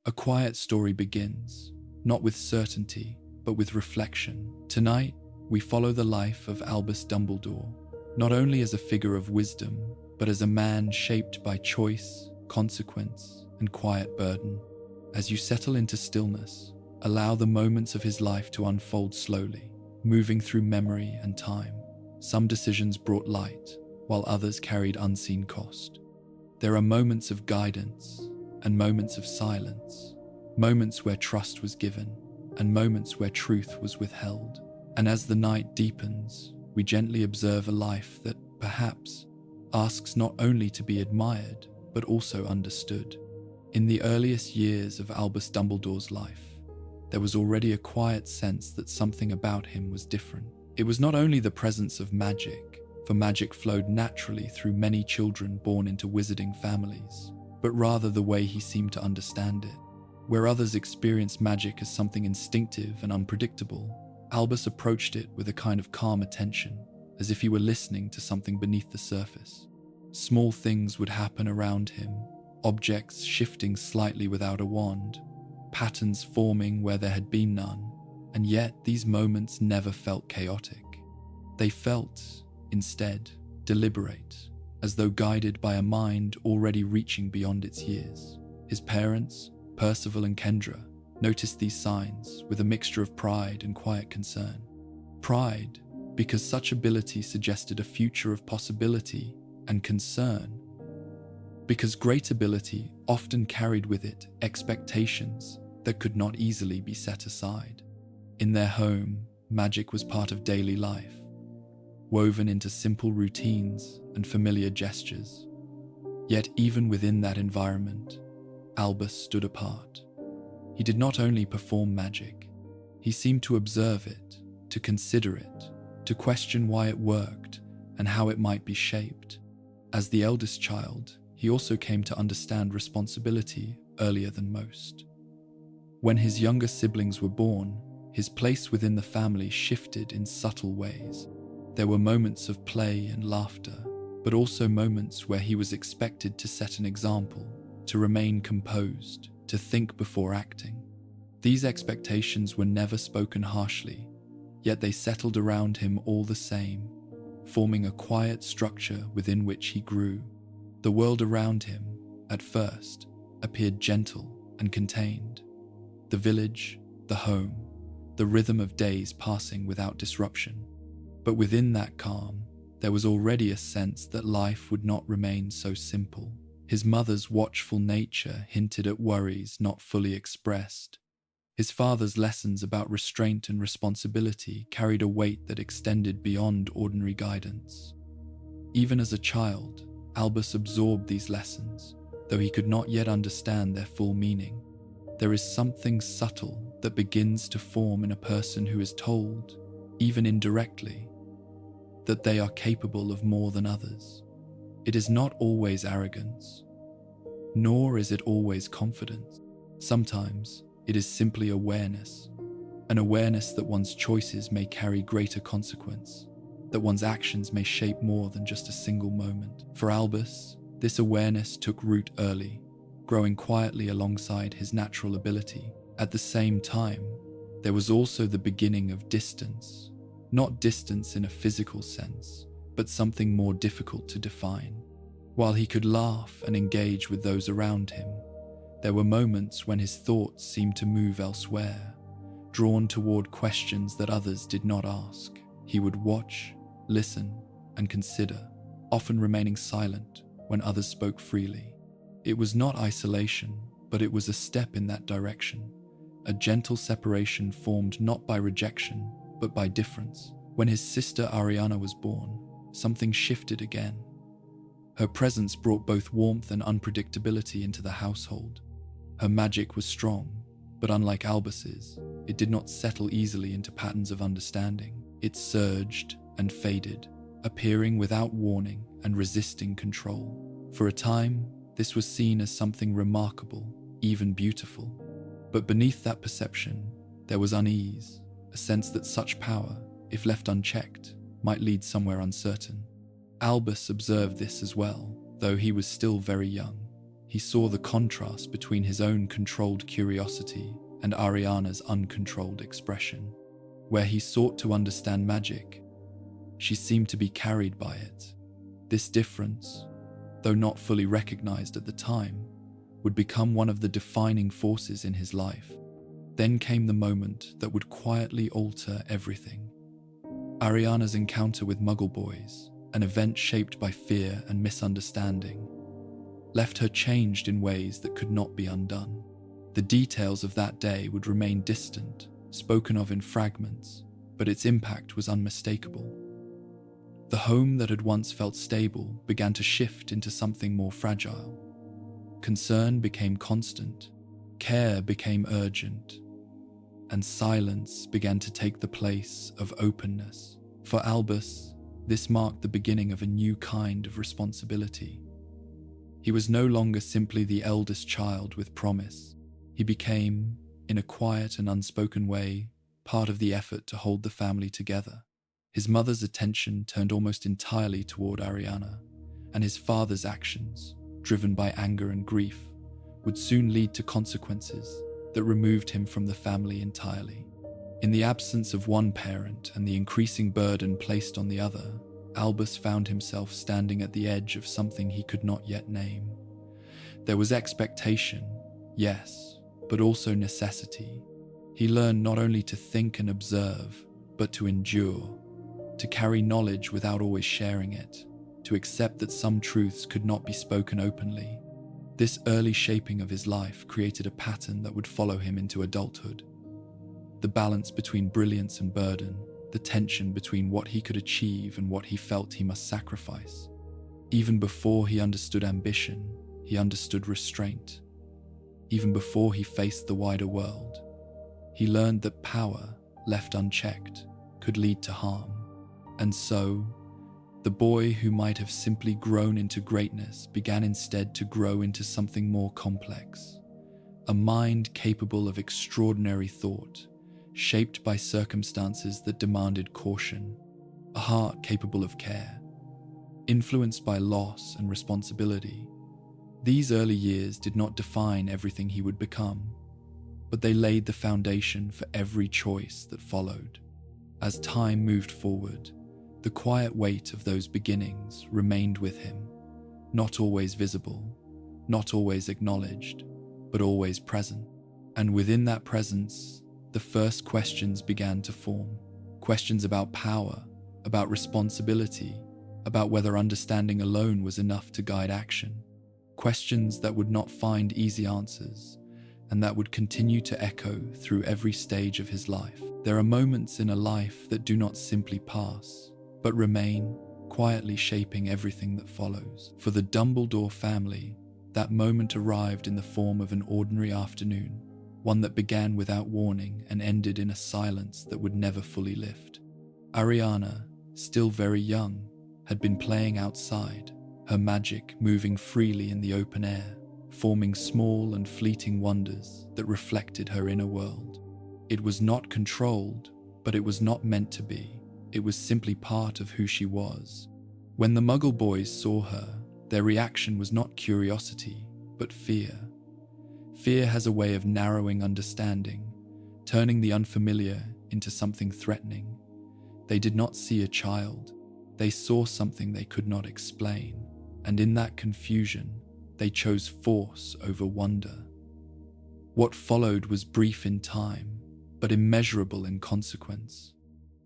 A quiet story begins, not with certainty, but with reflection. Tonight, we follow the life of Albus Dumbledore, not only as a figure of wisdom, but as a man shaped by choice, consequence, and quiet burden. As you settle into stillness, allow the moments of his life to unfold slowly, moving through memory and time. Some decisions brought light, while others carried unseen cost. There are moments of guidance and moments of silence, moments where trust was given and moments where truth was withheld. And as the night deepens, we gently observe a life that, perhaps, asks not only to be admired, but also understood. In the earliest years of Albus Dumbledore's life, there was already a quiet sense that something about him was different. It was not only the presence of magic, for magic flowed naturally through many children born into wizarding families, but rather the way he seemed to understand it. Where others experienced magic as something instinctive and unpredictable, Albus approached it with a kind of calm attention, as if he were listening to something beneath the surface. Small things would happen around him, objects shifting slightly without a wand, patterns forming where there had been none, and yet these moments never felt chaotic. They felt, instead, deliberate, as though guided by a mind already reaching beyond its years. His parents, Percival and Kendra, noticed these signs with a mixture of pride and quiet concern. Pride, because such ability suggested a future of possibility, and concern, because great ability often carried with it expectations that could not easily be set aside. In their home, magic was part of daily life, woven into simple routines and familiar gestures. Yet even within that environment, Albus stood apart. He did not only perform magic, he seemed to observe it, to consider it, to question why it worked and how it might be shaped. As the eldest child, he also came to understand responsibility earlier than most. When his younger siblings were born, his place within the family shifted in subtle ways. There were moments of play and laughter, but also moments where he was expected to set an example, to remain composed, to think before acting. These expectations were never spoken harshly, yet they settled around him all the same, forming a quiet structure within which he grew. The world around him, at first, appeared gentle and contained. The village, the home, the rhythm of days passing without disruption. But within that calm, there was already a sense that life would not remain so simple. His mother's watchful nature hinted at worries not fully expressed. His father's lessons about restraint and responsibility carried a weight that extended beyond ordinary guidance. Even as a child, Albus absorbed these lessons, though he could not yet understand their full meaning. There is something subtle that begins to form in a person who is told, even indirectly, that they are capable of more than others. It is not always arrogance, nor is it always confidence. Sometimes it is simply awareness, an awareness that one's choices may carry greater consequence, that one's actions may shape more than just a single moment. For Albus, this awareness took root early, growing quietly alongside his natural ability. At the same time, there was also the beginning of distance, not distance in a physical sense, but something more difficult to define. While he could laugh and engage with those around him, there were moments when his thoughts seemed to move elsewhere, drawn toward questions that others did not ask. He would watch, listen, and consider, often remaining silent when others spoke freely. It was not isolation, but it was a step in that direction, a gentle separation formed not by rejection, but by difference. When his sister Ariana was born, something shifted again. Her presence brought both warmth and unpredictability into the household. Her magic was strong, but unlike Albus's, it did not settle easily into patterns of understanding. It surged and faded, appearing without warning and resisting control. For a time, this was seen as something remarkable, even beautiful. But beneath that perception, there was unease, a sense that such power, if left unchecked, might lead somewhere uncertain. Albus observed this as well, though he was still very young. He saw the contrast between his own controlled curiosity and Ariana's uncontrolled expression. Where he sought to understand magic, she seemed to be carried by it. This difference, though not fully recognized at the time, would become one of the defining forces in his life. Then came the moment that would quietly alter everything. Ariana's encounter with Muggle boys, an event shaped by fear and misunderstanding, left her changed in ways that could not be undone. The details of that day would remain distant, spoken of in fragments, but its impact was unmistakable. The home that had once felt stable began to shift into something more fragile. Concern became constant, care became urgent, and silence began to take the place of openness. For Albus, this marked the beginning of a new kind of responsibility. He was no longer simply the eldest child with promise. He became, in a quiet and unspoken way, part of the effort to hold the family together. His mother's attention turned almost entirely toward Ariana, and his father's actions, driven by anger and grief, would soon lead to consequences that removed him from the family entirely. In the absence of one parent and the increasing burden placed on the other, Albus found himself standing at the edge of something he could not yet name. There was expectation, yes, but also necessity. He learned not only to think and observe, but to endure, to carry knowledge without always sharing it, to accept that some truths could not be spoken openly. This early shaping of his life created a pattern that would follow him into adulthood. The balance between brilliance and burden, the tension between what he could achieve and what he felt he must sacrifice. Even before he understood ambition, he understood restraint. Even before he faced the wider world, he learned that power, left unchecked, could lead to harm. And so, the boy who might have simply grown into greatness began instead to grow into something more complex. A mind capable of extraordinary thought, shaped by circumstances that demanded caution. A heart capable of care, influenced by loss and responsibility. These early years did not define everything he would become, but they laid the foundation for every choice that followed. As time moved forward, the quiet weight of those beginnings remained with him, not always visible, not always acknowledged, but always present. And within that presence, the first questions began to form. Questions about power, about responsibility, about whether understanding alone was enough to guide action. Questions that would not find easy answers, and that would continue to echo through every stage of his life. There are moments in a life that do not simply pass, but remain, quietly shaping everything that follows. For the Dumbledore family, that moment arrived in the form of an ordinary afternoon, one that began without warning and ended in a silence that would never fully lift. Ariana, still very young, had been playing outside, her magic moving freely in the open air, forming small and fleeting wonders that reflected her inner world. It was not controlled, but it was not meant to be. It was simply part of who she was. When the Muggle boys saw her, their reaction was not curiosity, but fear. Fear has a way of narrowing understanding, turning the unfamiliar into something threatening. They did not see a child. They saw something they could not explain, and in that confusion, they chose force over wonder. What followed was brief in time, but immeasurable in consequence.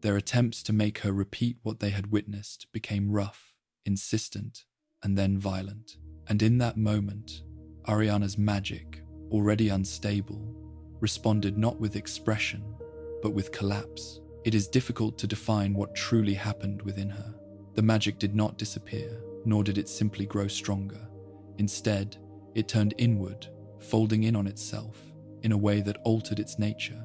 Their attempts to make her repeat what they had witnessed became rough, insistent, and then violent. And in that moment, Ariana's magic, already unstable, responded not with expression, but with collapse. It is difficult to define what truly happened within her. The magic did not disappear, nor did it simply grow stronger. Instead, it turned inward, folding in on itself, in a way that altered its nature.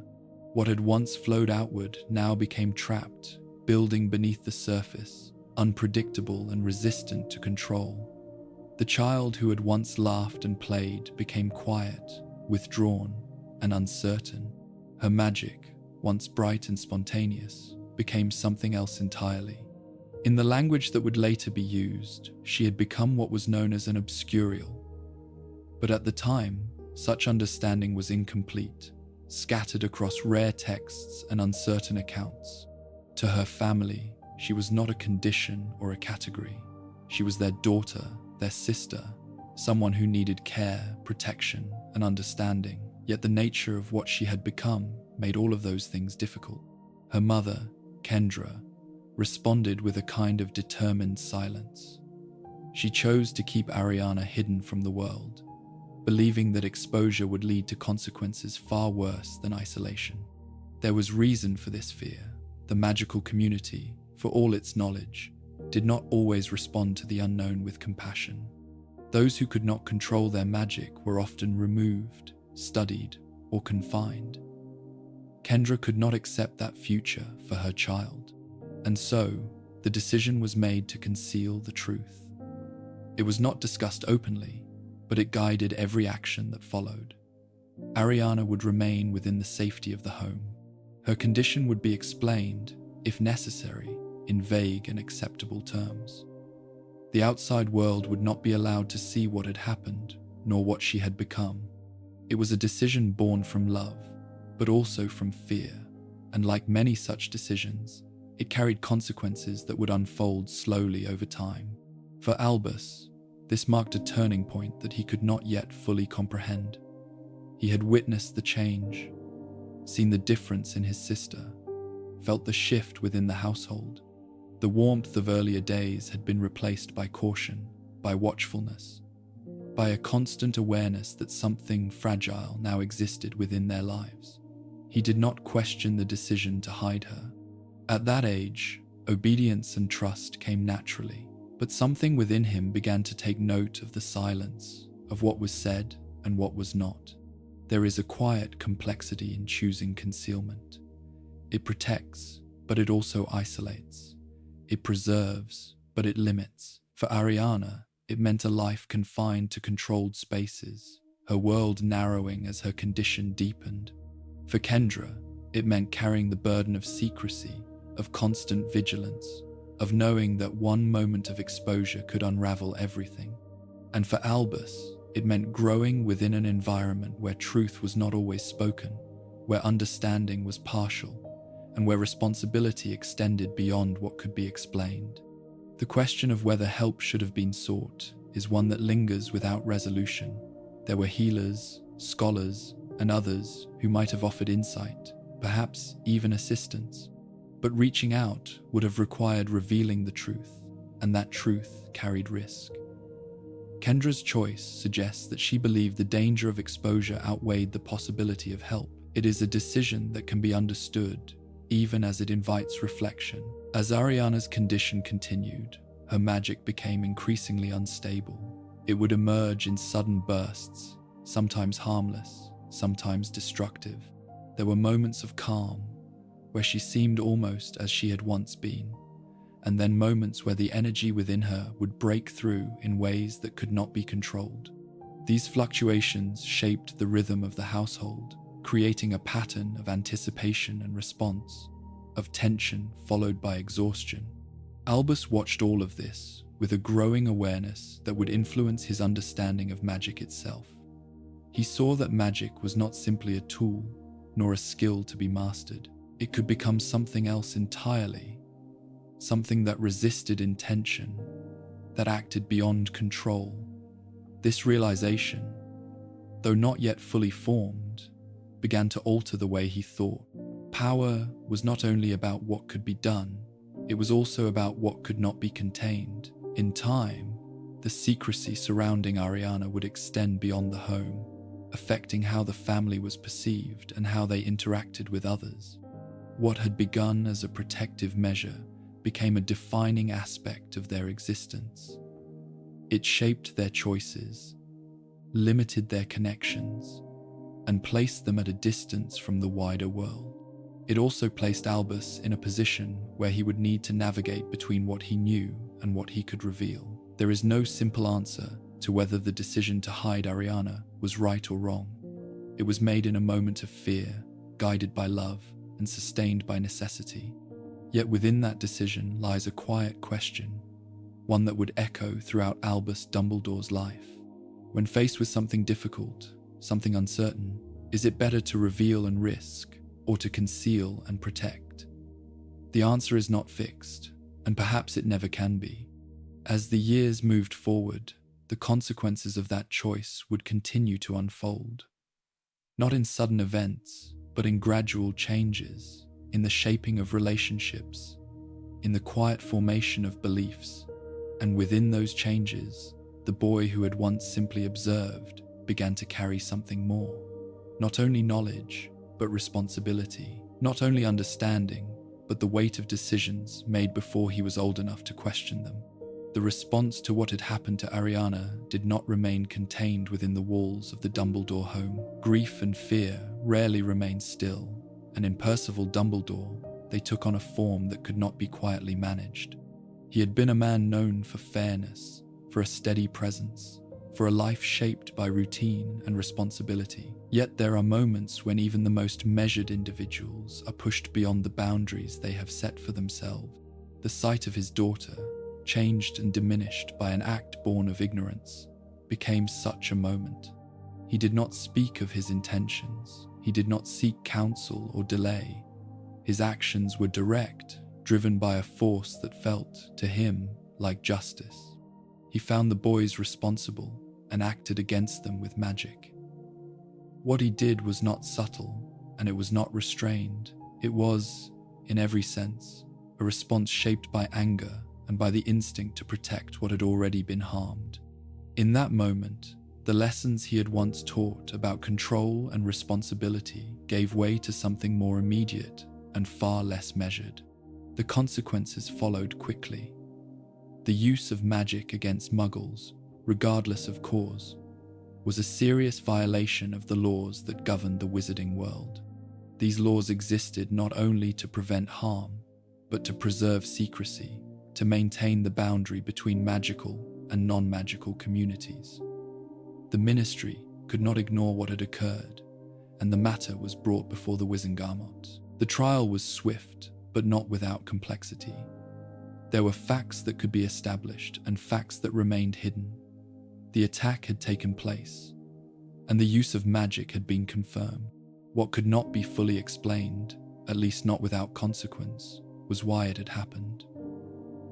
What had once flowed outward now became trapped, building beneath the surface, unpredictable and resistant to control. The child who had once laughed and played became quiet, withdrawn, and uncertain. Her magic, once bright and spontaneous, became something else entirely. In the language that would later be used, she had become what was known as an obscurial. But at the time, such understanding was incomplete, scattered across rare texts and uncertain accounts. To her family, she was not a condition or a category. She was their daughter, their sister, someone who needed care, protection, and understanding. Yet the nature of what she had become made all of those things difficult. Her mother, Kendra, responded with a kind of determined silence. She chose to keep Ariana hidden from the world, believing that exposure would lead to consequences far worse than isolation. There was reason for this fear. The magical community, for all its knowledge, did not always respond to the unknown with compassion. Those who could not control their magic were often removed, studied, or confined. Kendra could not accept that future for her child, and so the decision was made to conceal the truth. It was not discussed openly, but it guided every action that followed. Ariana would remain within the safety of the home. Her condition would be explained, if necessary, in vague and acceptable terms. The outside world would not be allowed to see what had happened, nor what she had become. It was a decision born from love, but also from fear, and like many such decisions, it carried consequences that would unfold slowly over time. For Albus, this marked a turning point that he could not yet fully comprehend. He had witnessed the change, seen the difference in his sister, felt the shift within the household. The warmth of earlier days had been replaced by caution, by watchfulness, by a constant awareness that something fragile now existed within their lives. He did not question the decision to hide her. At that age, obedience and trust came naturally, but something within him began to take note of the silence, of what was said and what was not. There is a quiet complexity in choosing concealment. It protects, but it also isolates. It preserves, but it limits. For Ariana, it meant a life confined to controlled spaces, her world narrowing as her condition deepened. For Kendra, it meant carrying the burden of secrecy, of constant vigilance, of knowing that one moment of exposure could unravel everything. And for Albus, it meant growing within an environment where truth was not always spoken, where understanding was partial, and where responsibility extended beyond what could be explained. The question of whether help should have been sought is one that lingers without resolution. There were healers, scholars, and others who might have offered insight, perhaps even assistance. But reaching out would have required revealing the truth, and that truth carried risk. Kendra's choice suggests that she believed the danger of exposure outweighed the possibility of help. It is a decision that can be understood, even as it invites reflection. As Ariana's condition continued, her magic became increasingly unstable. It would emerge in sudden bursts, sometimes harmless, sometimes destructive. There were moments of calm, where she seemed almost as she had once been, and then moments where the energy within her would break through in ways that could not be controlled. These fluctuations shaped the rhythm of the household, creating a pattern of anticipation and response, of tension followed by exhaustion. Albus watched all of this with a growing awareness that would influence his understanding of magic itself. He saw that magic was not simply a tool, nor a skill to be mastered. It could become something else entirely, something that resisted intention, that acted beyond control. This realization, though not yet fully formed, began to alter the way he thought. Power was not only about what could be done, it was also about what could not be contained. In time, the secrecy surrounding Ariana would extend beyond the home, affecting how the family was perceived and how they interacted with others. What had begun as a protective measure became a defining aspect of their existence. It shaped their choices, limited their connections, and placed them at a distance from the wider world. It also placed Albus in a position where he would need to navigate between what he knew and what he could reveal. There is no simple answer to whether the decision to hide Ariana was right or wrong. It was made in a moment of fear, guided by love, and sustained by necessity. Yet within that decision lies a quiet question, one that would echo throughout Albus Dumbledore's life. When faced with something difficult, something uncertain, is it better to reveal and risk, or to conceal and protect? The answer is not fixed, and perhaps it never can be. As the years moved forward, the consequences of that choice would continue to unfold. Not in sudden events, but in gradual changes, in the shaping of relationships, in the quiet formation of beliefs, and within those changes, the boy who had once simply observed began to carry something more. Not only knowledge, but responsibility. Not only understanding, but the weight of decisions made before he was old enough to question them. The response to what had happened to Ariana did not remain contained within the walls of the Dumbledore home. Grief and fear rarely remained still, and in Percival Dumbledore, they took on a form that could not be quietly managed. He had been a man known for fairness, for a steady presence, for a life shaped by routine and responsibility. Yet there are moments when even the most measured individuals are pushed beyond the boundaries they have set for themselves. The sight of his daughter, changed and diminished by an act born of ignorance, became such a moment. He did not speak of his intentions. He did not seek counsel or delay. His actions were direct, driven by a force that felt, to him, like justice. He found the boys responsible and acted against them with magic. What he did was not subtle, and it was not restrained. It was, in every sense, a response shaped by anger and by the instinct to protect what had already been harmed. In that moment, the lessons he had once taught about control and responsibility gave way to something more immediate and far less measured. The consequences followed quickly. The use of magic against muggles, regardless of cause, was a serious violation of the laws that governed the wizarding world. These laws existed not only to prevent harm, but to preserve secrecy, to maintain the boundary between magical and non-magical communities. The ministry could not ignore what had occurred, and the matter was brought before the Wizengamot. The trial was swift, but not without complexity. There were facts that could be established and facts that remained hidden. The attack had taken place, and the use of magic had been confirmed. What could not be fully explained, at least not without consequence, was why it had happened.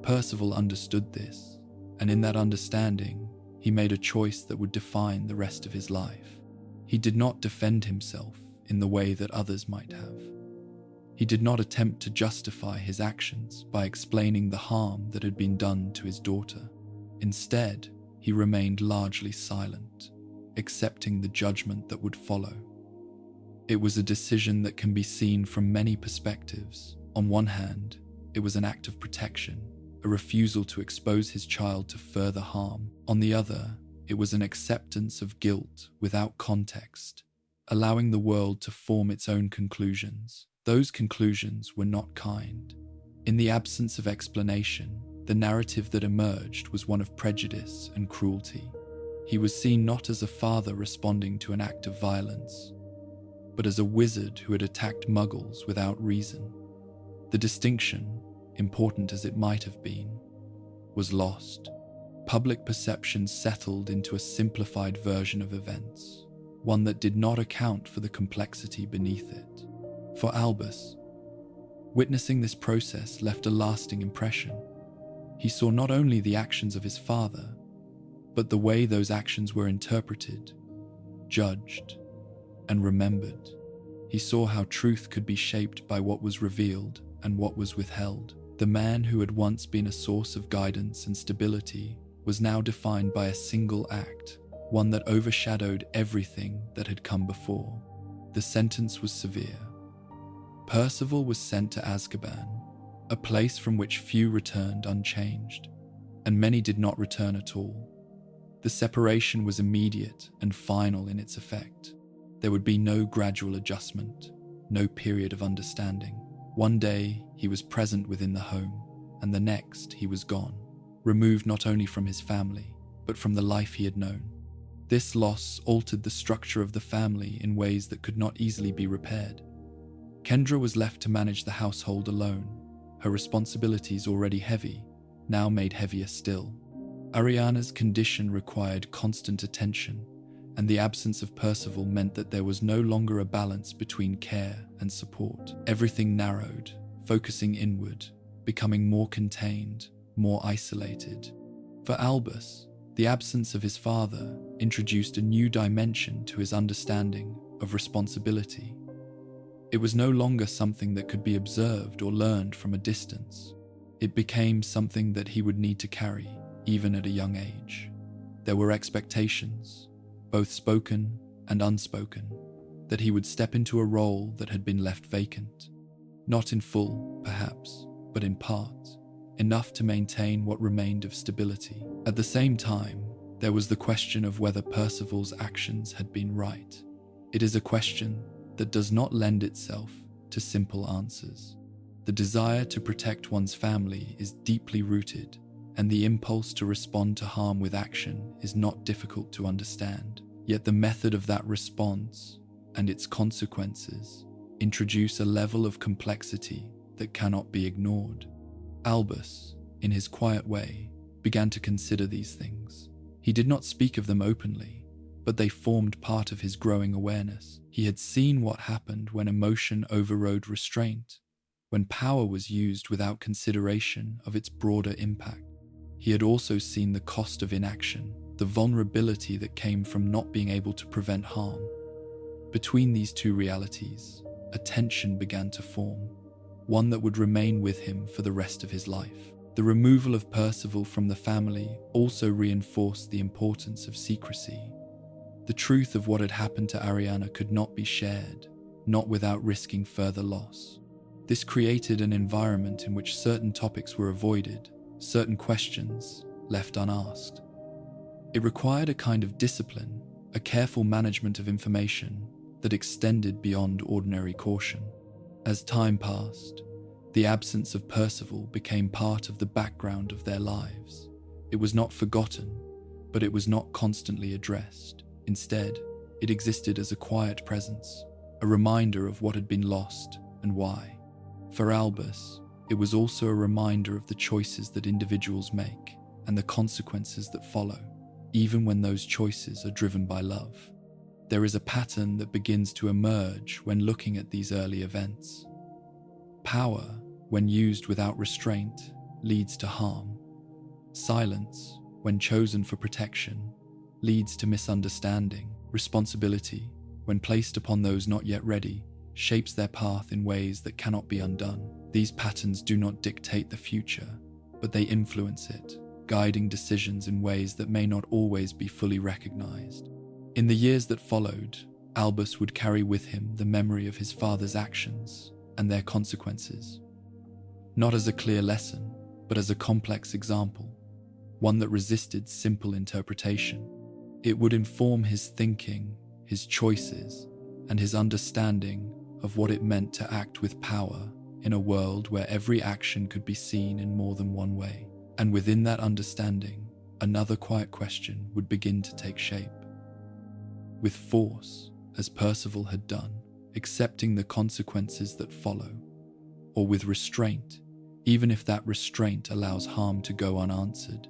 Percival understood this, and in that understanding, he made a choice that would define the rest of his life. He did not defend himself in the way that others might have. He did not attempt to justify his actions by explaining the harm that had been done to his daughter. Instead, he remained largely silent, accepting the judgment that would follow. It was a decision that can be seen from many perspectives. On one hand, it was an act of protection, a refusal to expose his child to further harm. On the other, it was an acceptance of guilt without context, allowing the world to form its own conclusions. Those conclusions were not kind. In the absence of explanation, the narrative that emerged was one of prejudice and cruelty. He was seen not as a father responding to an act of violence, but as a wizard who had attacked muggles without reason. The distinction, important as it might have been, was lost. Public perception settled into a simplified version of events, one that did not account for the complexity beneath it. For Albus, witnessing this process left a lasting impression. He saw not only the actions of his father, but the way those actions were interpreted, judged, and remembered. He saw how truth could be shaped by what was revealed and what was withheld. The man who had once been a source of guidance and stability was now defined by a single act, one that overshadowed everything that had come before. The sentence was severe. Percival was sent to Azkaban, a place from which few returned unchanged, and many did not return at all. The separation was immediate and final in its effect. There would be no gradual adjustment, no period of understanding. One day he was present within the home, and the next he was gone, removed not only from his family, but from the life he had known. This loss altered the structure of the family in ways that could not easily be repaired. Kendra was left to manage the household alone, her responsibilities already heavy, now made heavier still. Ariana's condition required constant attention, and the absence of Percival meant that there was no longer a balance between care and support. Everything narrowed, focusing inward, becoming more contained, more isolated. For Albus, the absence of his father introduced a new dimension to his understanding of responsibility. It was no longer something that could be observed or learned from a distance. It became something that he would need to carry, even at a young age. There were expectations, both spoken and unspoken, that he would step into a role that had been left vacant. Not in full, perhaps, but in part, enough to maintain what remained of stability. At the same time, there was the question of whether Percival's actions had been right. It is a question that does not lend itself to simple answers. The desire to protect one's family is deeply rooted, and the impulse to respond to harm with action is not difficult to understand. Yet the method of that response and its consequences introduce a level of complexity that cannot be ignored. Albus, in his quiet way, began to consider these things. He did not speak of them openly, but they formed part of his growing awareness. He had seen what happened when emotion overrode restraint, when power was used without consideration of its broader impact. He had also seen the cost of inaction, the vulnerability that came from not being able to prevent harm. Between these two realities, a tension began to form, one that would remain with him for the rest of his life. The removal of Percival from the family also reinforced the importance of secrecy. The truth of what had happened to Ariana could not be shared, not without risking further loss. This created an environment in which certain topics were avoided, certain questions left unasked. It required a kind of discipline, a careful management of information that extended beyond ordinary caution. As time passed, the absence of Percival became part of the background of their lives. It was not forgotten, but it was not constantly addressed. Instead, it existed as a quiet presence, a reminder of what had been lost and why. For Albus, it was also a reminder of the choices that individuals make and the consequences that follow, even when those choices are driven by love. There is a pattern that begins to emerge when looking at these early events. Power, when used without restraint, leads to harm. Silence, when chosen for protection, leads to misunderstanding. Responsibility, when placed upon those not yet ready, shapes their path in ways that cannot be undone. These patterns do not dictate the future, but they influence it, guiding decisions in ways that may not always be fully recognized. In the years that followed, Albus would carry with him the memory of his father's actions and their consequences. Not as a clear lesson, but as a complex example, one that resisted simple interpretation. It would inform his thinking, his choices, and his understanding of what it meant to act with power in a world where every action could be seen in more than one way. And within that understanding, another quiet question would begin to take shape. With force, as Percival had done, accepting the consequences that follow, or with restraint, even if that restraint allows harm to go unanswered.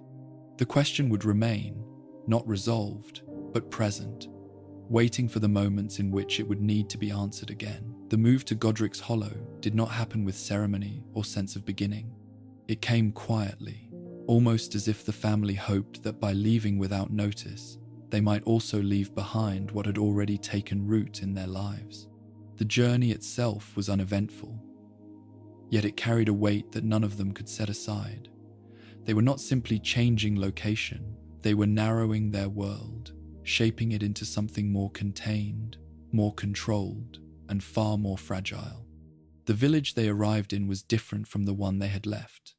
The question would remain, not resolved, but present, waiting for the moments in which it would need to be answered again. The move to Godric's Hollow did not happen with ceremony or sense of beginning. It came quietly, almost as if the family hoped that by leaving without notice, they might also leave behind what had already taken root in their lives. The journey itself was uneventful, yet it carried a weight that none of them could set aside. They were not simply changing location, they were narrowing their world, shaping it into something more contained, more controlled, and far more fragile. The village they arrived in was different from the one they had left.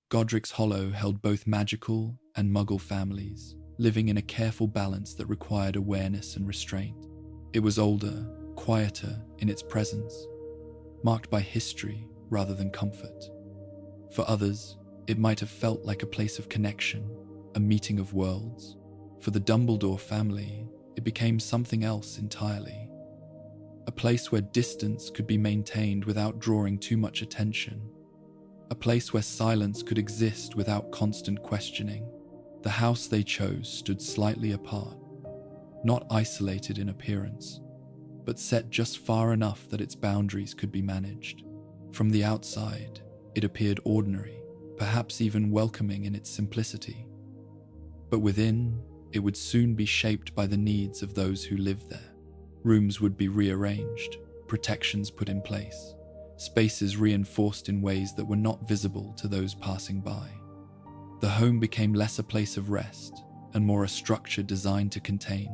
Godric's Hollow held both magical and muggle families, living in a careful balance that required awareness and restraint. It was older, quieter in its presence, marked by history rather than comfort. For others, it might have felt like a place of connection, a meeting of worlds. For the Dumbledore family, it became something else entirely. A place where distance could be maintained without drawing too much attention. A place where silence could exist without constant questioning. The house they chose stood slightly apart, not isolated in appearance, but set just far enough that its boundaries could be managed. From the outside, it appeared ordinary, perhaps even welcoming in its simplicity. But within, it would soon be shaped by the needs of those who lived there. Rooms would be rearranged, protections put in place, spaces reinforced in ways that were not visible to those passing by. The home became less a place of rest and more a structure designed to contain.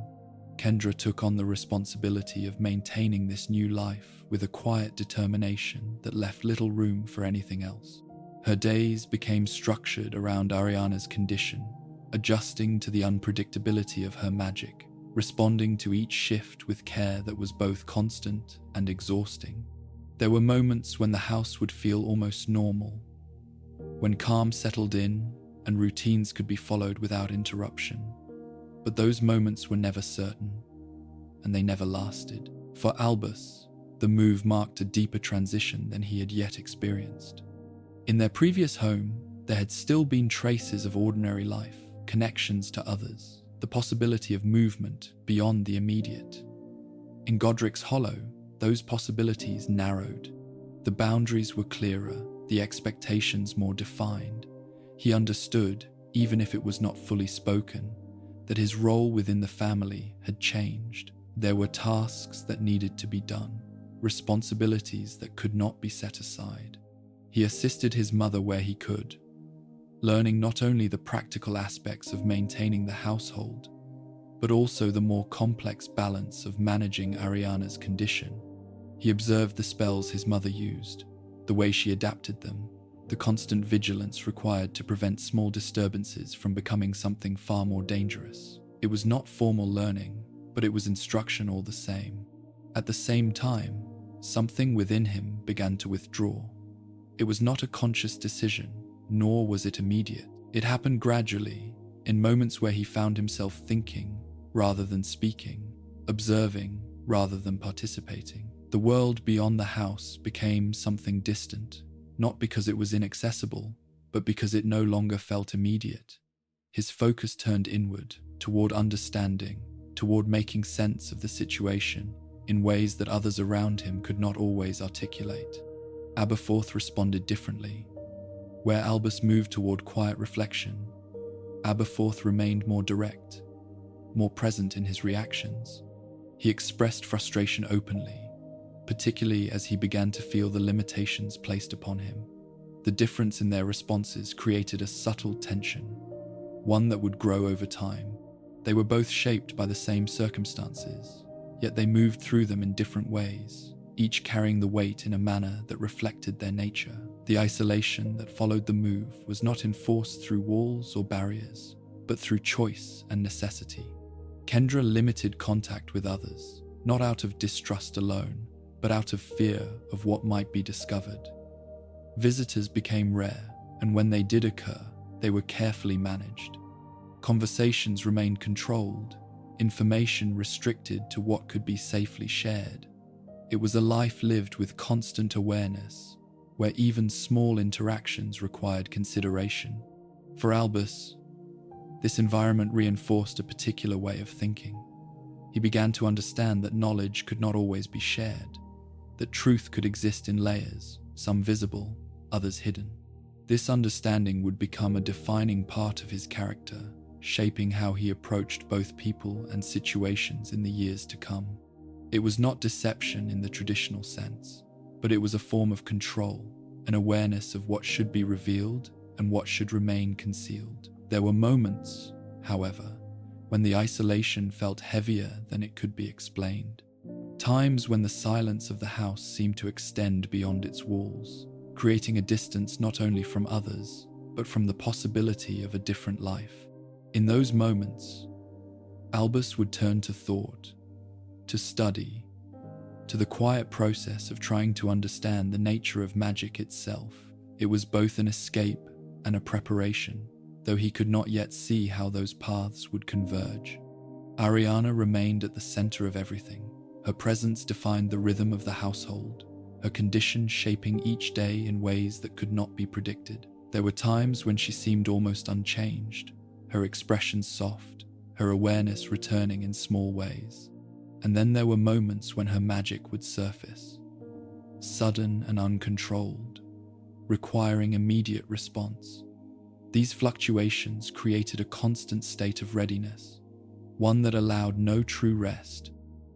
Kendra took on the responsibility of maintaining this new life with a quiet determination that left little room for anything else. Her days became structured around Ariana's condition, adjusting to the unpredictability of her magic, responding to each shift with care that was both constant and exhausting. There were moments when the house would feel almost normal, when calm settled in and routines could be followed without interruption. But those moments were never certain, and they never lasted. For Albus, the move marked a deeper transition than he had yet experienced. In their previous home, there had still been traces of ordinary life, connections to others, the possibility of movement beyond the immediate. In Godric's Hollow, those possibilities narrowed. The boundaries were clearer, the expectations more defined. He understood, even if it was not fully spoken, that his role within the family had changed. There were tasks that needed to be done, responsibilities that could not be set aside. He assisted his mother where he could, learning not only the practical aspects of maintaining the household, but also the more complex balance of managing Ariana's condition. He observed the spells his mother used, the way she adapted them, the constant vigilance required to prevent small disturbances from becoming something far more dangerous. It was not formal learning, but it was instruction all the same. At the same time, something within him began to withdraw. It was not a conscious decision, nor was it immediate. It happened gradually, in moments where he found himself thinking rather than speaking, observing rather than participating. The world beyond the house became something distant, not because it was inaccessible, but because it no longer felt immediate. His focus turned inward, toward understanding, toward making sense of the situation in ways that others around him could not always articulate. Aberforth responded differently. Where Albus moved toward quiet reflection, Aberforth remained more direct, more present in his reactions. He expressed frustration openly, particularly as he began to feel the limitations placed upon him. The difference in their responses created a subtle tension, one that would grow over time. They were both shaped by the same circumstances, yet they moved through them in different ways, each carrying the weight in a manner that reflected their nature. The isolation that followed the move was not enforced through walls or barriers, but through choice and necessity. Kendra limited contact with others, not out of distrust alone, but out of fear of what might be discovered. Visitors became rare, and when they did occur, they were carefully managed. Conversations remained controlled, information restricted to what could be safely shared. It was a life lived with constant awareness, where even small interactions required consideration. For Albus, this environment reinforced a particular way of thinking. He began to understand that knowledge could not always be shared, that truth could exist in layers, some visible, others hidden. This understanding would become a defining part of his character, shaping how he approached both people and situations in the years to come. It was not deception in the traditional sense, but it was a form of control, an awareness of what should be revealed and what should remain concealed. There were moments, however, when the isolation felt heavier than it could be explained. Times when the silence of the house seemed to extend beyond its walls, creating a distance not only from others, but from the possibility of a different life. In those moments, Albus would turn to thought, to study, to the quiet process of trying to understand the nature of magic itself. It was both an escape and a preparation, though he could not yet see how those paths would converge. Ariana remained at the center of everything. Her presence defined the rhythm of the household, her condition shaping each day in ways that could not be predicted. There were times when she seemed almost unchanged, her expression soft, her awareness returning in small ways. And then there were moments when her magic would surface, sudden and uncontrolled, requiring immediate response. These fluctuations created a constant state of readiness, one that allowed no true rest.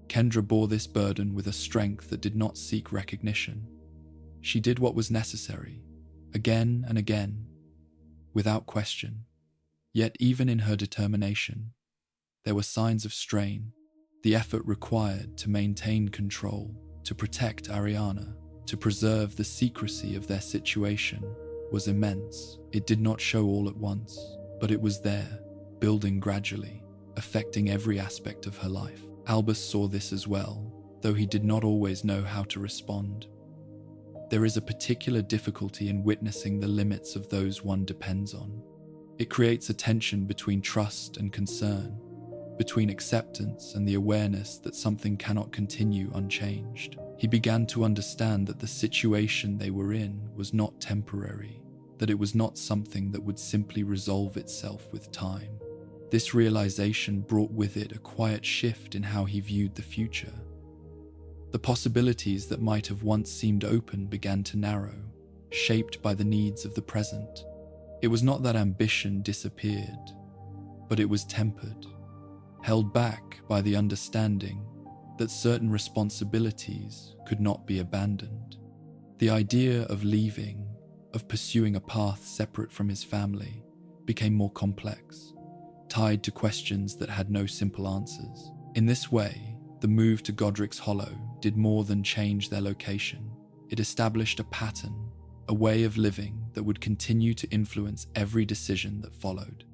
Kendra bore this burden with a strength that did not seek recognition. She did what was necessary, again and again, without question. Yet even in her determination, there were signs of strain. The effort required to maintain control, to protect Ariana, to preserve the secrecy of their situation was immense. It did not show all at once, but it was there, building gradually, affecting every aspect of her life. Albus saw this as well, though he did not always know how to respond. There is a particular difficulty in witnessing the limits of those one depends on. It creates a tension between trust and concern, between acceptance and the awareness that something cannot continue unchanged. He began to understand that the situation they were in was not temporary, that it was not something that would simply resolve itself with time. This realization brought with it a quiet shift in how he viewed the future. The possibilities that might have once seemed open began to narrow, shaped by the needs of the present. It was not that ambition disappeared, but it was tempered, held back by the understanding that certain responsibilities could not be abandoned. The idea of leaving, of pursuing a path separate from his family, became more complex, tied to questions that had no simple answers. In this way, the move to Godric's Hollow did more than change their location. It established a pattern, a way of living that would continue to influence every decision that followed.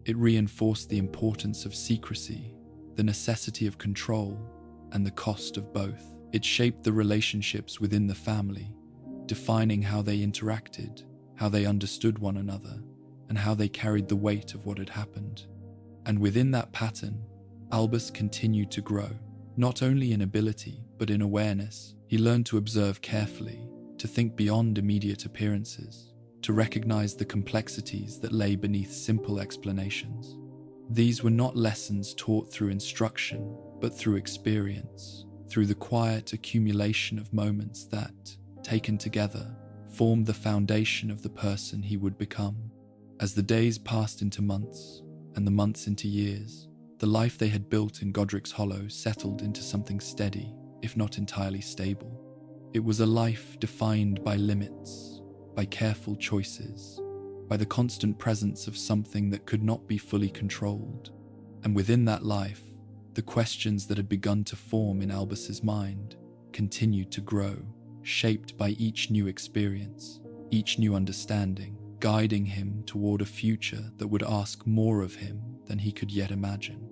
It reinforced the importance of secrecy, the necessity of control, and the cost of both. It shaped the relationships within the family, defining how they interacted, how they understood one another, and how they carried the weight of what had happened. And within that pattern, Albus continued to grow, not only in ability, but in awareness. He learned to observe carefully, to think beyond immediate appearances, to recognize the complexities that lay beneath simple explanations. These were not lessons taught through instruction, but through experience, through the quiet accumulation of moments that, taken together, formed the foundation of the person he would become. As the days passed into months, and the months into years, the life they had built in Godric's Hollow settled into something steady, if not entirely stable. It was a life defined by limits, by careful choices, by the constant presence of something that could not be fully controlled. And within that life, the questions that had begun to form in Albus's mind continued to grow, shaped by each new experience, each new understanding, guiding him toward a future that would ask more of him than he could yet imagine.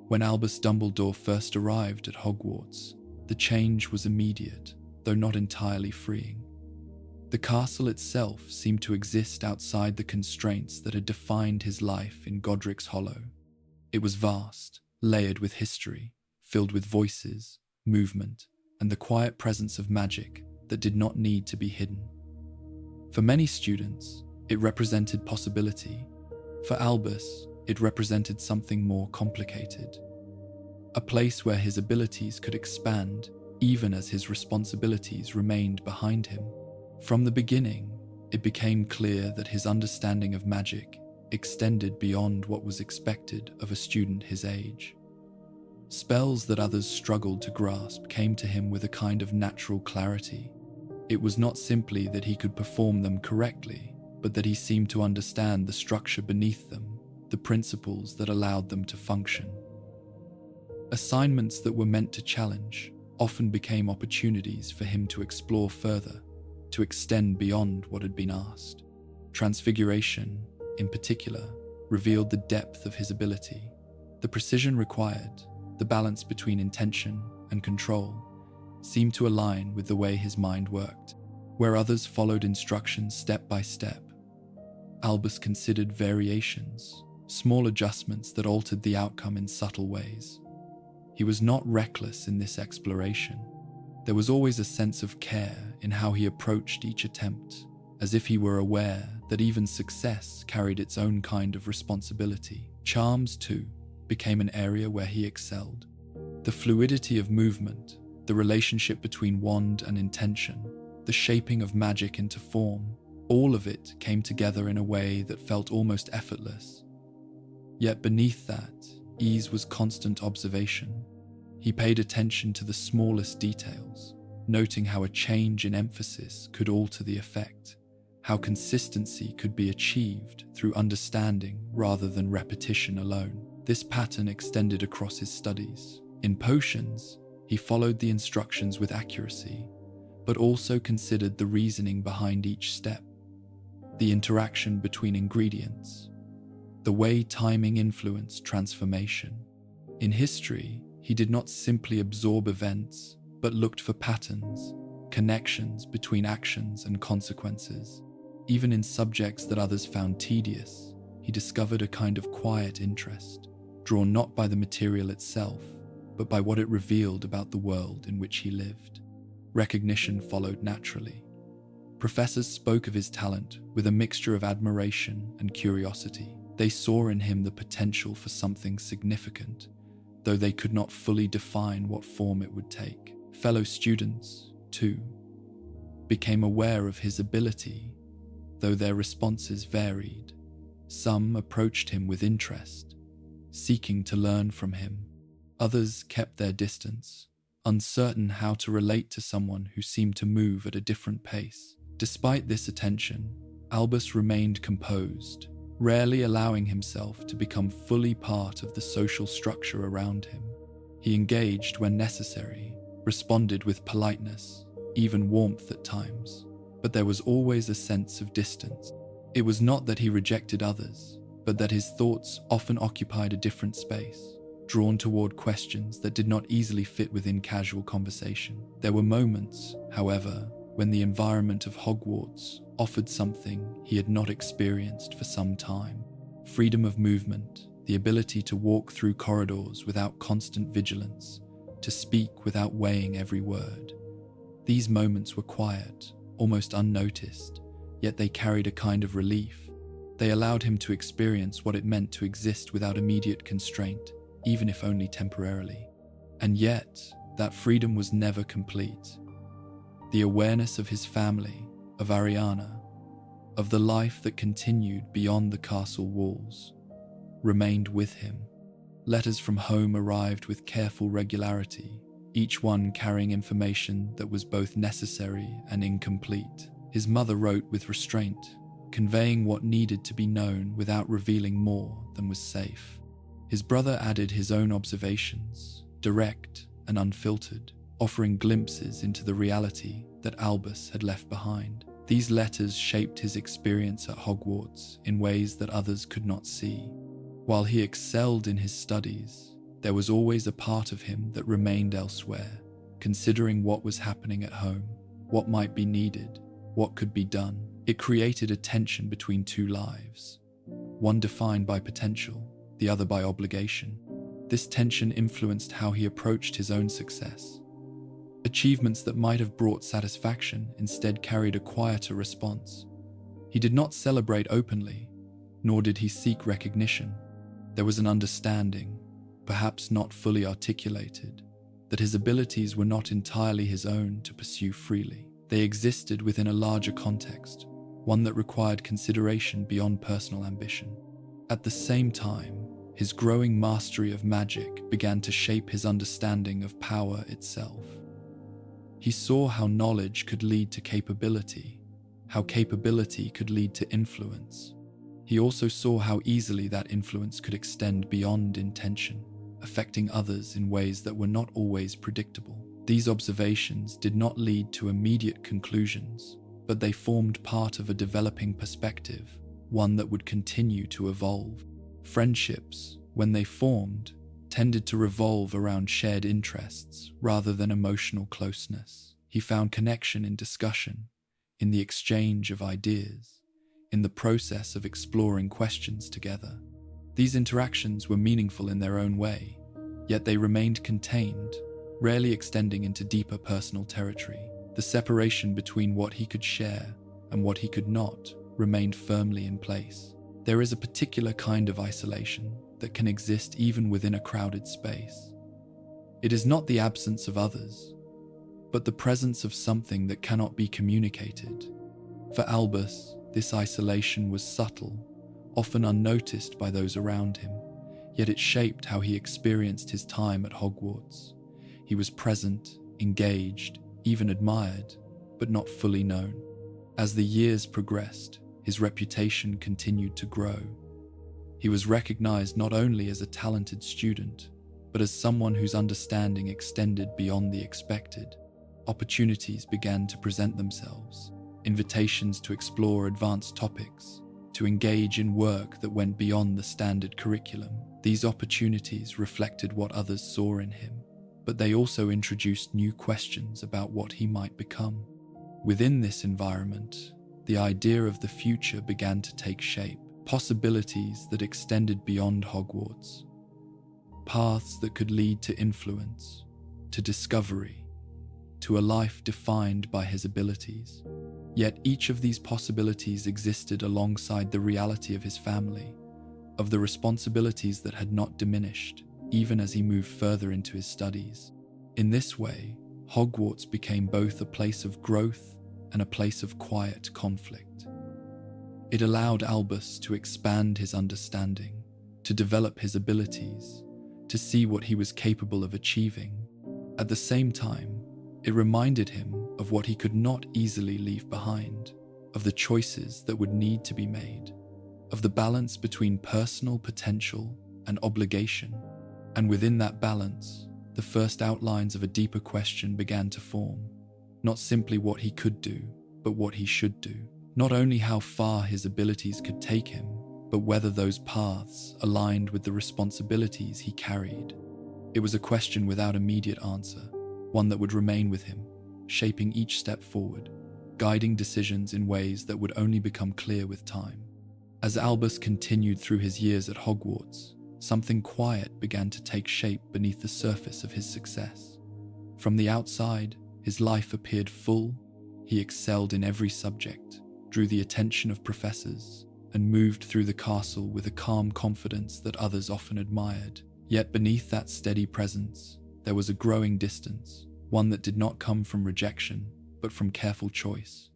When Albus Dumbledore first arrived at Hogwarts, the change was immediate, though not entirely freeing. The castle itself seemed to exist outside the constraints that had defined his life in Godric's Hollow. It was vast, layered with history, filled with voices, movement, and the quiet presence of magic that did not need to be hidden. For many students, it represented possibility. For Albus, it represented something more complicated. A place where his abilities could expand even as his responsibilities remained behind him. From the beginning, it became clear that his understanding of magic extended beyond what was expected of a student his age. Spells that others struggled to grasp came to him with a kind of natural clarity. It was not simply that he could perform them correctly, but that he seemed to understand the structure beneath them, the principles that allowed them to function. Assignments that were meant to challenge often became opportunities for him to explore further, to extend beyond what had been asked. Transfiguration, in particular, revealed the depth of his ability, the precision required, the balance between intention and control, seemed to align with the way his mind worked. Where others followed instructions step by step, Albus considered variations, small adjustments that altered the outcome in subtle ways. He was not reckless in this exploration. There was always a sense of care in how he approached each attempt, as if he were aware that even success carried its own kind of responsibility. Charms, too, became an area where he excelled. The fluidity of movement, the relationship between wand and intention, the shaping of magic into form, all of it came together in a way that felt almost effortless. Yet beneath that, ease was constant observation. He paid attention to the smallest details, noting how a change in emphasis could alter the effect, how consistency could be achieved through understanding rather than repetition alone. This pattern extended across his studies. In potions, he followed the instructions with accuracy, but also considered the reasoning behind each step, the interaction between ingredients, the way timing influenced transformation. In history, he did not simply absorb events, but looked for patterns, connections between actions and consequences. Even in subjects that others found tedious, he discovered a kind of quiet interest, drawn not by the material itself, but by what it revealed about the world in which he lived. Recognition followed naturally. Professors spoke of his talent with a mixture of admiration and curiosity. They saw in him the potential for something significant, though they could not fully define what form it would take. Fellow students, too, became aware of his ability, though their responses varied. Some approached him with interest, seeking to learn from him. Others kept their distance, uncertain how to relate to someone who seemed to move at a different pace. Despite this attention, Albus remained composed, rarely allowing himself to become fully part of the social structure around him. He engaged when necessary, responded with politeness, even warmth at times, but there was always a sense of distance. It was not that he rejected others, but that his thoughts often occupied a different space, drawn toward questions that did not easily fit within casual conversation. There were moments, however, when the environment of Hogwarts offered something he had not experienced for some time: freedom of movement, the ability to walk through corridors without constant vigilance, to speak without weighing every word. These moments were quiet, almost unnoticed, yet they carried a kind of relief. They allowed him to experience what it meant to exist without immediate constraint, even if only temporarily. And yet, that freedom was never complete. The awareness of his family, of Ariana, of the life that continued beyond the castle walls, remained with him. Letters from home arrived with careful regularity, each one carrying information that was both necessary and incomplete. His mother wrote with restraint, conveying what needed to be known without revealing more than was safe. His brother added his own observations, direct and unfiltered, offering glimpses into the reality that Albus had left behind. These letters shaped his experience at Hogwarts in ways that others could not see. While he excelled in his studies, there was always a part of him that remained elsewhere, considering what was happening at home, what might be needed, what could be done. It created a tension between two lives, one defined by potential, the other by obligation. This tension influenced how he approached his own success. Achievements that might have brought satisfaction instead carried a quieter response. He did not celebrate openly, nor did he seek recognition. There was an understanding, perhaps not fully articulated, that his abilities were not entirely his own to pursue freely. They existed within a larger context, one that required consideration beyond personal ambition. At the same time, his growing mastery of magic began to shape his understanding of power itself. He saw how knowledge could lead to capability, how capability could lead to influence. He also saw how easily that influence could extend beyond intention, affecting others in ways that were not always predictable. These observations did not lead to immediate conclusions, but they formed part of a developing perspective, one that would continue to evolve. Friendships, when they formed, tended to revolve around shared interests rather than emotional closeness. He found connection in discussion, in the exchange of ideas, in the process of exploring questions together. These interactions were meaningful in their own way, yet they remained contained, rarely extending into deeper personal territory. The separation between what he could share and what he could not remained firmly in place. There is a particular kind of isolation that can exist even within a crowded space. It is not the absence of others, but the presence of something that cannot be communicated. For Albus, this isolation was subtle, often unnoticed by those around him, yet it shaped how he experienced his time at Hogwarts. He was present, engaged, even admired, but not fully known. As the years progressed, his reputation continued to grow. He was recognized not only as a talented student, but as someone whose understanding extended beyond the expected. Opportunities began to present themselves, invitations to explore advanced topics, to engage in work that went beyond the standard curriculum. These opportunities reflected what others saw in him, but they also introduced new questions about what he might become. Within this environment, the idea of the future began to take shape, possibilities that extended beyond Hogwarts, paths that could lead to influence, to discovery, to a life defined by his abilities. Yet each of these possibilities existed alongside the reality of his family, of the responsibilities that had not diminished, even as he moved further into his studies. In this way, Hogwarts became both a place of growth and a place of quiet conflict. It allowed Albus to expand his understanding, to develop his abilities, to see what he was capable of achieving. At the same time, it reminded him of what he could not easily leave behind, of the choices that would need to be made, of the balance between personal potential and obligation. And within that balance, the first outlines of a deeper question began to form. Not simply what he could do, but what he should do. Not only how far his abilities could take him, but whether those paths aligned with the responsibilities he carried. It was a question without immediate answer, one that would remain with him, shaping each step forward, guiding decisions in ways that would only become clear with time. As Albus continued through his years at Hogwarts, something quiet began to take shape beneath the surface of his success. From the outside, his life appeared full. He excelled in every subject, drew the attention of professors, and moved through the castle with a calm confidence that others often admired. Yet beneath that steady presence, there was a growing distance, one that did not come from rejection, but from careful choice.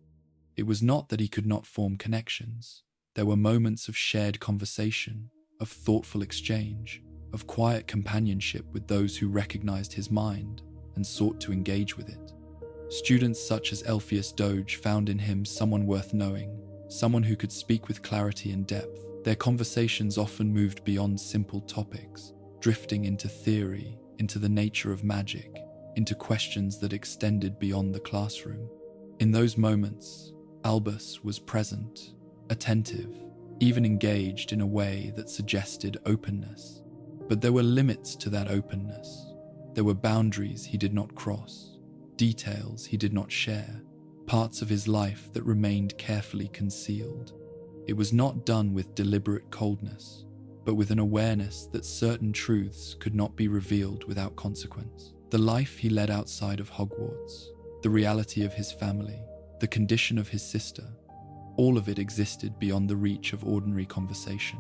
It was not that he could not form connections. There were moments of shared conversation, of thoughtful exchange, of quiet companionship with those who recognized his mind and sought to engage with it. Students such as Elphius Doge found in him someone worth knowing, someone who could speak with clarity and depth. Their conversations often moved beyond simple topics, drifting into theory, into the nature of magic, into questions that extended beyond the classroom. In those moments, Albus was present, attentive, even engaged in a way that suggested openness. But there were limits to that openness. There were boundaries he did not cross, details he did not share, parts of his life that remained carefully concealed. It was not done with deliberate coldness, but with an awareness that certain truths could not be revealed without consequence. The life he led outside of Hogwarts, the reality of his family, the condition of his sister, all of it existed beyond the reach of ordinary conversation.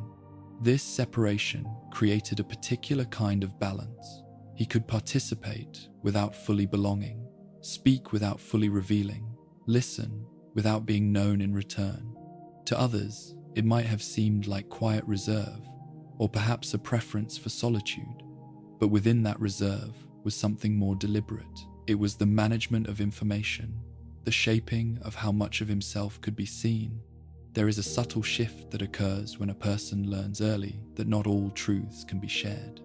This separation created a particular kind of balance. He could participate without fully belonging, speak without fully revealing, listen without being known in return. To others, it might have seemed like quiet reserve, or perhaps a preference for solitude. But within that reserve was something more deliberate. It was the management of information, the shaping of how much of himself could be seen. There is a subtle shift that occurs when a person learns early that not all truths can be shared.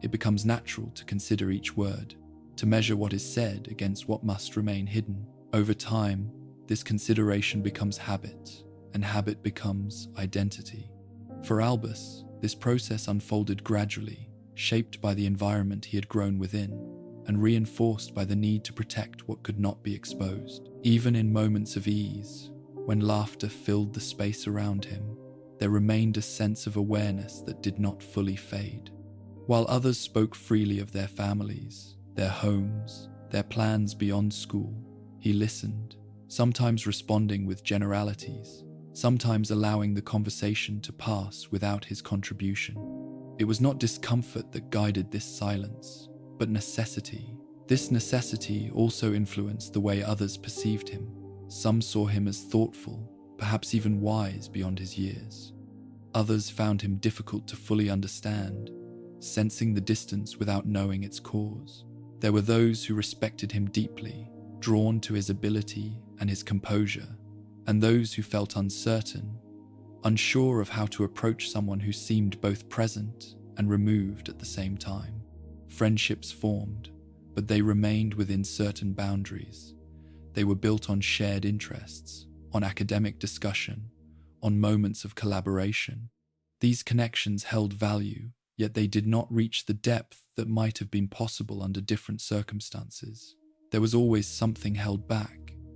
It becomes natural to consider each word, to measure what is said against what must remain hidden. Over time, this consideration becomes habit, and habit becomes identity. For Albus, this process unfolded gradually, shaped by the environment he had grown within, and reinforced by the need to protect what could not be exposed. Even in moments of ease, when laughter filled the space around him, there remained a sense of awareness that did not fully fade. While others spoke freely of their families, their homes, their plans beyond school, he listened, sometimes responding with generalities, sometimes allowing the conversation to pass without his contribution. It was not discomfort that guided this silence, but necessity. This necessity also influenced the way others perceived him. Some saw him as thoughtful, perhaps even wise beyond his years. Others found him difficult to fully understand, sensing the distance without knowing its cause. There were those who respected him deeply, drawn to his ability and his composure, and those who felt uncertain, unsure of how to approach someone who seemed both present and removed at the same time. Friendships formed, but they remained within certain boundaries. They were built on shared interests, on academic discussion, on moments of collaboration. These connections held value, yet they did not reach the depth that might have been possible under different circumstances. There was always something held back,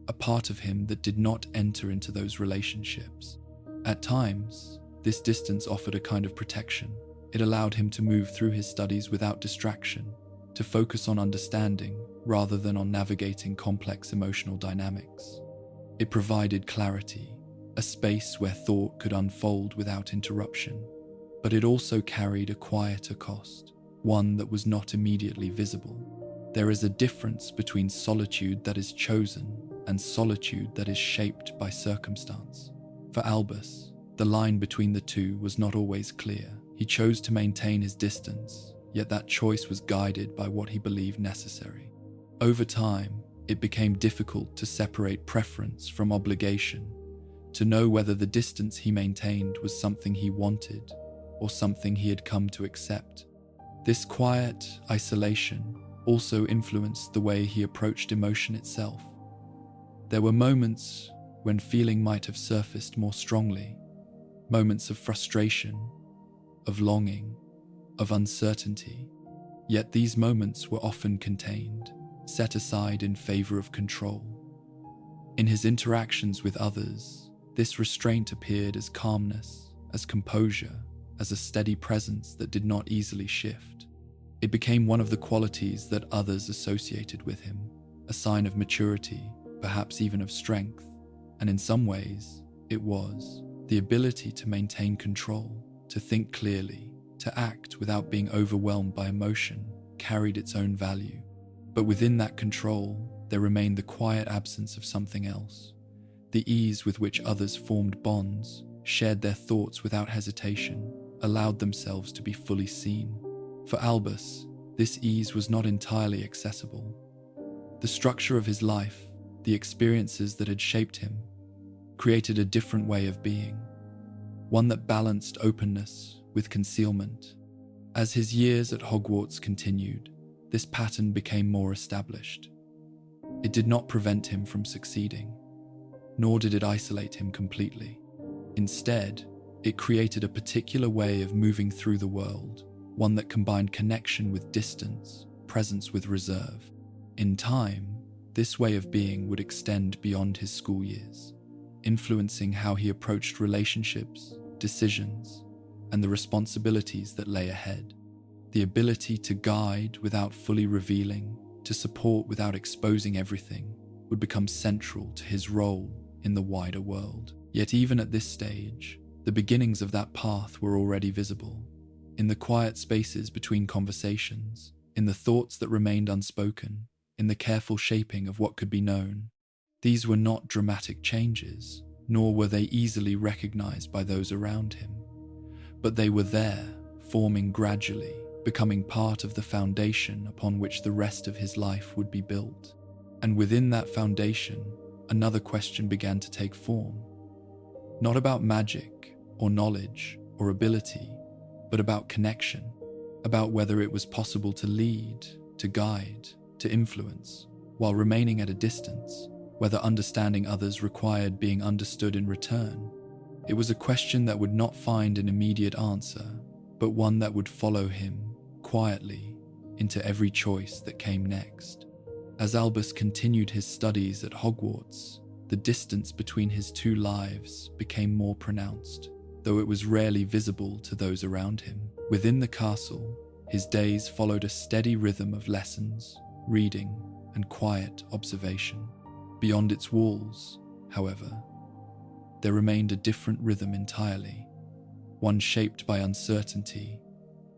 a part of him that did not enter into those relationships. At times, this distance offered a kind of protection. It allowed him to move through his studies without distraction, to focus on understanding rather than on navigating complex emotional dynamics. It provided clarity, a space where thought could unfold without interruption. But it also carried a quieter cost, one that was not immediately visible. There is a difference between solitude that is chosen and solitude that is shaped by circumstance. For Albus, the line between the two was not always clear. He chose to maintain his distance, yet that choice was guided by what he believed necessary. Over time, it became difficult to separate preference from obligation, to know whether the distance he maintained was something he wanted or something he had come to accept. This quiet isolation also influenced the way he approached emotion itself. There were moments when feeling might have surfaced more strongly, moments of frustration, of longing, of uncertainty. Yet these moments were often contained, set aside in favor of control. In his interactions with others, this restraint appeared as calmness, as composure, as a steady presence that did not easily shift. It became one of the qualities that others associated with him, a sign of maturity, perhaps even of strength, and in some ways, it was. The ability to maintain control, to think clearly, to act without being overwhelmed by emotion, carried its own value. But within that control, there remained the quiet absence of something else, the ease with which others formed bonds, shared their thoughts without hesitation, allowed themselves to be fully seen. For Albus, this ease was not entirely accessible. The structure of his life, the experiences that had shaped him, created a different way of being, one that balanced openness with concealment. As his years at Hogwarts continued, this pattern became more established. It did not prevent him from succeeding, nor did it isolate him completely. Instead, it created a particular way of moving through the world, one that combined connection with distance, presence with reserve. In time, this way of being would extend beyond his school years, influencing how he approached relationships, decisions, and the responsibilities that lay ahead. The ability to guide without fully revealing, to support without exposing everything, would become central to his role in the wider world. Yet even at this stage, the beginnings of that path were already visible. In the quiet spaces between conversations, in the thoughts that remained unspoken, in the careful shaping of what could be known. These were not dramatic changes, nor were they easily recognized by those around him. But they were there, forming gradually, becoming part of the foundation upon which the rest of his life would be built. And within that foundation, another question began to take form. Not about magic, or knowledge, or ability, but about connection, about whether it was possible to lead, to guide, to influence, while remaining at a distance, whether understanding others required being understood in return. It was a question that would not find an immediate answer, but one that would follow him, quietly, into every choice that came next. As Albus continued his studies at Hogwarts, the distance between his two lives became more pronounced, though it was rarely visible to those around him. Within the castle, his days followed a steady rhythm of lessons, reading, and quiet observation. Beyond its walls, however, there remained a different rhythm entirely, one shaped by uncertainty,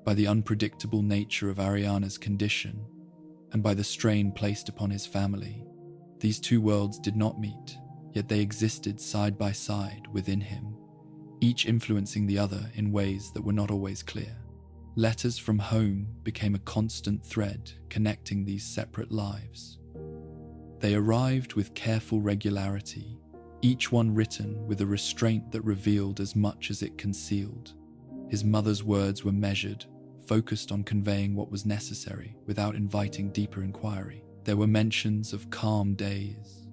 by the unpredictable nature of Ariana's condition, and by the strain placed upon his family. These two worlds did not meet, yet they existed side by side within him, each influencing the other in ways that were not always clear. Letters from home became a constant thread connecting these separate lives. They arrived with careful regularity, each one written with a restraint that revealed as much as it concealed. His mother's words were measured, focused on conveying what was necessary without inviting deeper inquiry. There were mentions of calm days,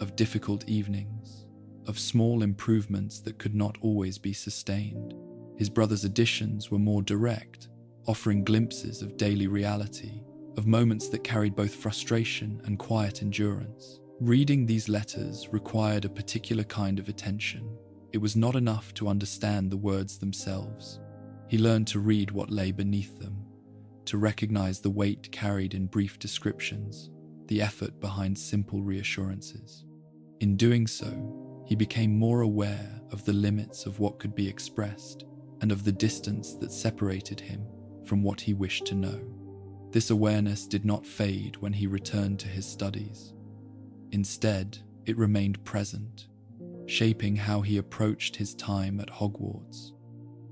of difficult evenings, of small improvements that could not always be sustained. His brother's additions were more direct, offering glimpses of daily reality, of moments that carried both frustration and quiet endurance. Reading these letters required a particular kind of attention. It was not enough to understand the words themselves. He learned to read what lay beneath them, to recognize the weight carried in brief descriptions, the effort behind simple reassurances. In doing so, he became more aware of the limits of what could be expressed and of the distance that separated him from what he wished to know. This awareness did not fade when he returned to his studies. Instead, it remained present, shaping how he approached his time at Hogwarts.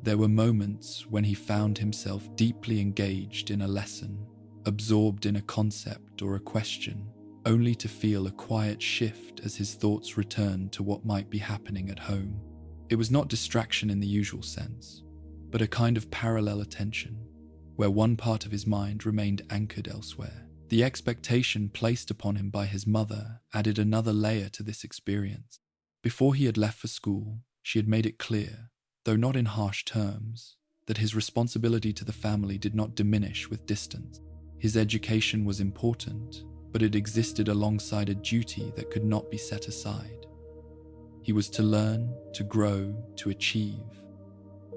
There were moments when he found himself deeply engaged in a lesson, absorbed in a concept or a question, only to feel a quiet shift as his thoughts returned to what might be happening at home. It was not distraction in the usual sense, but a kind of parallel attention, where one part of his mind remained anchored elsewhere. The expectation placed upon him by his mother added another layer to this experience. Before he had left for school, she had made it clear, though not in harsh terms, that his responsibility to the family did not diminish with distance. His education was important, but it existed alongside a duty that could not be set aside. He was to learn, to grow, to achieve,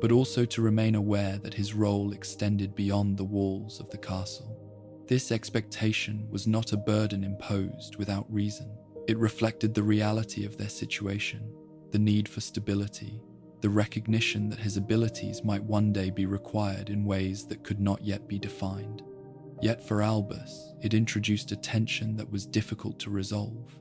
but also to remain aware that his role extended beyond the walls of the castle. This expectation was not a burden imposed without reason. It reflected the reality of their situation, the need for stability, the recognition that his abilities might one day be required in ways that could not yet be defined. Yet for Albus, it introduced a tension that was difficult to resolve.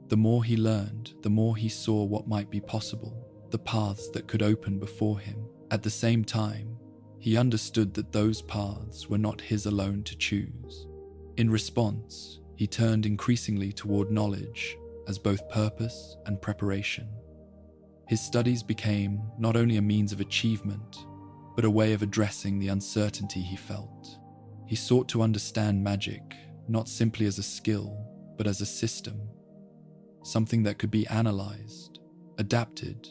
The more he learned, the more he saw what might be possible, the paths that could open before him. At the same time, he understood that those paths were not his alone to choose. In response, he turned increasingly toward knowledge as both purpose and preparation. His studies became not only a means of achievement, but a way of addressing the uncertainty he felt. He sought to understand magic not simply as a skill, but as a system, something that could be analyzed, adapted,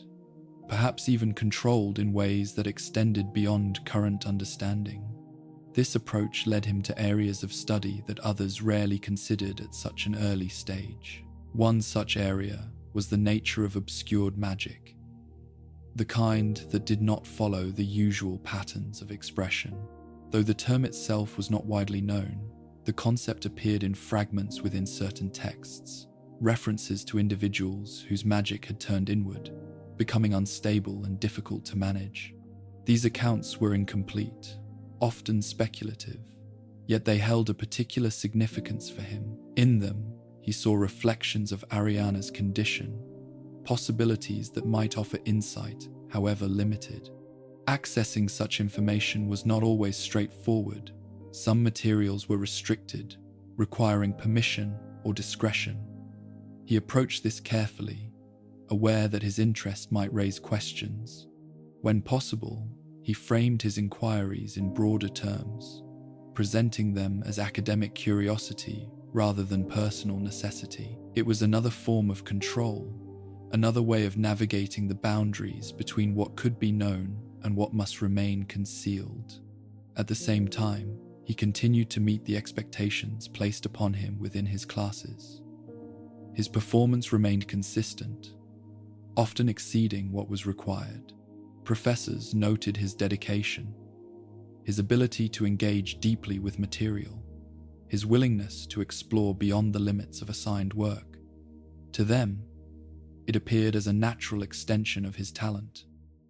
perhaps even controlled in ways that extended beyond current understanding. This approach led him to areas of study that others rarely considered at such an early stage. One such area was the nature of obscured magic, the kind that did not follow the usual patterns of expression. Though the term itself was not widely known, the concept appeared in fragments within certain texts, references to individuals whose magic had turned inward, becoming unstable and difficult to manage. These accounts were incomplete, often speculative, yet they held a particular significance for him. In them, he saw reflections of Ariana's condition, possibilities that might offer insight, however limited. Accessing such information was not always straightforward. Some materials were restricted, requiring permission or discretion. He approached this carefully, aware that his interest might raise questions. When possible, he framed his inquiries in broader terms, presenting them as academic curiosity rather than personal necessity. It was another form of control, another way of navigating the boundaries between what could be known and what must remain concealed. At the same time, he continued to meet the expectations placed upon him within his classes. His performance remained consistent, often exceeding what was required. Professors noted his dedication, his ability to engage deeply with material, his willingness to explore beyond the limits of assigned work. To them, It appeared as a natural extension of his talent.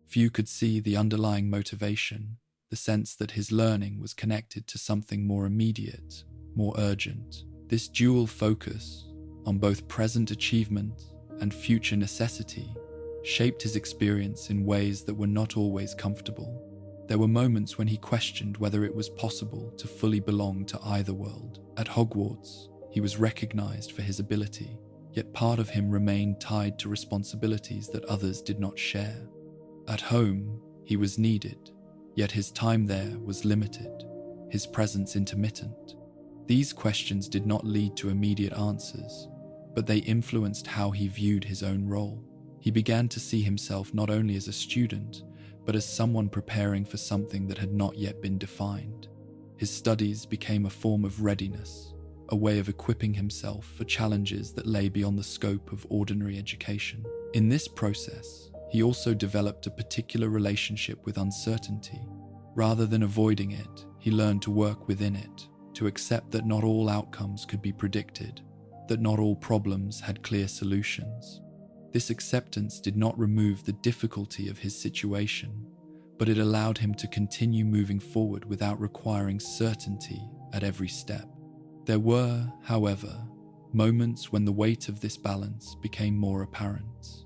Few could see the underlying motivation, the sense that his learning was connected to something more immediate, more urgent. This dual focus on both present achievement and future necessity shaped his experience in ways that were not always comfortable. There were moments when he questioned whether it was possible to fully belong to either world. At Hogwarts, he was recognized for his ability, yet part of him remained tied to responsibilities that others did not share. At home, he was needed, yet his time there was limited, his presence intermittent. These questions did not lead to immediate answers, but they influenced how he viewed his own role. He began to see himself not only as a student, but as someone preparing for something that had not yet been defined. His studies became a form of readiness, a way of equipping himself for challenges that lay beyond the scope of ordinary education. In this process, he also developed a particular relationship with uncertainty. Rather than avoiding it, he learned to work within it, to accept that not all outcomes could be predicted, that not all problems had clear solutions. This acceptance did not remove the difficulty of his situation, but it allowed him to continue moving forward without requiring certainty at every step. There were, however, moments when the weight of this balance became more apparent.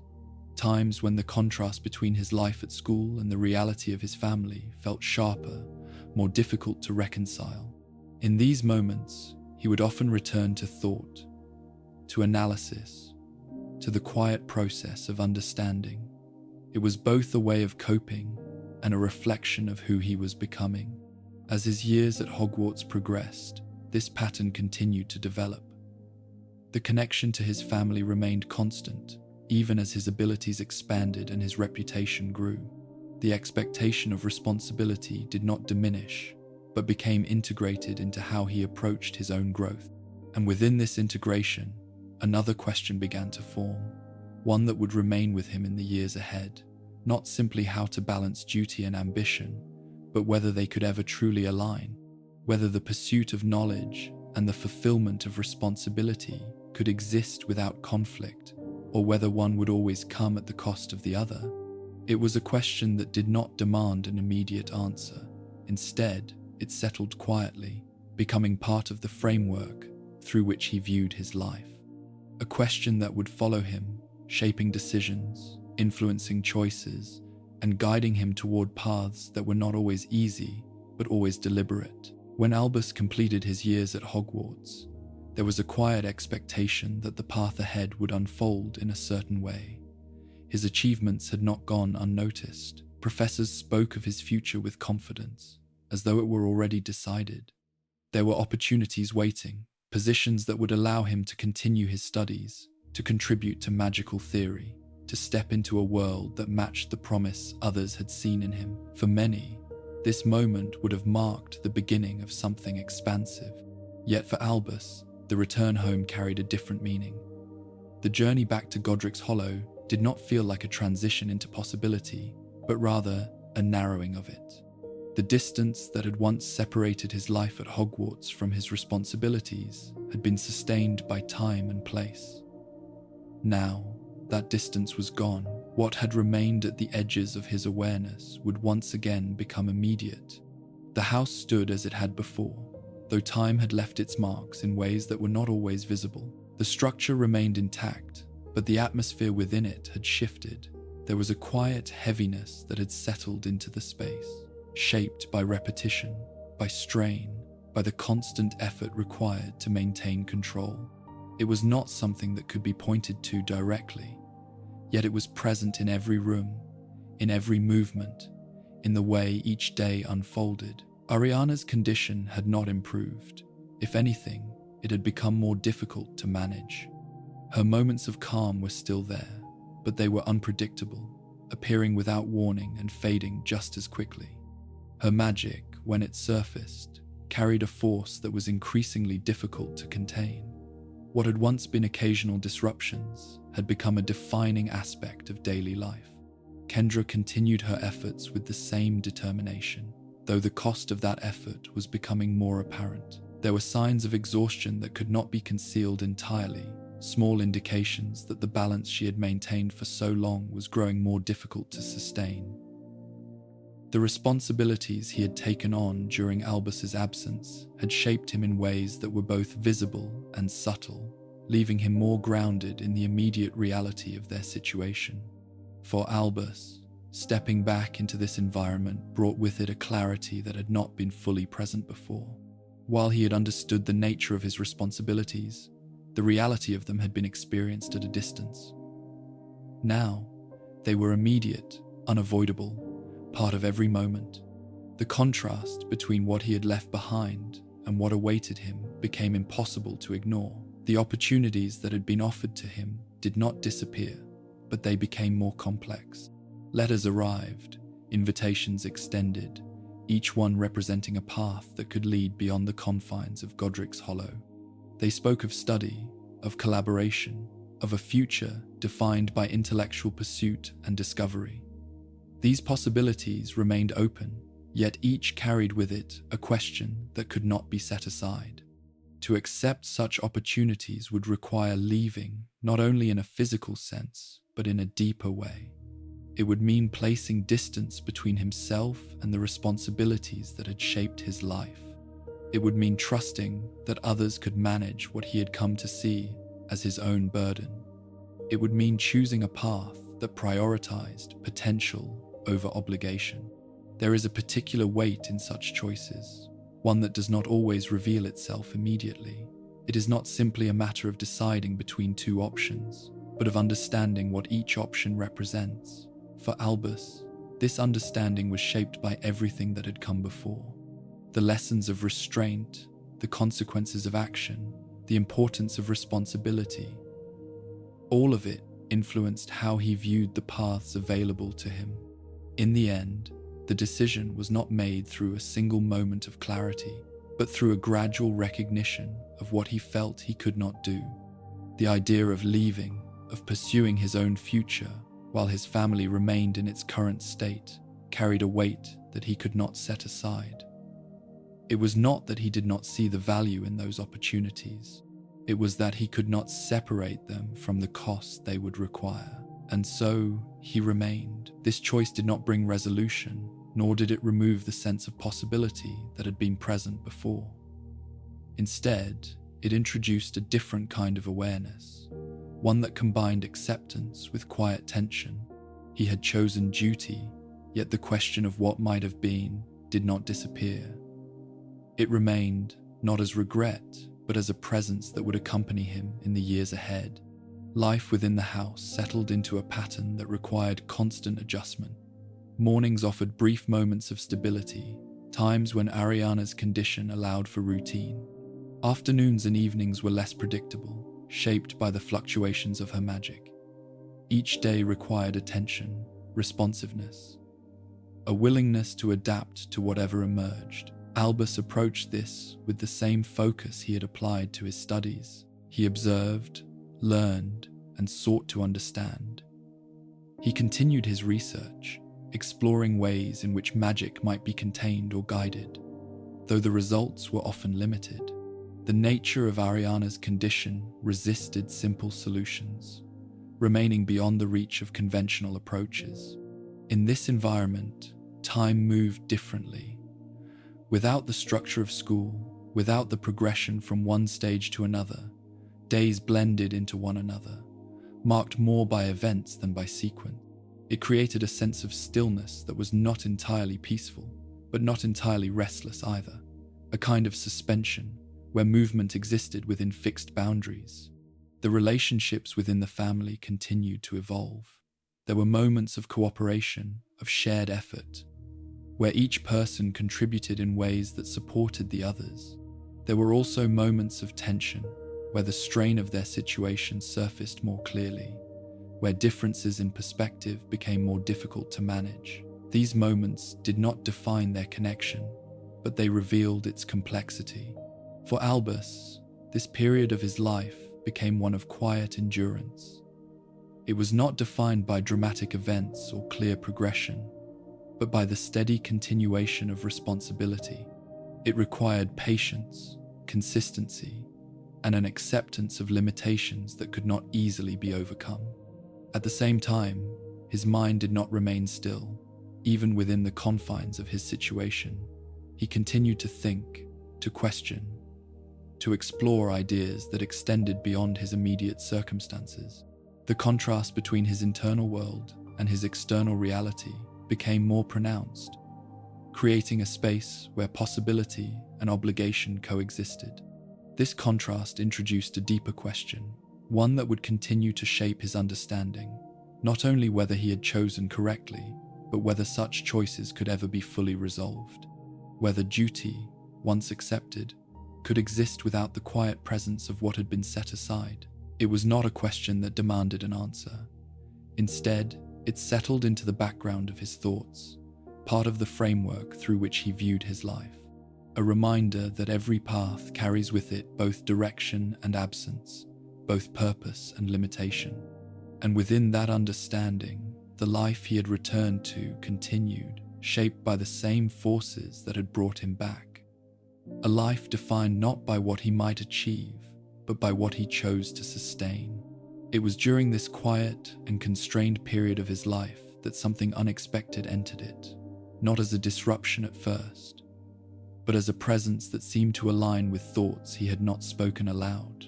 Times when the contrast between his life at school and the reality of his family felt sharper, more difficult to reconcile. In these moments, he would often return to thought, to analysis, to the quiet process of understanding. It was both a way of coping and a reflection of who he was becoming. As his years at Hogwarts progressed, this pattern continued to develop. The connection to his family remained constant, even as his abilities expanded and his reputation grew. The expectation of responsibility did not diminish, but became integrated into how he approached his own growth. And within this integration, another question began to form, one that would remain with him in the years ahead, not simply how to balance duty and ambition, but whether they could ever truly align, whether the pursuit of knowledge and the fulfillment of responsibility could exist without conflict, or whether one would always come at the cost of the other. It was a question that did not demand an immediate answer. Instead, it settled quietly, becoming part of the framework through which he viewed his life. A question that would follow him, shaping decisions, influencing choices, and guiding him toward paths that were not always easy, but always deliberate. When Albus completed his years at Hogwarts, there was a quiet expectation that the path ahead would unfold in a certain way. His achievements had not gone unnoticed. Professors spoke of his future with confidence, as though it were already decided. There were opportunities waiting, positions that would allow him to continue his studies, to contribute to magical theory, to step into a world that matched the promise others had seen in him. For many, this moment would have marked the beginning of something expansive. Yet for Albus, the return home carried a different meaning. The journey back to Godric's Hollow did not feel like a transition into possibility, but rather a narrowing of it. The distance that had once separated his life at Hogwarts from his responsibilities had been sustained by time and place. Now, that distance was gone. What had remained at the edges of his awareness would once again become immediate. The house stood as it had before, though time had left its marks in ways that were not always visible. The structure remained intact, but the atmosphere within it had shifted. There was a quiet heaviness that had settled into the space, shaped by repetition, by strain, by the constant effort required to maintain control. It was not something that could be pointed to directly, yet it was present in every room, in every movement, in the way each day unfolded. Ariana's condition had not improved. If anything, it had become more difficult to manage. Her moments of calm were still there, but they were unpredictable, appearing without warning and fading just as quickly. Her magic, when it surfaced, carried a force that was increasingly difficult to contain. What had once been occasional disruptions had become a defining aspect of daily life. Kendra continued her efforts with the same determination, though the cost of that effort was becoming more apparent. There were signs of exhaustion that could not be concealed entirely, small indications that the balance she had maintained for so long was growing more difficult to sustain. The responsibilities he had taken on during Albus's absence had shaped him in ways that were both visible and subtle, leaving him more grounded in the immediate reality of their situation. For Albus, stepping back into this environment brought with it a clarity that had not been fully present before. While he had understood the nature of his responsibilities, the reality of them had been experienced at a distance. Now, they were immediate, unavoidable, part of every moment. The contrast between what he had left behind and what awaited him became impossible to ignore. The opportunities that had been offered to him did not disappear, but they became more complex. Letters arrived, invitations extended, each one representing a path that could lead beyond the confines of Godric's Hollow. They spoke of study, of collaboration, of a future defined by intellectual pursuit and discovery. These possibilities remained open, yet each carried with it a question that could not be set aside. To accept such opportunities would require leaving, not only in a physical sense, but in a deeper way. It would mean placing distance between himself and the responsibilities that had shaped his life. It would mean trusting that others could manage what he had come to see as his own burden. It would mean choosing a path that prioritized potential over obligation. There is a particular weight in such choices, one that does not always reveal itself immediately. It is not simply a matter of deciding between two options, but of understanding what each option represents. For Albus, this understanding was shaped by everything that had come before. The lessons of restraint, the consequences of action, the importance of responsibility. All of it influenced how he viewed the paths available to him. In the end, the decision was not made through a single moment of clarity, but through a gradual recognition of what he felt he could not do. The idea of leaving, of pursuing his own future, while his family remained in its current state, carried a weight that he could not set aside. It was not that he did not see the value in those opportunities. It was that he could not separate them from the cost they would require. And so he remained. This choice did not bring resolution, nor did it remove the sense of possibility that had been present before. Instead, it introduced a different kind of awareness, one that combined acceptance with quiet tension. He had chosen duty, yet the question of what might have been did not disappear. It remained, not as regret, but as a presence that would accompany him in the years ahead. Life within the house settled into a pattern that required constant adjustment. Mornings offered brief moments of stability, times when Ariana's condition allowed for routine. Afternoons and evenings were less predictable, shaped by the fluctuations of her magic. Each day required attention, responsiveness, a willingness to adapt to whatever emerged. Albus approached this with the same focus he had applied to his studies. He observed, learned, and sought to understand. He continued his research, exploring ways in which magic might be contained or guided, though the results were often limited. The nature of Ariana's condition resisted simple solutions, remaining beyond the reach of conventional approaches. In this environment, time moved differently. Without the structure of school, without the progression from one stage to another, days blended into one another, marked more by events than by sequence. It created a sense of stillness that was not entirely peaceful, but not entirely restless either, a kind of suspension where movement existed within fixed boundaries. The relationships within the family continued to evolve. There were moments of cooperation, of shared effort, where each person contributed in ways that supported the others. There were also moments of tension, where the strain of their situation surfaced more clearly, where differences in perspective became more difficult to manage. These moments did not define their connection, but they revealed its complexity. For Albus, this period of his life became one of quiet endurance. It was not defined by dramatic events or clear progression, but by the steady continuation of responsibility. It required patience, consistency, and an acceptance of limitations that could not easily be overcome. At the same time, his mind did not remain still. Even within the confines of his situation, he continued to think, to question, to explore ideas that extended beyond his immediate circumstances. The contrast between his internal world and his external reality became more pronounced, creating a space where possibility and obligation coexisted. This contrast introduced a deeper question, one that would continue to shape his understanding, not only whether he had chosen correctly, but whether such choices could ever be fully resolved, whether duty, once accepted, could exist without the quiet presence of what had been set aside. It was not a question that demanded an answer. Instead, it settled into the background of his thoughts, part of the framework through which he viewed his life. A reminder that every path carries with it both direction and absence, both purpose and limitation. And within that understanding, the life he had returned to continued, shaped by the same forces that had brought him back. A life defined not by what he might achieve, but by what he chose to sustain. It was during this quiet and constrained period of his life that something unexpected entered it, not as a disruption at first, but as a presence that seemed to align with thoughts he had not spoken aloud.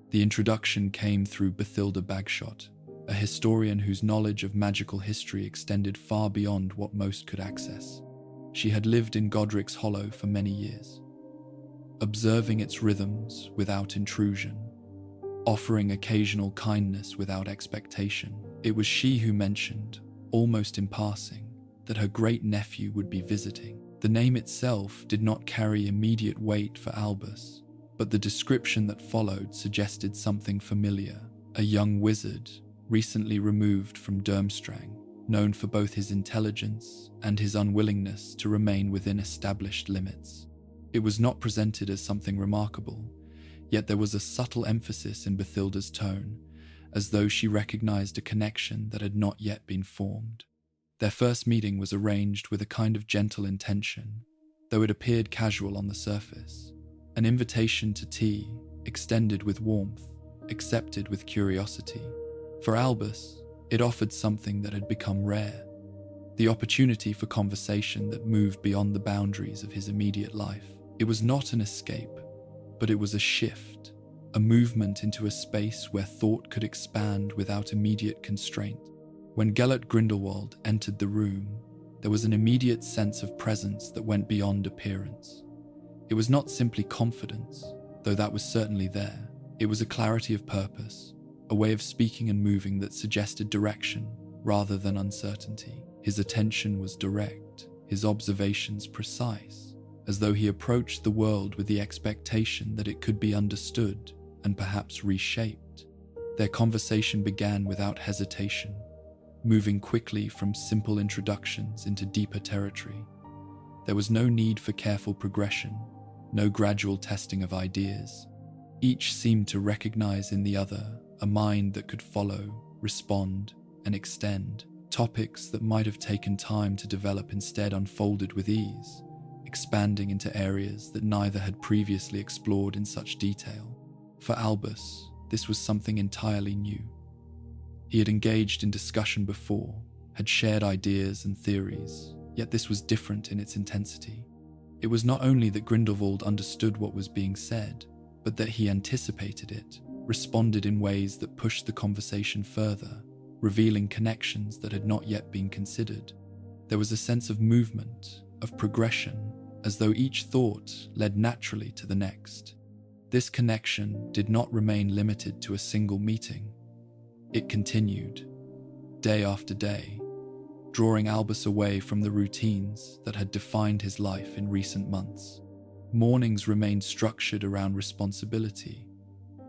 The introduction came through Bathilda Bagshot, a historian whose knowledge of magical history extended far beyond what most could access. She had lived in Godric's Hollow for many years, observing its rhythms without intrusion, offering occasional kindness without expectation. It was she who mentioned, almost in passing, that her great-nephew would be visiting. The name itself did not carry immediate weight for Albus, but the description that followed suggested something familiar. A young wizard, recently removed from Durmstrang, known for both his intelligence and his unwillingness to remain within established limits. It was not presented as something remarkable, yet there was a subtle emphasis in Bathilda's tone, as though she recognized a connection that had not yet been formed. Their first meeting was arranged with a kind of gentle intention, though it appeared casual on the surface. An invitation to tea, extended with warmth, accepted with curiosity. For Albus, it offered something that had become rare, the opportunity for conversation that moved beyond the boundaries of his immediate life. It was not an escape, but it was a shift, a movement into a space where thought could expand without immediate constraint. When Gellert Grindelwald entered the room, there was an immediate sense of presence that went beyond appearance. It was not simply confidence, though that was certainly there. It was a clarity of purpose, a way of speaking and moving that suggested direction rather than uncertainty. His attention was direct, his observations precise, as though he approached the world with the expectation that it could be understood and perhaps reshaped. Their conversation began without hesitation, moving quickly from simple introductions into deeper territory. There was no need for careful progression, no gradual testing of ideas. Each seemed to recognize in the other a mind that could follow, respond, and extend. Topics that might have taken time to develop instead unfolded with ease, expanding into areas that neither had previously explored in such detail. For Albus, this was something entirely new. He had engaged in discussion before, had shared ideas and theories, yet this was different in its intensity. It was not only that Grindelwald understood what was being said, but that he anticipated it, responded in ways that pushed the conversation further, revealing connections that had not yet been considered. There was a sense of movement, of progression, as though each thought led naturally to the next. This connection did not remain limited to a single meeting. It continued, day after day, drawing Albus away from the routines that had defined his life in recent months. Mornings remained structured around responsibility,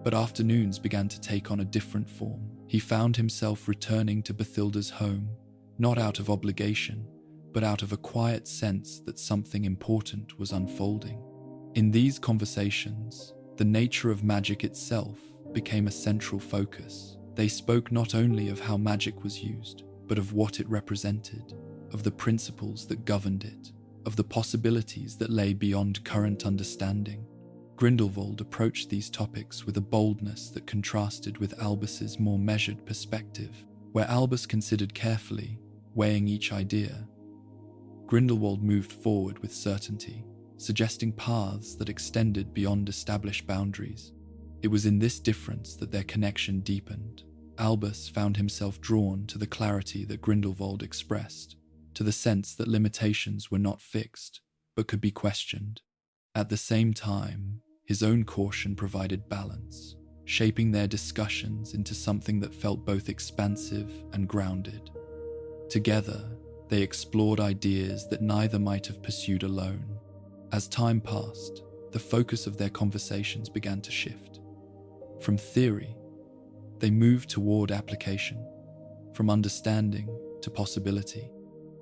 but afternoons began to take on a different form. He found himself returning to Bathilda's home, not out of obligation, but out of a quiet sense that something important was unfolding. In these conversations, the nature of magic itself became a central focus. They spoke not only of how magic was used, but of what it represented, of the principles that governed it, of the possibilities that lay beyond current understanding. Grindelwald approached these topics with a boldness that contrasted with Albus's more measured perspective. Where Albus considered carefully, weighing each idea, Grindelwald moved forward with certainty, suggesting paths that extended beyond established boundaries. It was in this difference that their connection deepened. Albus found himself drawn to the clarity that Grindelwald expressed, to the sense that limitations were not fixed, but could be questioned. At the same time, his own caution provided balance, shaping their discussions into something that felt both expansive and grounded. Together, they explored ideas that neither might have pursued alone. As time passed, the focus of their conversations began to shift. From theory, they moved toward application, from understanding to possibility.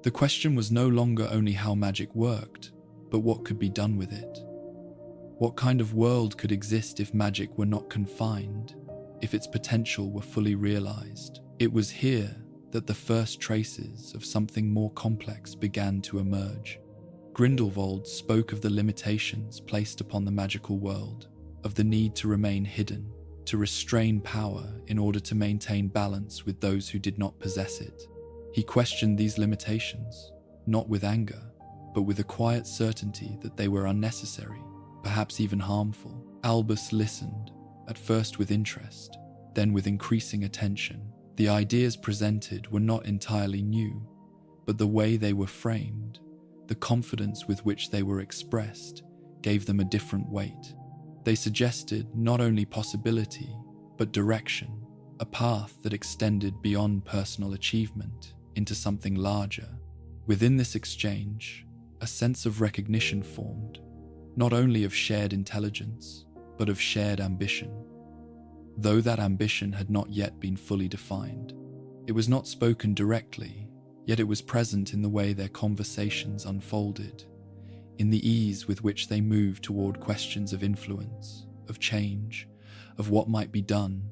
The question was no longer only how magic worked, but what could be done with it. What kind of world could exist if magic were not confined, if its potential were fully realized? It was here that the first traces of something more complex began to emerge. Grindelwald spoke of the limitations placed upon the magical world, of the need to remain hidden, to restrain power in order to maintain balance with those who did not possess it. He questioned these limitations, not with anger, but with a quiet certainty that they were unnecessary, perhaps even harmful. Albus listened, at first with interest, then with increasing attention. The ideas presented were not entirely new, but the way they were framed, the confidence with which they were expressed, gave them a different weight. They suggested not only possibility, but direction, a path that extended beyond personal achievement into something larger. Within this exchange, a sense of recognition formed, not only of shared intelligence, but of shared ambition. Though that ambition had not yet been fully defined, it was not spoken directly, yet it was present in the way their conversations unfolded, in the ease with which they moved toward questions of influence, of change, of what might be done.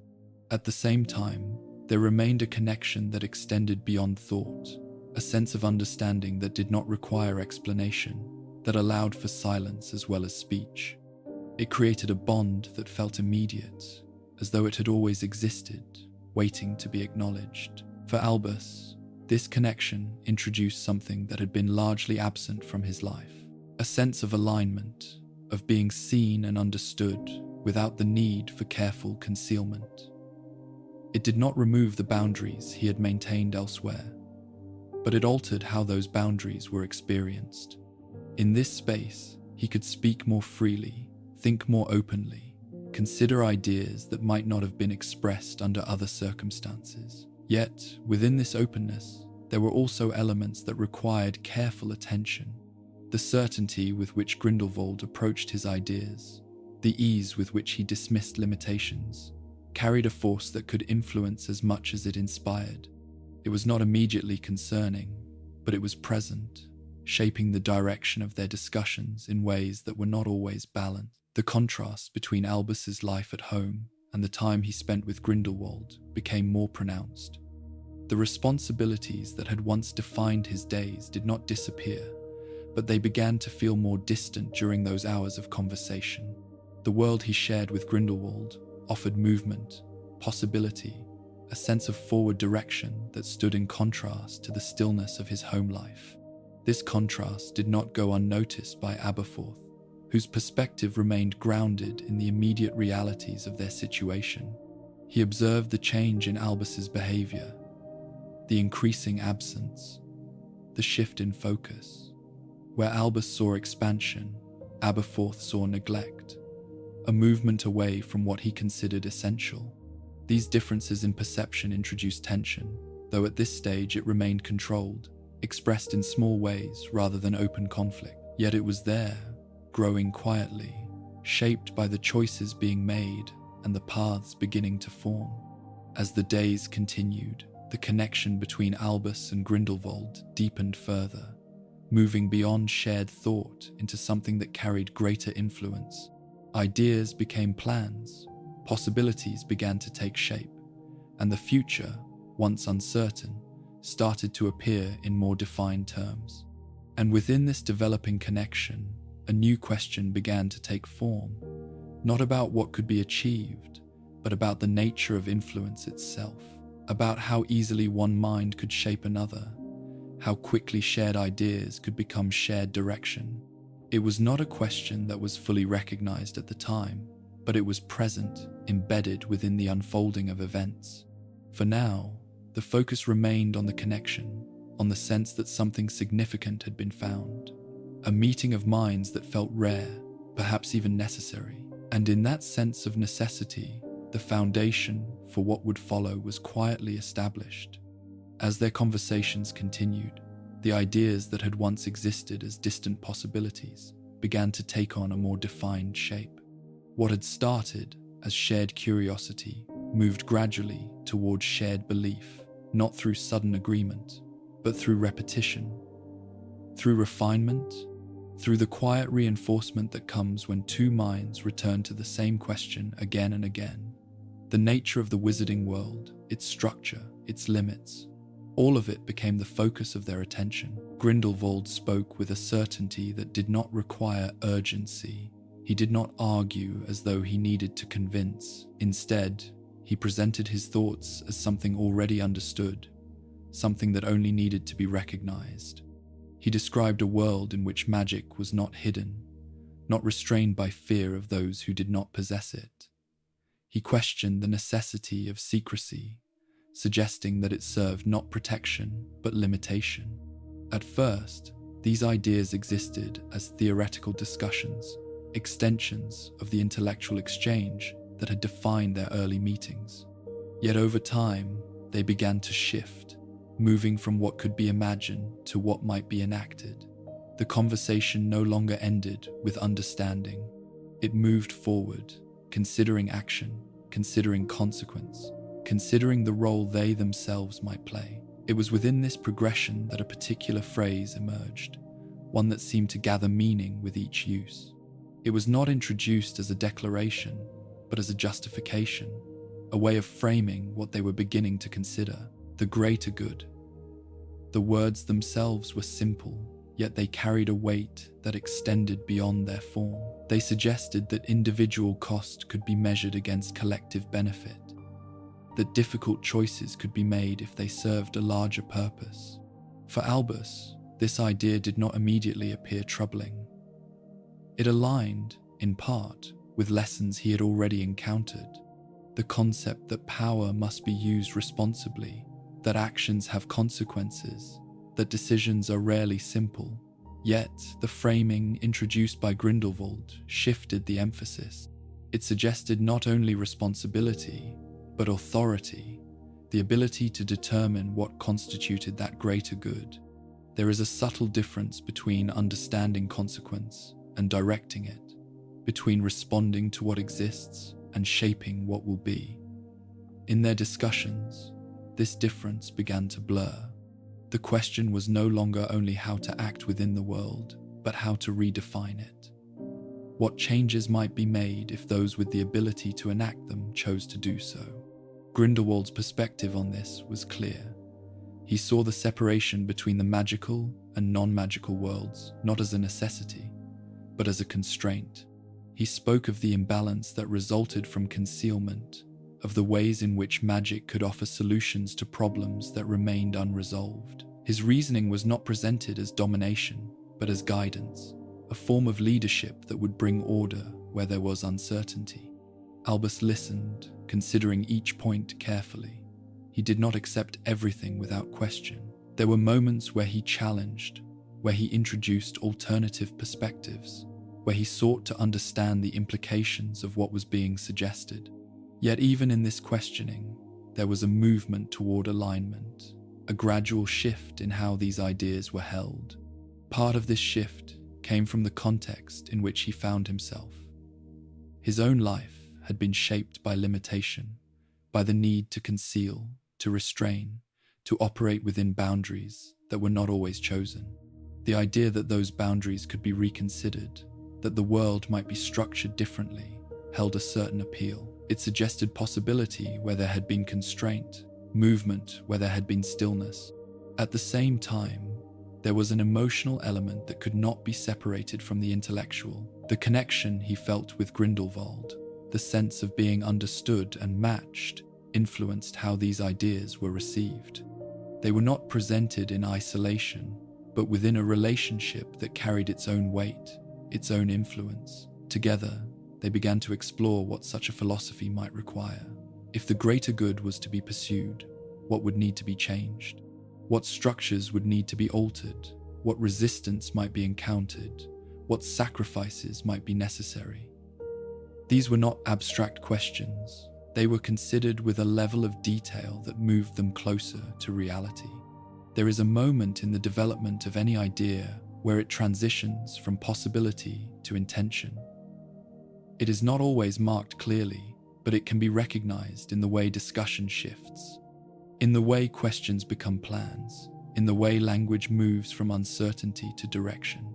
At the same time, there remained a connection that extended beyond thought, a sense of understanding that did not require explanation, that allowed for silence as well as speech. It created a bond that felt immediate, as though it had always existed, waiting to be acknowledged. For Albus, this connection introduced something that had been largely absent from his life, a sense of alignment, of being seen and understood without the need for careful concealment. It did not remove the boundaries he had maintained elsewhere, but it altered how those boundaries were experienced. In this space, he could speak more freely, think more openly, consider ideas that might not have been expressed under other circumstances. Yet, within this openness, there were also elements that required careful attention. The certainty with which Grindelwald approached his ideas, the ease with which he dismissed limitations, carried a force that could influence as much as it inspired. It was not immediately concerning, but it was present, shaping the direction of their discussions in ways that were not always balanced. The contrast between Albus's life at home and the time he spent with Grindelwald became more pronounced. The responsibilities that had once defined his days did not disappear, but they began to feel more distant during those hours of conversation. The world he shared with Grindelwald offered movement, possibility, a sense of forward direction that stood in contrast to the stillness of his home life. This contrast did not go unnoticed by Aberforth, whose perspective remained grounded in the immediate realities of their situation. He observed the change in Albus's behavior, the increasing absence, the shift in focus. Where Albus saw expansion, Aberforth saw neglect, a movement away from what he considered essential. These differences in perception introduced tension, though at this stage it remained controlled, expressed in small ways rather than open conflict. Yet it was there, growing quietly, shaped by the choices being made and the paths beginning to form. As the days continued, the connection between Albus and Grindelwald deepened further, moving beyond shared thought into something that carried greater influence. Ideas became plans, possibilities began to take shape, and the future, once uncertain, started to appear in more defined terms. And within this developing connection, a new question began to take form, not about what could be achieved, but about the nature of influence itself, about how easily one mind could shape another, how quickly shared ideas could become shared direction. It was not a question that was fully recognized at the time, but it was present, embedded within the unfolding of events. For now, the focus remained on the connection, on the sense that something significant had been found, a meeting of minds that felt rare, perhaps even necessary. And in that sense of necessity, the foundation for what would follow was quietly established. As their conversations continued, the ideas that had once existed as distant possibilities began to take on a more defined shape. What had started as shared curiosity moved gradually towards shared belief, not through sudden agreement, but through repetition, through refinement, through the quiet reinforcement that comes when two minds return to the same question again and again. The nature of the wizarding world, its structure, its limits, all of it became the focus of their attention. Grindelwald spoke with a certainty that did not require urgency. He did not argue as though he needed to convince. Instead, he presented his thoughts as something already understood, something that only needed to be recognized. He described a world in which magic was not hidden, not restrained by fear of those who did not possess it. He questioned the necessity of secrecy, suggesting that it served not protection but limitation. At first, these ideas existed as theoretical discussions, extensions of the intellectual exchange that had defined their early meetings. Yet over time, they began to shift, moving from what could be imagined to what might be enacted. The conversation no longer ended with understanding. It moved forward, considering action, considering consequence, considering the role they themselves might play. It was within this progression that a particular phrase emerged, one that seemed to gather meaning with each use. It was not introduced as a declaration, but as a justification, a way of framing what they were beginning to consider, the greater good. The words themselves were simple, yet they carried a weight that extended beyond their form. They suggested that individual cost could be measured against collective benefit, that difficult choices could be made if they served a larger purpose. For Albus, this idea did not immediately appear troubling. It aligned, in part, with lessons he had already encountered, the concept that power must be used responsibly, that actions have consequences, that decisions are rarely simple. Yet, the framing introduced by Grindelwald shifted the emphasis. It suggested not only responsibility, but authority, the ability to determine what constituted that greater good. There is a subtle difference between understanding consequence and directing it, between responding to what exists and shaping what will be. In their discussions, this difference began to blur. The question was no longer only how to act within the world, but how to redefine it. What changes might be made if those with the ability to enact them chose to do so. Grindelwald's perspective on this was clear. He saw the separation between the magical and non-magical worlds not as a necessity, but as a constraint. He spoke of the imbalance that resulted from concealment, of the ways in which magic could offer solutions to problems that remained unresolved. His reasoning was not presented as domination, but as guidance, a form of leadership that would bring order where there was uncertainty. Albus listened, considering each point carefully. He did not accept everything without question. There were moments where he challenged, where he introduced alternative perspectives, where he sought to understand the implications of what was being suggested. Yet even in this questioning, there was a movement toward alignment, a gradual shift in how these ideas were held. Part of this shift came from the context in which he found himself. His own life had been shaped by limitation, by the need to conceal, to restrain, to operate within boundaries that were not always chosen. The idea that those boundaries could be reconsidered, that the world might be structured differently, held a certain appeal. It suggested possibility where there had been constraint, movement where there had been stillness. At the same time, There was an emotional element that could not be separated from the intellectual. The connection he felt with Grindelwald, the sense of being understood and matched, influenced how these ideas were received. They were not presented in isolation, but within a relationship that carried its own weight, its own influence. Together, they began to explore what such a philosophy might require. If the greater good was to be pursued, what would need to be changed? What structures would need to be altered? What resistance might be encountered? What sacrifices might be necessary? These were not abstract questions. They were considered with a level of detail that moved them closer to reality. There is a moment in the development of any idea where it transitions from possibility to intention. It is not always marked clearly, but it can be recognized in the way discussion shifts, in the way questions become plans, in the way language moves from uncertainty to direction.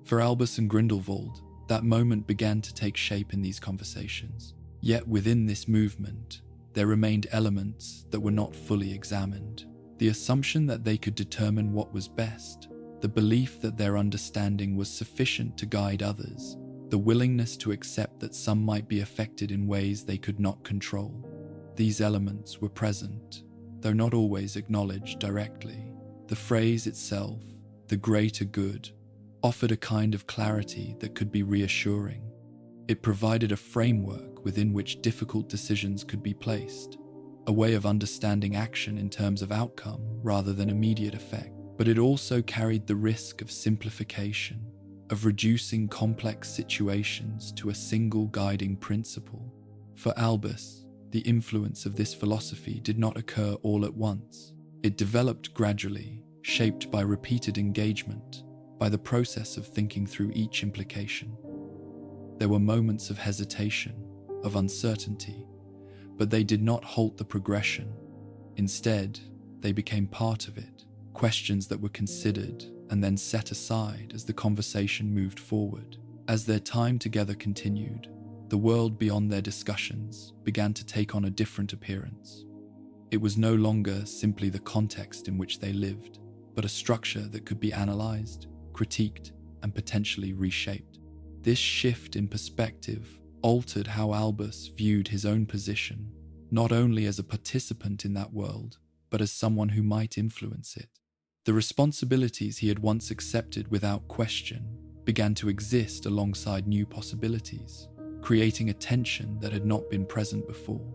For Albus and Grindelwald, that moment began to take shape in these conversations. Yet within this movement, there remained elements that were not fully examined. The assumption that they could determine what was best, the belief that their understanding was sufficient to guide others, the willingness to accept that some might be affected in ways they could not control. These elements were present, though not always acknowledged directly. The phrase itself, the greater good, offered a kind of clarity that could be reassuring. It provided a framework within which difficult decisions could be placed, a way of understanding action in terms of outcome rather than immediate effect. But it also carried the risk of simplification, of reducing complex situations to a single guiding principle. For Albus, the influence of this philosophy did not occur all at once. It developed gradually, shaped by repeated engagement, by the process of thinking through each implication. There were moments of hesitation, of uncertainty, but they did not halt the progression. Instead, they became part of it, questions that were considered and then set aside as the conversation moved forward. As their time together continued, the world beyond their discussions began to take on a different appearance. It was no longer simply the context in which they lived, but a structure that could be analyzed, critiqued, and potentially reshaped. This shift in perspective altered how Albus viewed his own position, not only as a participant in that world, but as someone who might influence it. The responsibilities he had once accepted without question began to exist alongside new possibilities, creating a tension that had not been present before.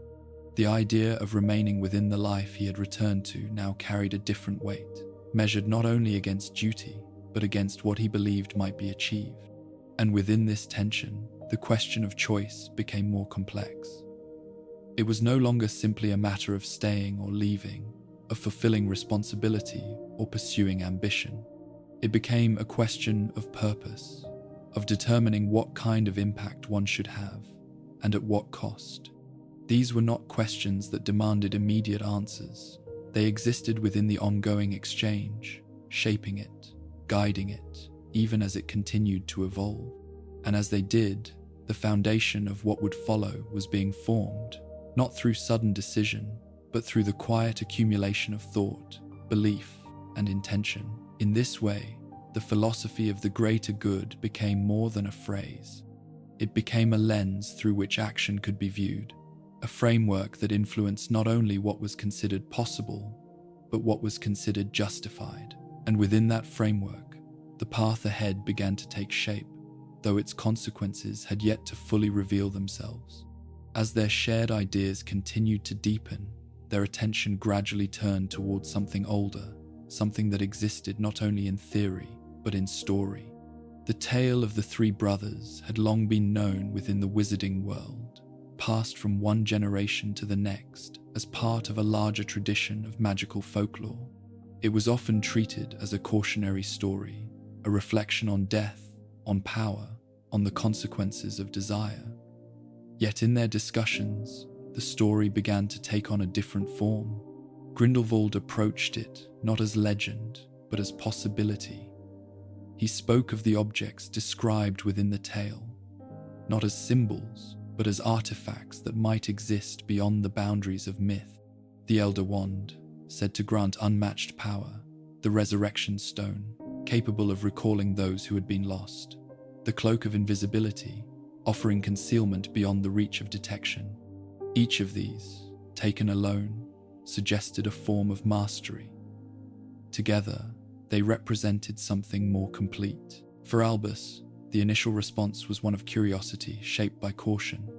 The idea of remaining within the life he had returned to now carried a different weight, measured not only against duty, but against what he believed might be achieved. And within this tension, the question of choice became more complex. It was no longer simply a matter of staying or leaving, of fulfilling responsibility or pursuing ambition. It became a question of purpose, of determining what kind of impact one should have, and at what cost. These were not questions that demanded immediate answers. They existed within the ongoing exchange, shaping it, guiding it, even as it continued to evolve. And as they did, the foundation of what would follow was being formed, not through sudden decision, but through the quiet accumulation of thought, belief, and intention. In this way, the philosophy of the greater good became more than a phrase. It became a lens through which action could be viewed, a framework that influenced not only what was considered possible, but what was considered justified. And within that framework, the path ahead began to take shape, though its consequences had yet to fully reveal themselves. As their shared ideas continued to deepen, their attention gradually turned towards something older, something that existed not only in theory, but in story. The tale of the three brothers had long been known within the wizarding world, passed from one generation to the next as part of a larger tradition of magical folklore. It was often treated as a cautionary story, a reflection on death, on power, on the consequences of desire. Yet in their discussions, the story began to take on a different form. Grindelwald approached it not as legend, but as possibility. He spoke of the objects described within the tale, not as symbols, but as artifacts that might exist beyond the boundaries of myth. The Elder Wand, said to grant unmatched power, the resurrection stone, capable of recalling those who had been lost, the cloak of invisibility, offering concealment beyond the reach of detection. Each of these, taken alone, suggested a form of mastery. Together, they represented something more complete. For Albus, the initial response was one of curiosity shaped by caution.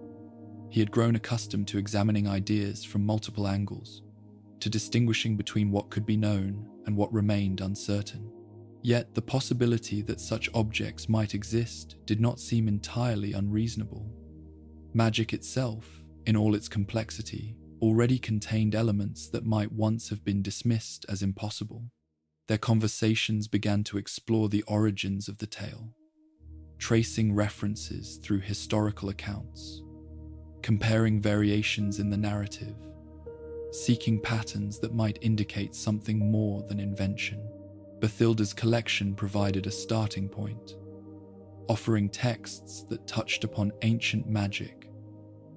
He had grown accustomed to examining ideas from multiple angles, to distinguishing between what could be known and what remained uncertain. Yet the possibility that such objects might exist did not seem entirely unreasonable. Magic itself, in all its complexity, already contained elements that might once have been dismissed as impossible. Their conversations began to explore the origins of the tale, tracing references through historical accounts, comparing variations in the narrative, seeking patterns that might indicate something more than invention. Bathilda's collection provided a starting point, offering texts that touched upon ancient magic,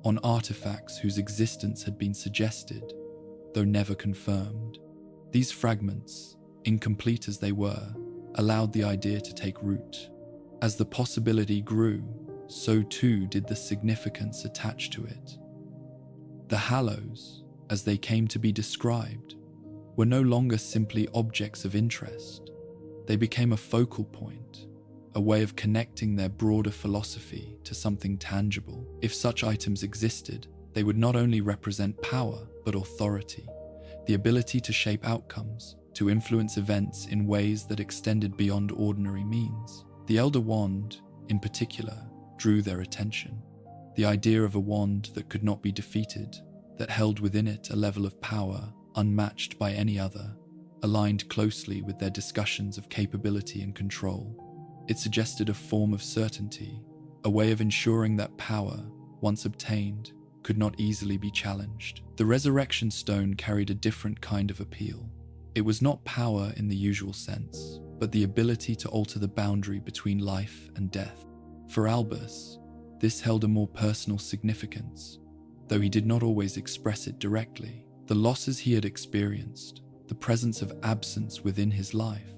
on artifacts whose existence had been suggested, though never confirmed. These fragments, incomplete as they were, allowed the idea to take root. As the possibility grew, so too did the significance attached to it. The Hallows, as they came to be described, were no longer simply objects of interest. They became a focal point, a way of connecting their broader philosophy to something tangible. If such items existed, they would not only represent power, but authority, the ability to shape outcomes, to influence events in ways that extended beyond ordinary means. The Elder Wand, in particular, drew their attention. The idea of a wand that could not be defeated, that held within it a level of power unmatched by any other, aligned closely with their discussions of capability and control. It suggested a form of certainty, a way of ensuring that power, once obtained, could not easily be challenged. The Resurrection Stone carried a different kind of appeal. It was not power in the usual sense, but the ability to alter the boundary between life and death. For Albus, this held a more personal significance, though he did not always express it directly. The losses he had experienced, the presence of absence within his life,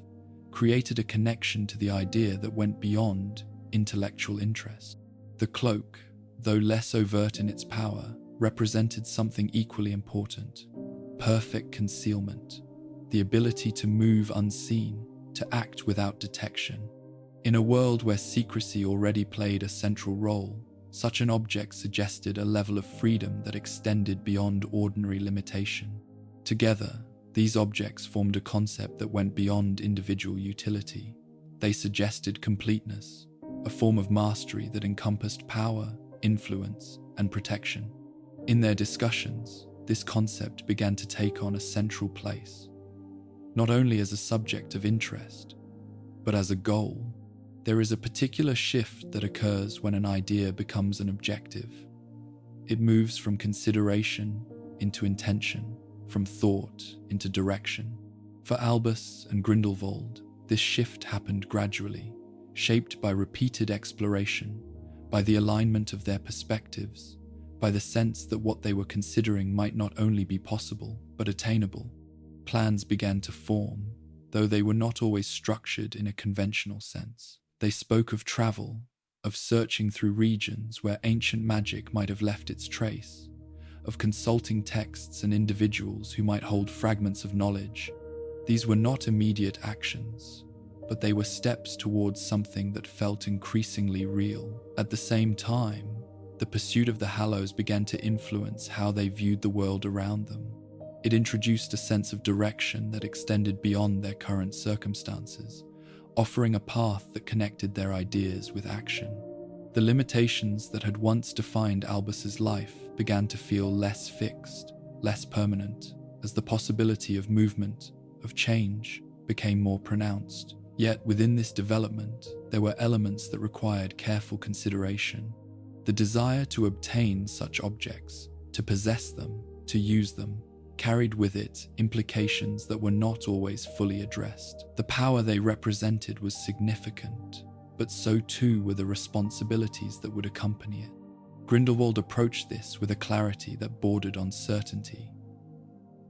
created a connection to the idea that went beyond intellectual interest. The cloak, though less overt in its power, represented something equally important: perfect concealment, the ability to move unseen, to act without detection. In a world where secrecy already played a central role, such an object suggested a level of freedom that extended beyond ordinary limitation. Together, these objects formed a concept that went beyond individual utility. They suggested completeness, a form of mastery that encompassed power, influence, and protection. In their discussions, this concept began to take on a central place, not only as a subject of interest, but as a goal. There is a particular shift that occurs when an idea becomes an objective. It moves from consideration into intention, from thought into direction. For Albus and Grindelwald, this shift happened gradually, shaped by repeated exploration, by the alignment of their perspectives, by the sense that what they were considering might not only be possible, but attainable. Plans began to form, though they were not always structured in a conventional sense. They spoke of travel, of searching through regions where ancient magic might have left its trace, of consulting texts and individuals who might hold fragments of knowledge. These were not immediate actions, but they were steps towards something that felt increasingly real. At the same time, the pursuit of the Hallows began to influence how they viewed the world around them. It introduced a sense of direction that extended beyond their current circumstances, offering a path that connected their ideas with action. The limitations that had once defined Albus's life began to feel less fixed, less permanent, as the possibility of movement, of change, became more pronounced. Yet within this development, there were elements that required careful consideration. The desire to obtain such objects, to possess them, to use them, carried with it implications that were not always fully addressed. The power they represented was significant, but so too were the responsibilities that would accompany it. Grindelwald approached this with a clarity that bordered on certainty.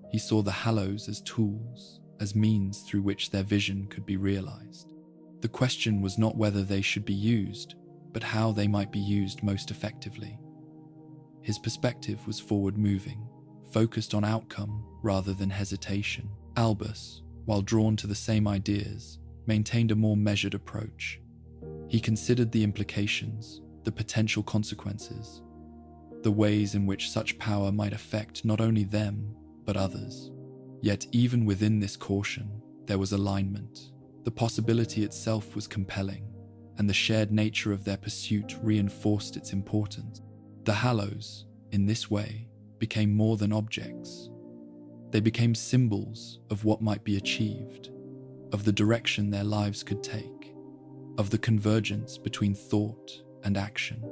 He saw the Hallows as tools, as means through which their vision could be realized. The question was not whether they should be used, but how they might be used most effectively. His perspective was forward-moving, focused on outcome rather than hesitation. Albus, while drawn to the same ideas, maintained a more measured approach. He considered the implications, the potential consequences, the ways in which such power might affect not only them, but others. Yet even within this caution, there was alignment. The possibility itself was compelling, and the shared nature of their pursuit reinforced its importance. The Hallows, in this way, became more than objects. They became symbols of what might be achieved, of the direction their lives could take, of the convergence between thought and action.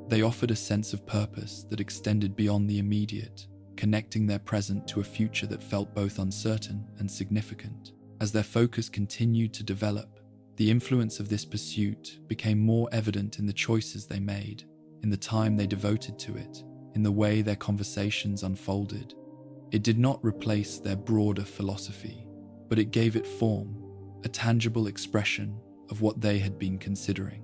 They offered a sense of purpose that extended beyond the immediate, connecting their present to a future that felt both uncertain and significant. As their focus continued to develop, the influence of this pursuit became more evident in the choices they made, in the time they devoted to it, in the way their conversations unfolded. It did not replace their broader philosophy, but it gave it form, a tangible expression of what they had been considering.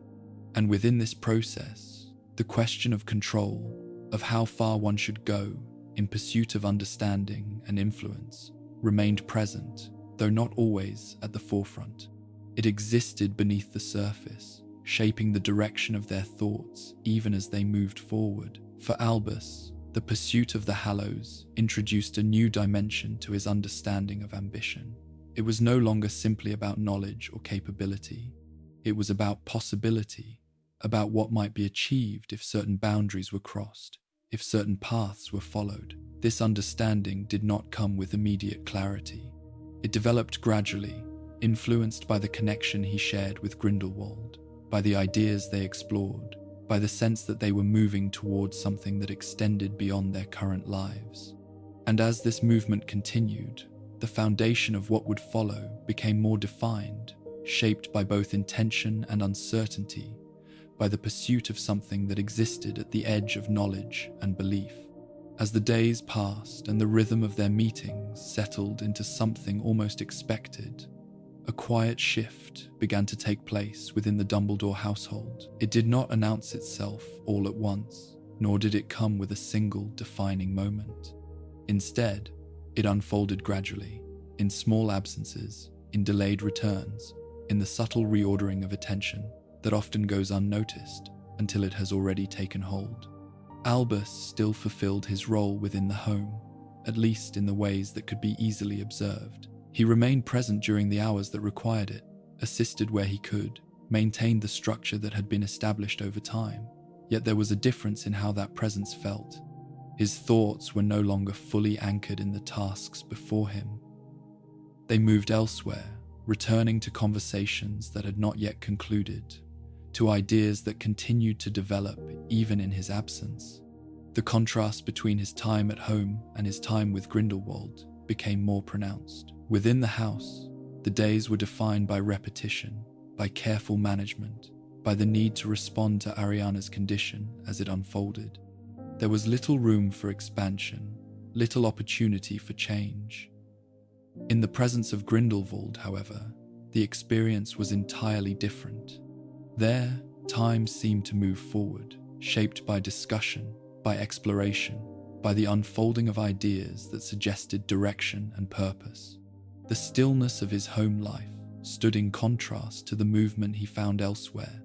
And within this process, the question of control, of how far one should go in pursuit of understanding and influence, remained present, though not always at the forefront. It existed beneath the surface, shaping the direction of their thoughts even as they moved forward. For Albus, the pursuit of the Hallows introduced a new dimension to his understanding of ambition. It was no longer simply about knowledge or capability. It was about possibility, about what might be achieved if certain boundaries were crossed, if certain paths were followed. This understanding did not come with immediate clarity. It developed gradually, influenced by the connection he shared with Grindelwald, by the ideas they explored, by the sense that they were moving towards something that extended beyond their current lives. And as this movement continued, the foundation of what would follow became more defined, shaped by both intention and uncertainty, by the pursuit of something that existed at the edge of knowledge and belief. As the days passed and the rhythm of their meetings settled into something almost expected, a quiet shift began to take place within the Dumbledore household. It did not announce itself all at once, nor did it come with a single defining moment. Instead, it unfolded gradually, in small absences, in delayed returns, in the subtle reordering of attention that often goes unnoticed until it has already taken hold. Albus still fulfilled his role within the home, at least in the ways that could be easily observed. He remained present during the hours that required it, assisted where he could, maintained the structure that had been established over time. Yet there was a difference in how that presence felt. His thoughts were no longer fully anchored in the tasks before him. They moved elsewhere, returning to conversations that had not yet concluded, to ideas that continued to develop even in his absence. The contrast between his time at home and his time with Grindelwald became more pronounced. Within the house, the days were defined by repetition, by careful management, by the need to respond to Ariana's condition as it unfolded. There was little room for expansion, little opportunity for change. In the presence of Grindelwald, however, the experience was entirely different. There, time seemed to move forward, shaped by discussion, by exploration, by the unfolding of ideas that suggested direction and purpose. The stillness of his home life stood in contrast to the movement he found elsewhere,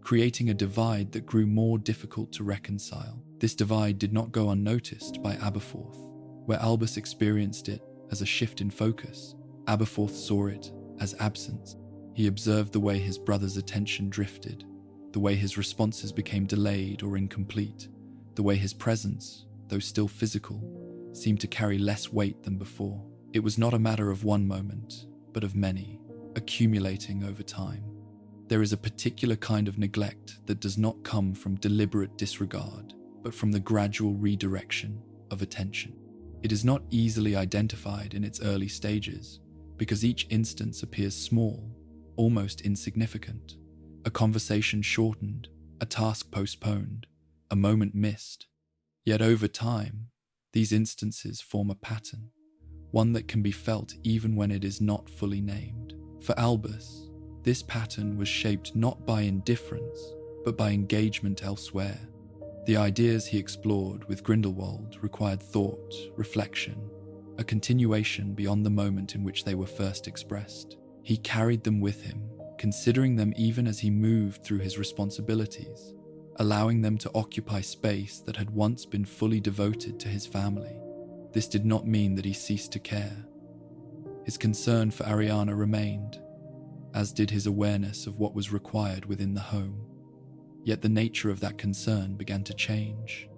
creating a divide that grew more difficult to reconcile. This divide did not go unnoticed by Aberforth. Where Albus experienced it as a shift in focus, Aberforth saw it as absence. He observed the way his brother's attention drifted, the way his responses became delayed or incomplete, the way his presence, though still physical, seemed to carry less weight than before. It was not a matter of one moment, but of many, accumulating over time. There is a particular kind of neglect that does not come from deliberate disregard, but from the gradual redirection of attention. It is not easily identified in its early stages, because each instance appears small, almost insignificant. A conversation shortened, a task postponed, a moment missed. Yet over time, these instances form a pattern. one that can be felt even when it is not fully named. For Albus, this pattern was shaped not by indifference, but by engagement elsewhere. The ideas he explored with Grindelwald required thought, reflection, a continuation beyond the moment in which they were first expressed. He carried them with him, considering them even as he moved through his responsibilities, allowing them to occupy space that had once been fully devoted to his family. This did not mean that he ceased to care. His concern for Ariana remained, as did his awareness of what was required within the home. Yet the nature of that concern began to change.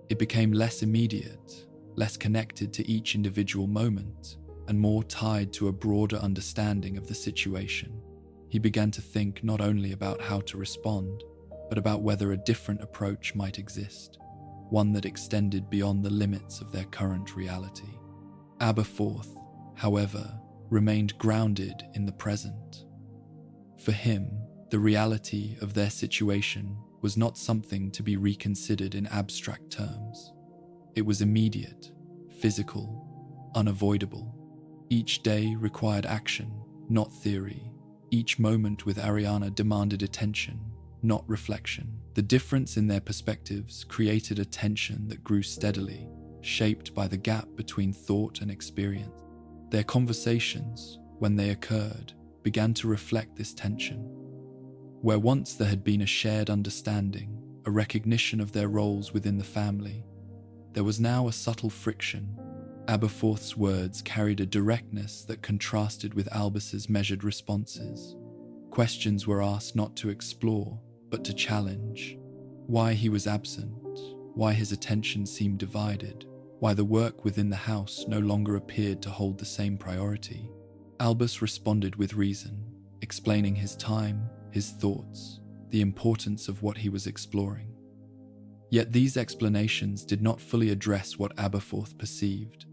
It became less immediate, less connected to each individual moment, and more tied to a broader understanding of the situation. He began to think not only about how to respond, but about whether a different approach might exist, one that extended beyond the limits of their current reality. Aberforth, however, remained grounded in the present. For him, the reality of their situation was not something to be reconsidered in abstract terms. It was immediate, physical, unavoidable. Each day required action, not theory. Each moment with Ariana demanded attention, not reflection. The difference in their perspectives created a tension that grew steadily, shaped by the gap between thought and experience. Their conversations, when they occurred, began to reflect this tension. Where once there had been a shared understanding, a recognition of their roles within the family, there was now a subtle friction. Aberforth's words carried a directness that contrasted with Albus's measured responses. Questions were asked not to explore, but to challenge. Why he was absent, why his attention seemed divided, why the work within the house no longer appeared to hold the same priority. Albus responded with reason, explaining his time, his thoughts, the importance of what he was exploring. Yet these explanations did not fully address what Aberforth perceived.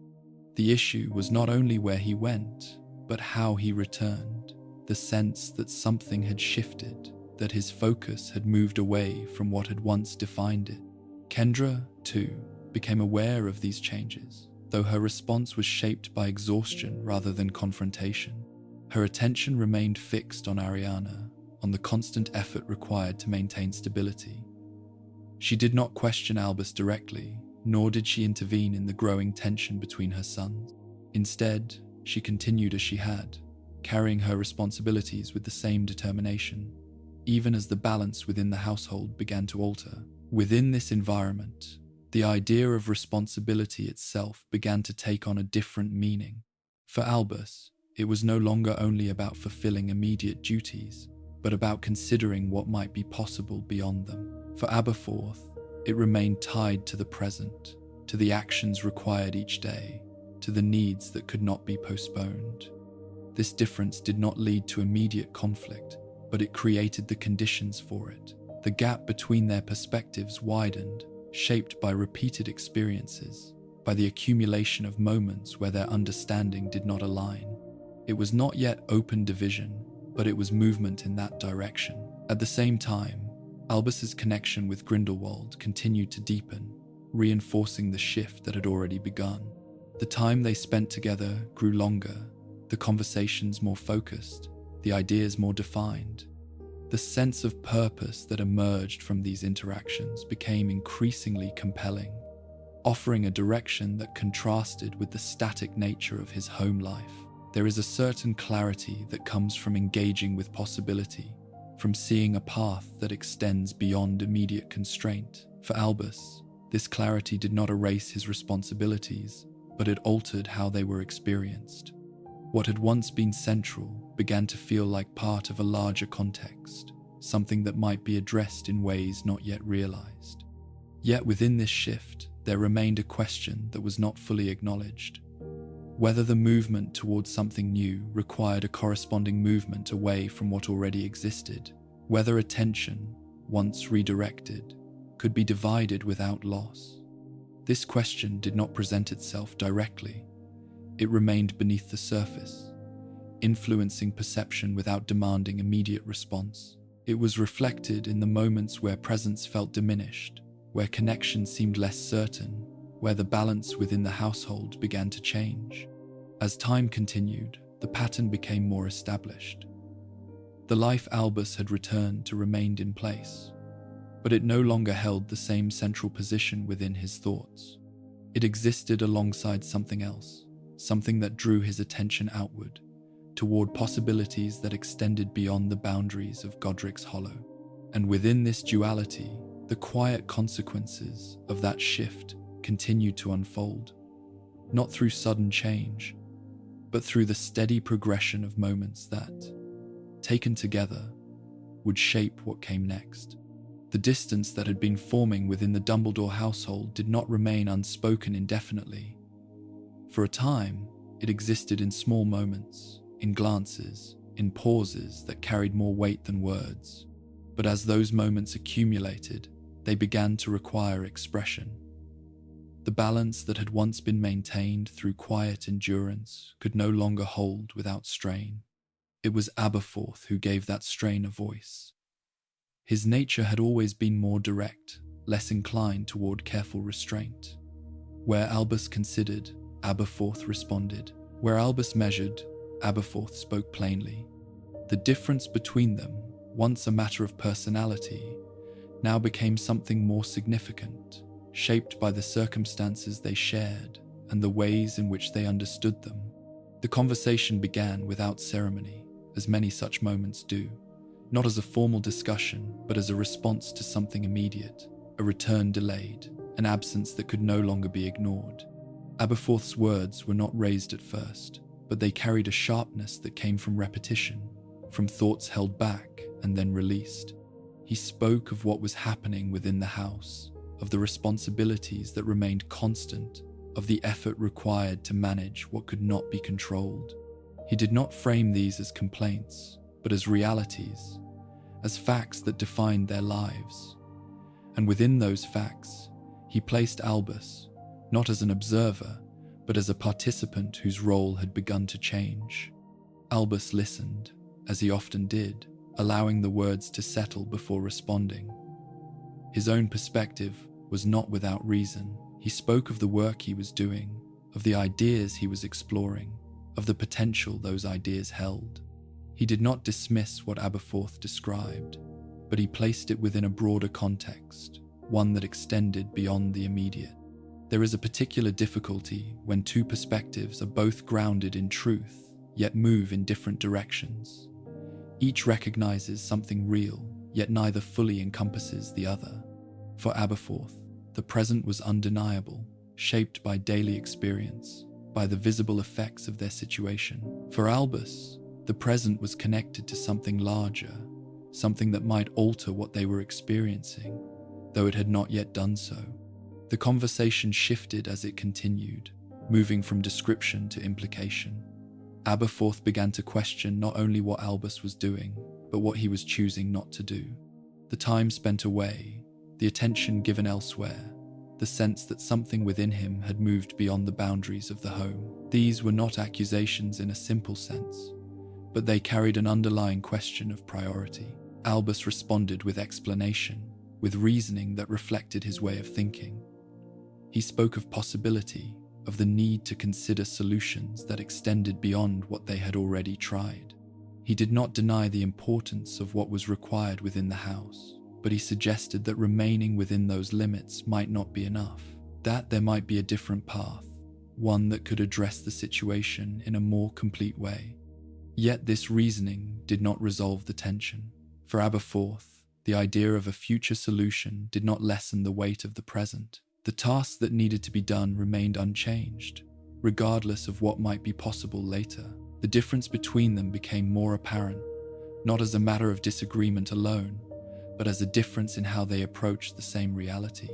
The issue was not only where he went, but how he returned. The sense that something had shifted, that his focus had moved away from what had once defined it. Kendra, too, became aware of these changes, though her response was shaped by exhaustion rather than confrontation. Her attention remained fixed on Ariana, on the constant effort required to maintain stability. She did not question Albus directly, nor did she intervene in the growing tension between her sons. Instead, she continued as she had, carrying her responsibilities with the same determination, even as the balance within the household began to alter. Within this environment, the idea of responsibility itself began to take on a different meaning. For Albus, it was no longer only about fulfilling immediate duties, but about considering what might be possible beyond them. For Aberforth, it remained tied to the present, to the actions required each day, to the needs that could not be postponed. This difference did not lead to immediate conflict, but it created the conditions for it. The gap between their perspectives widened, shaped by repeated experiences, by the accumulation of moments where their understanding did not align. It was not yet open division, but it was movement in that direction. At the same time, Albus's connection with Grindelwald continued to deepen, reinforcing the shift that had already begun. The time they spent together grew longer, the conversations more focused, the ideas more defined. The sense of purpose that emerged from these interactions became increasingly compelling, offering a direction that contrasted with the static nature of his home life. There is a certain clarity that comes from engaging with possibility, from seeing a path that extends beyond immediate constraint. For Albus, this clarity did not erase his responsibilities, but it altered how they were experienced. What had once been central began to feel like part of a larger context, something that might be addressed in ways not yet realized. Yet within this shift, there remained a question that was not fully acknowledged: whether the movement towards something new required a corresponding movement away from what already existed, whether attention, once redirected, could be divided without loss. This question did not present itself directly. It remained beneath the surface, influencing perception without demanding immediate response. It was reflected in the moments where presence felt diminished, where connection seemed less certain, where the balance within the household began to change. As time continued, the pattern became more established. The life Albus had returned to remained in place, but it no longer held the same central position within his thoughts. It existed alongside something else, something that drew his attention outward, toward possibilities that extended beyond the boundaries of Godric's Hollow. And within this duality, the quiet consequences of that shift continued to unfold, not through sudden change, but through the steady progression of moments that, taken together, would shape what came next. The distance that had been forming within the Dumbledore household did not remain unspoken indefinitely. For a time, it existed in small moments, in glances, in pauses that carried more weight than words. But as those moments accumulated, they began to require expression. The balance that had once been maintained through quiet endurance could no longer hold without strain. It was Aberforth who gave that strain a voice. His nature had always been more direct, less inclined toward careful restraint. Where Albus considered, Aberforth responded. Where Albus measured, Aberforth spoke plainly. The difference between them, once a matter of personality, now became something more significant, shaped by the circumstances they shared and the ways in which they understood them. The conversation began without ceremony, as many such moments do, not as a formal discussion, but as a response to something immediate, a return delayed, an absence that could no longer be ignored. Aberforth's words were not raised at first, but they carried a sharpness that came from repetition, from thoughts held back and then released. He spoke of what was happening within the house, of the responsibilities that remained constant, of the effort required to manage what could not be controlled. He did not frame these as complaints, but as realities, as facts that defined their lives. And within those facts, he placed Albus, not as an observer, but as a participant whose role had begun to change. Albus listened, as he often did, allowing the words to settle before responding. His own perspective was not without reason. He spoke of the work he was doing, of the ideas he was exploring, of the potential those ideas held. He did not dismiss what Aberforth described, but he placed it within a broader context, one that extended beyond the immediate. There is a particular difficulty when two perspectives are both grounded in truth, yet move in different directions. Each recognizes something real, yet neither fully encompasses the other. For Aberforth, the present was undeniable, shaped by daily experience, by the visible effects of their situation. For Albus, the present was connected to something larger, something that might alter what they were experiencing, though it had not yet done so. The conversation shifted as it continued, moving from description to implication. Aberforth began to question not only what Albus was doing, but what he was choosing not to do. The time spent away, the attention given elsewhere, the sense that something within him had moved beyond the boundaries of the home. These were not accusations in a simple sense, but they carried an underlying question of priority. Albus responded with explanation, with reasoning that reflected his way of thinking. He spoke of possibility, of the need to consider solutions that extended beyond what they had already tried. He did not deny the importance of what was required within the house, but he suggested that remaining within those limits might not be enough, that there might be a different path, one that could address the situation in a more complete way. Yet this reasoning did not resolve the tension. For Aberforth, the idea of a future solution did not lessen the weight of the present. The tasks that needed to be done remained unchanged, regardless of what might be possible later. The difference between them became more apparent, not as a matter of disagreement alone, but as a difference in how they approached the same reality.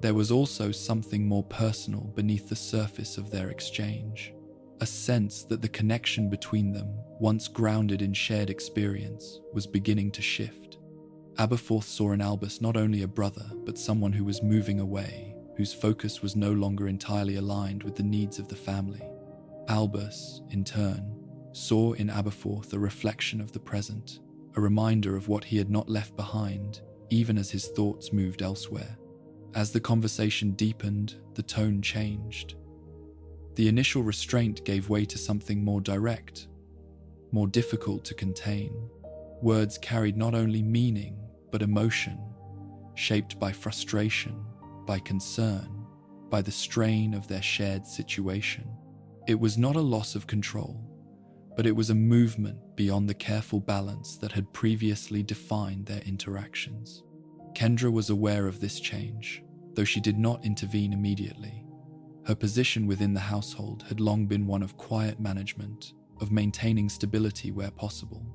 There was also something more personal beneath the surface of their exchange, a sense that the connection between them, once grounded in shared experience, was beginning to shift. Aberforth saw in Albus not only a brother, but someone who was moving away, whose focus was no longer entirely aligned with the needs of the family. Albus, in turn, saw in Aberforth a reflection of the present, a reminder of what he had not left behind, even as his thoughts moved elsewhere. As the conversation deepened, the tone changed. The initial restraint gave way to something more direct, more difficult to contain. Words carried not only meaning, but emotion, shaped by frustration, by concern, by the strain of their shared situation. It was not a loss of control, but it was a movement beyond the careful balance that had previously defined their interactions. Kendra was aware of this change, though she did not intervene immediately. Her position within the household had long been one of quiet management, of maintaining stability where possible.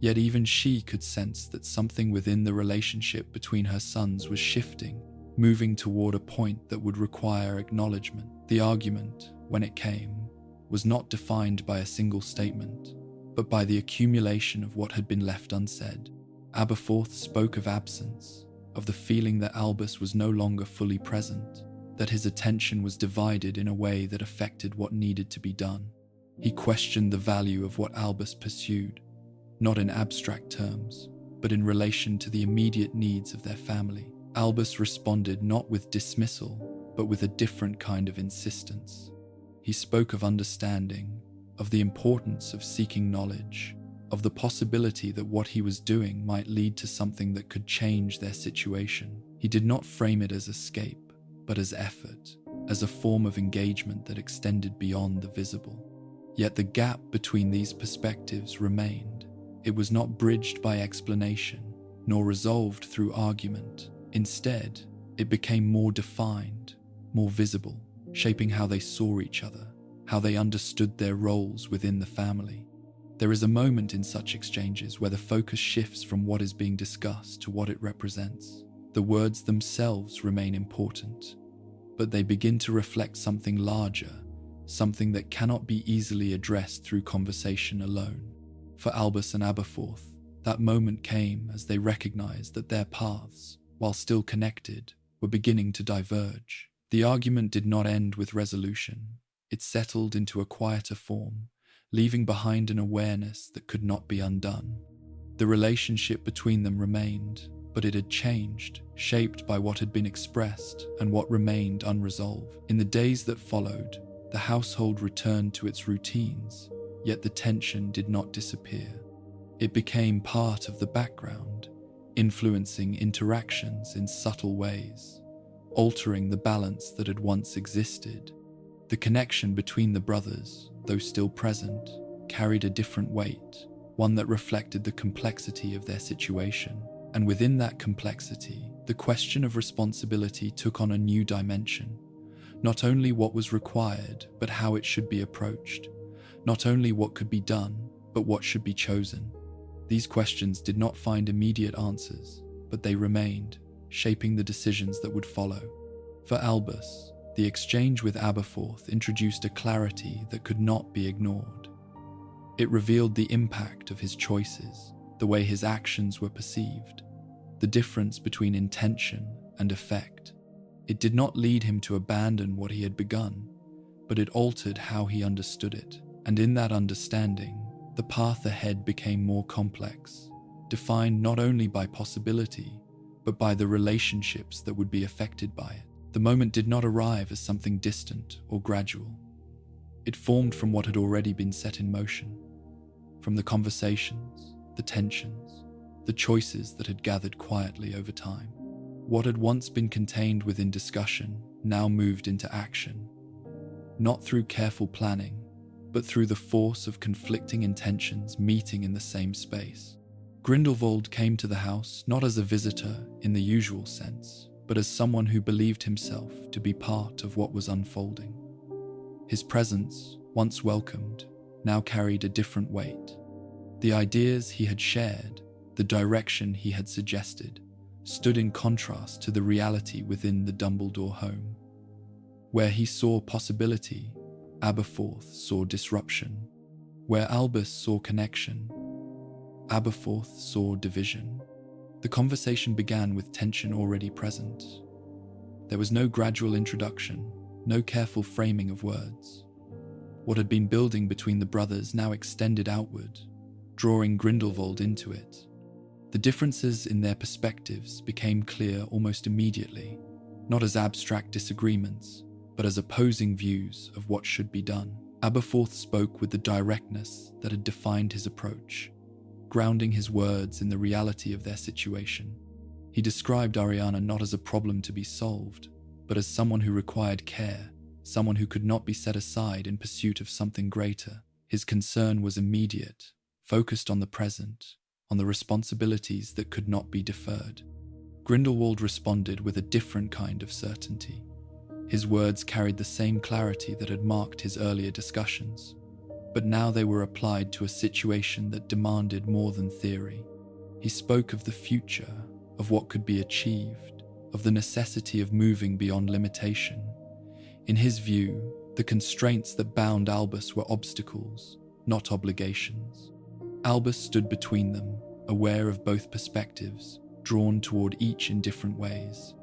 Yet even she could sense that something within the relationship between her sons was shifting, moving toward a point that would require acknowledgement. The argument, when it came, was not defined by a single statement, but by the accumulation of what had been left unsaid. Aberforth spoke of absence, of the feeling that Albus was no longer fully present, that his attention was divided in a way that affected what needed to be done. He questioned the value of what Albus pursued, not in abstract terms, but in relation to the immediate needs of their family. Albus responded not with dismissal, but with a different kind of insistence. He spoke of understanding, of the importance of seeking knowledge, of the possibility that what he was doing might lead to something that could change their situation. He did not frame it as escape, but as effort, as a form of engagement that extended beyond the visible. Yet the gap between these perspectives remained. It was not bridged by explanation, nor resolved through argument. Instead, it became more defined, more visible, shaping how they saw each other, how they understood their roles within the family. There is a moment in such exchanges where the focus shifts from what is being discussed to what it represents. The words themselves remain important, but they begin to reflect something larger, something that cannot be easily addressed through conversation alone. For Albus and Aberforth, that moment came as they recognized that their paths, while still connected, were beginning to diverge. The argument did not end with resolution. It settled into a quieter form, leaving behind an awareness that could not be undone. The relationship between them remained, but it had changed, shaped by what had been expressed and what remained unresolved. In the days that followed, the household returned to its routines, yet the tension did not disappear. It became part of the background, influencing interactions in subtle ways, altering the balance that had once existed. The connection between the brothers, though still present, carried a different weight, one that reflected the complexity of their situation. And within that complexity, the question of responsibility took on a new dimension. Not only what was required, but how it should be approached. Not only what could be done, but what should be chosen. These questions did not find immediate answers, but they remained, shaping the decisions that would follow. For Albus, the exchange with Aberforth introduced a clarity that could not be ignored. It revealed the impact of his choices, the way his actions were perceived, the difference between intention and effect. It did not lead him to abandon what he had begun, but it altered how he understood it. And in that understanding, the path ahead became more complex, defined not only by possibility, but by the relationships that would be affected by it. The moment did not arrive as something distant or gradual. It formed from what had already been set in motion, from the conversations, the tensions, the choices that had gathered quietly over time. What had once been contained within discussion now moved into action, not through careful planning, but through the force of conflicting intentions meeting in the same space. Grindelwald came to the house not as a visitor in the usual sense, but as someone who believed himself to be part of what was unfolding. His presence, once welcomed, now carried a different weight. The ideas he had shared, the direction he had suggested, stood in contrast to the reality within the Dumbledore home. Where he saw possibility, Aberforth saw disruption. Where Albus saw connection, Aberforth saw division. The conversation began with tension already present. There was no gradual introduction, no careful framing of words. What had been building between the brothers now extended outward, drawing Grindelwald into it. The differences in their perspectives became clear almost immediately, not as abstract disagreements, but as opposing views of what should be done. Aberforth spoke with the directness that had defined his approach, grounding his words in the reality of their situation. He described Ariana not as a problem to be solved, but as someone who required care, someone who could not be set aside in pursuit of something greater. His concern was immediate, focused on the present, on the responsibilities that could not be deferred. Grindelwald responded with a different kind of certainty. His words carried the same clarity that had marked his earlier discussions, but now they were applied to a situation that demanded more than theory. He spoke of the future, of what could be achieved, of the necessity of moving beyond limitation. In his view, the constraints that bound Albus were obstacles, not obligations. Albus stood between them, aware of both perspectives, drawn toward each in different ways.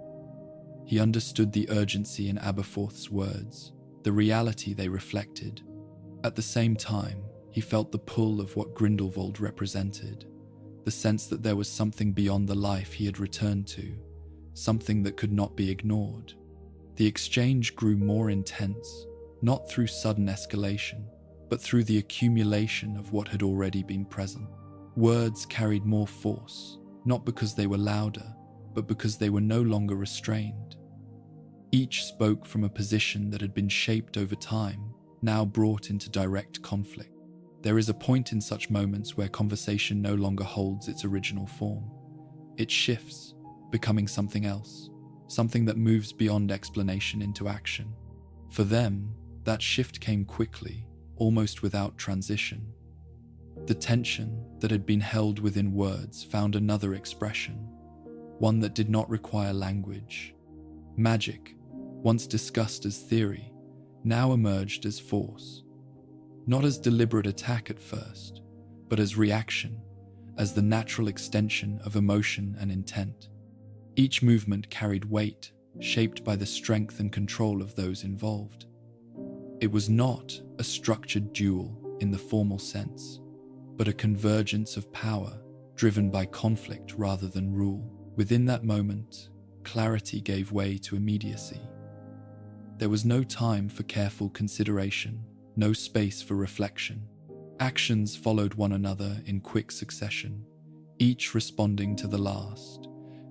He understood the urgency in Aberforth's words, the reality they reflected. At the same time, he felt the pull of what Grindelwald represented, the sense that there was something beyond the life he had returned to, something that could not be ignored. The exchange grew more intense, not through sudden escalation, but through the accumulation of what had already been present. Words carried more force, not because they were louder, but because they were no longer restrained. Each spoke from a position that had been shaped over time, now brought into direct conflict. There is a point in such moments where conversation no longer holds its original form. It shifts, becoming something else, something that moves beyond explanation into action. For them, that shift came quickly, almost without transition. The tension that had been held within words found another expression, one that did not require language. Magic, once discussed as theory, now emerged as force. Not as deliberate attack at first, but as reaction, as the natural extension of emotion and intent. Each movement carried weight, shaped by the strength and control of those involved. It was not a structured duel in the formal sense, but a convergence of power driven by conflict rather than rule. Within that moment, clarity gave way to immediacy. There was no time for careful consideration, no space for reflection. Actions followed one another in quick succession, each responding to the last,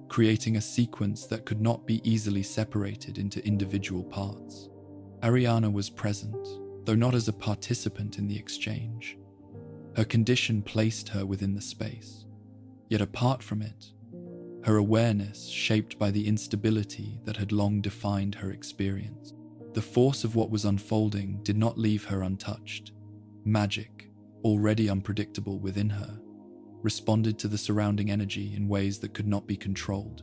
creating a sequence that could not be easily separated into individual parts. Ariana was present, though not as a participant in the exchange. Her condition placed her within the space. Yet apart from it, her awareness shaped by the instability that had long defined her experience. The force of what was unfolding did not leave her untouched. Magic, already unpredictable within her, responded to the surrounding energy in ways that could not be controlled.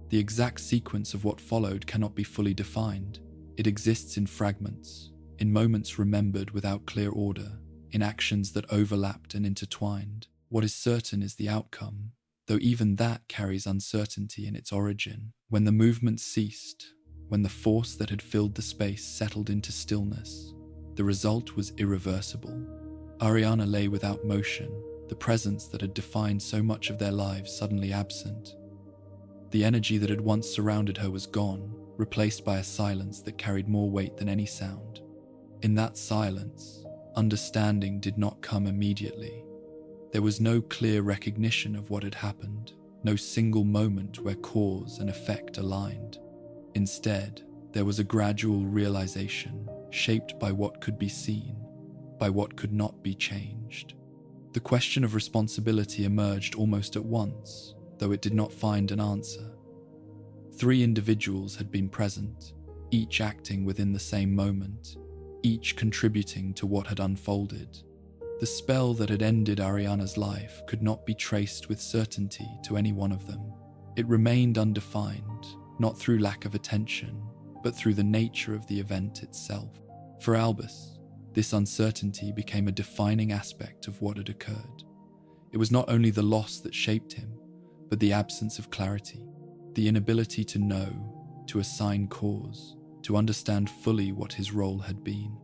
The exact sequence of what followed cannot be fully defined. It exists in fragments, in moments remembered without clear order, in actions that overlapped and intertwined. What is certain is the outcome, though even that carries uncertainty in its origin. When the movement ceased, when the force that had filled the space settled into stillness, the result was irreversible. Ariana lay without motion, the presence that had defined so much of their lives suddenly absent. The energy that had once surrounded her was gone, replaced by a silence that carried more weight than any sound. In that silence, understanding did not come immediately. There was no clear recognition of what had happened, no single moment where cause and effect aligned. Instead, there was a gradual realization, shaped by what could be seen, by what could not be changed. The question of responsibility emerged almost at once, though it did not find an answer. 3 individuals had been present, each acting within the same moment, each contributing to what had unfolded. The spell that had ended Ariana's life could not be traced with certainty to any one of them. It remained undefined, not through lack of attention, but through the nature of the event itself. For Albus, this uncertainty became a defining aspect of what had occurred. It was not only the loss that shaped him, but the absence of clarity, the inability to know, to assign cause, to understand fully what his role had been.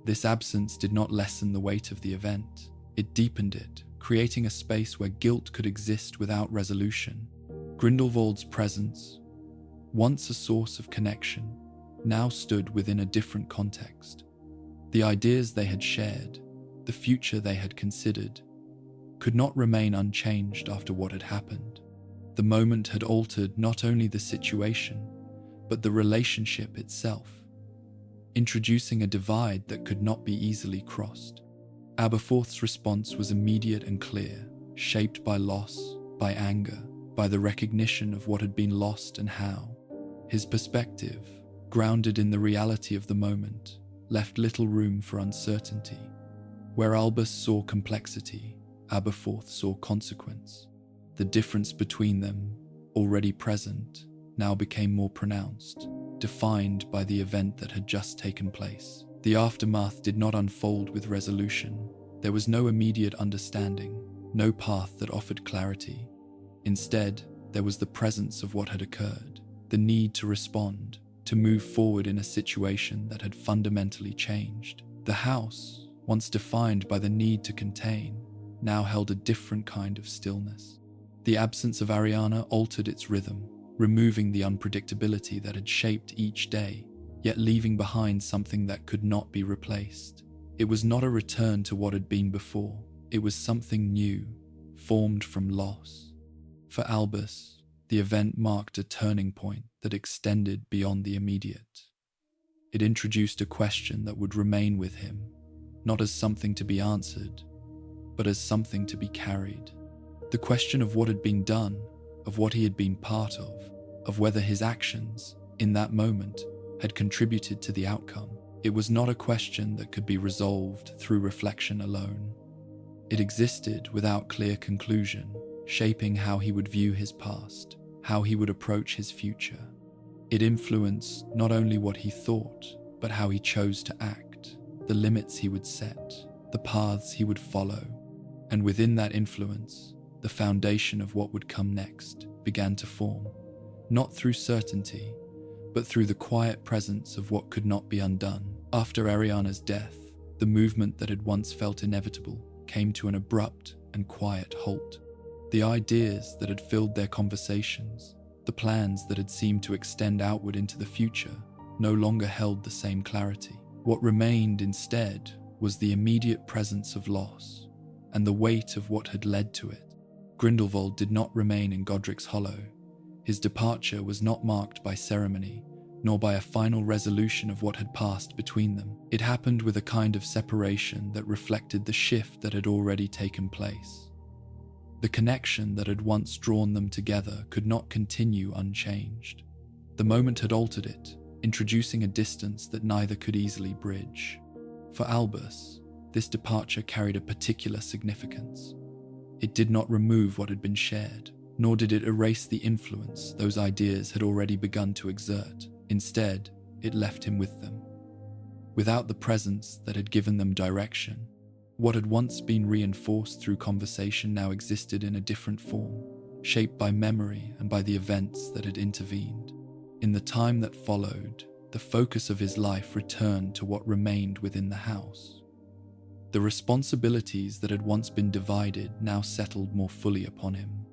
This absence did not lessen the weight of the event. It deepened it, creating a space where guilt could exist without resolution. Grindelwald's presence, once a source of connection, now stood within a different context. The ideas they had shared, the future they had considered, could not remain unchanged after what had happened. The moment had altered not only the situation, but the relationship itself, introducing a divide that could not be easily crossed. Aberforth's response was immediate and clear, shaped by loss, by anger, by the recognition of what had been lost and how. His perspective, grounded in the reality of the moment, left little room for uncertainty. Where Albus saw complexity, Aberforth saw consequence. The difference between them, already present, now became more pronounced, defined by the event that had just taken place. The aftermath did not unfold with resolution. There was no immediate understanding, no path that offered clarity. Instead, there was the presence of what had occurred, the need to respond, to move forward in a situation that had fundamentally changed. The house, once defined by the need to contain, now held a different kind of stillness. The absence of Ariana altered its rhythm, removing the unpredictability that had shaped each day, yet leaving behind something that could not be replaced. It was not a return to what had been before. It was something new, formed from loss. For Albus, the event marked a turning point that extended beyond the immediate. It introduced a question that would remain with him, not as something to be answered, but as something to be carried. The question of what had been done, of what he had been part of whether his actions, in that moment, had contributed to the outcome. It was not a question that could be resolved through reflection alone. It existed without clear conclusion, shaping how he would view his past, how he would approach his future. It influenced not only what he thought, but how he chose to act, the limits he would set, the paths he would follow. And within that influence, the foundation of what would come next began to form, not through certainty, but through the quiet presence of what could not be undone. After Ariana's death, the movement that had once felt inevitable came to an abrupt and quiet halt. The ideas that had filled their conversations, the plans that had seemed to extend outward into the future, no longer held the same clarity. What remained instead was the immediate presence of loss and the weight of what had led to it. Grindelwald did not remain in Godric's Hollow. His departure was not marked by ceremony, nor by a final resolution of what had passed between them. It happened with a kind of separation that reflected the shift that had already taken place. The connection that had once drawn them together could not continue unchanged. The moment had altered it, introducing a distance that neither could easily bridge. For Albus, this departure carried a particular significance. It did not remove what had been shared, nor did it erase the influence those ideas had already begun to exert. Instead, it left him with them. Without the presence that had given them direction, what had once been reinforced through conversation now existed in a different form, shaped by memory and by the events that had intervened. In the time that followed, the focus of his life returned to what remained within the house. The responsibilities that had once been divided now settled more fully upon him.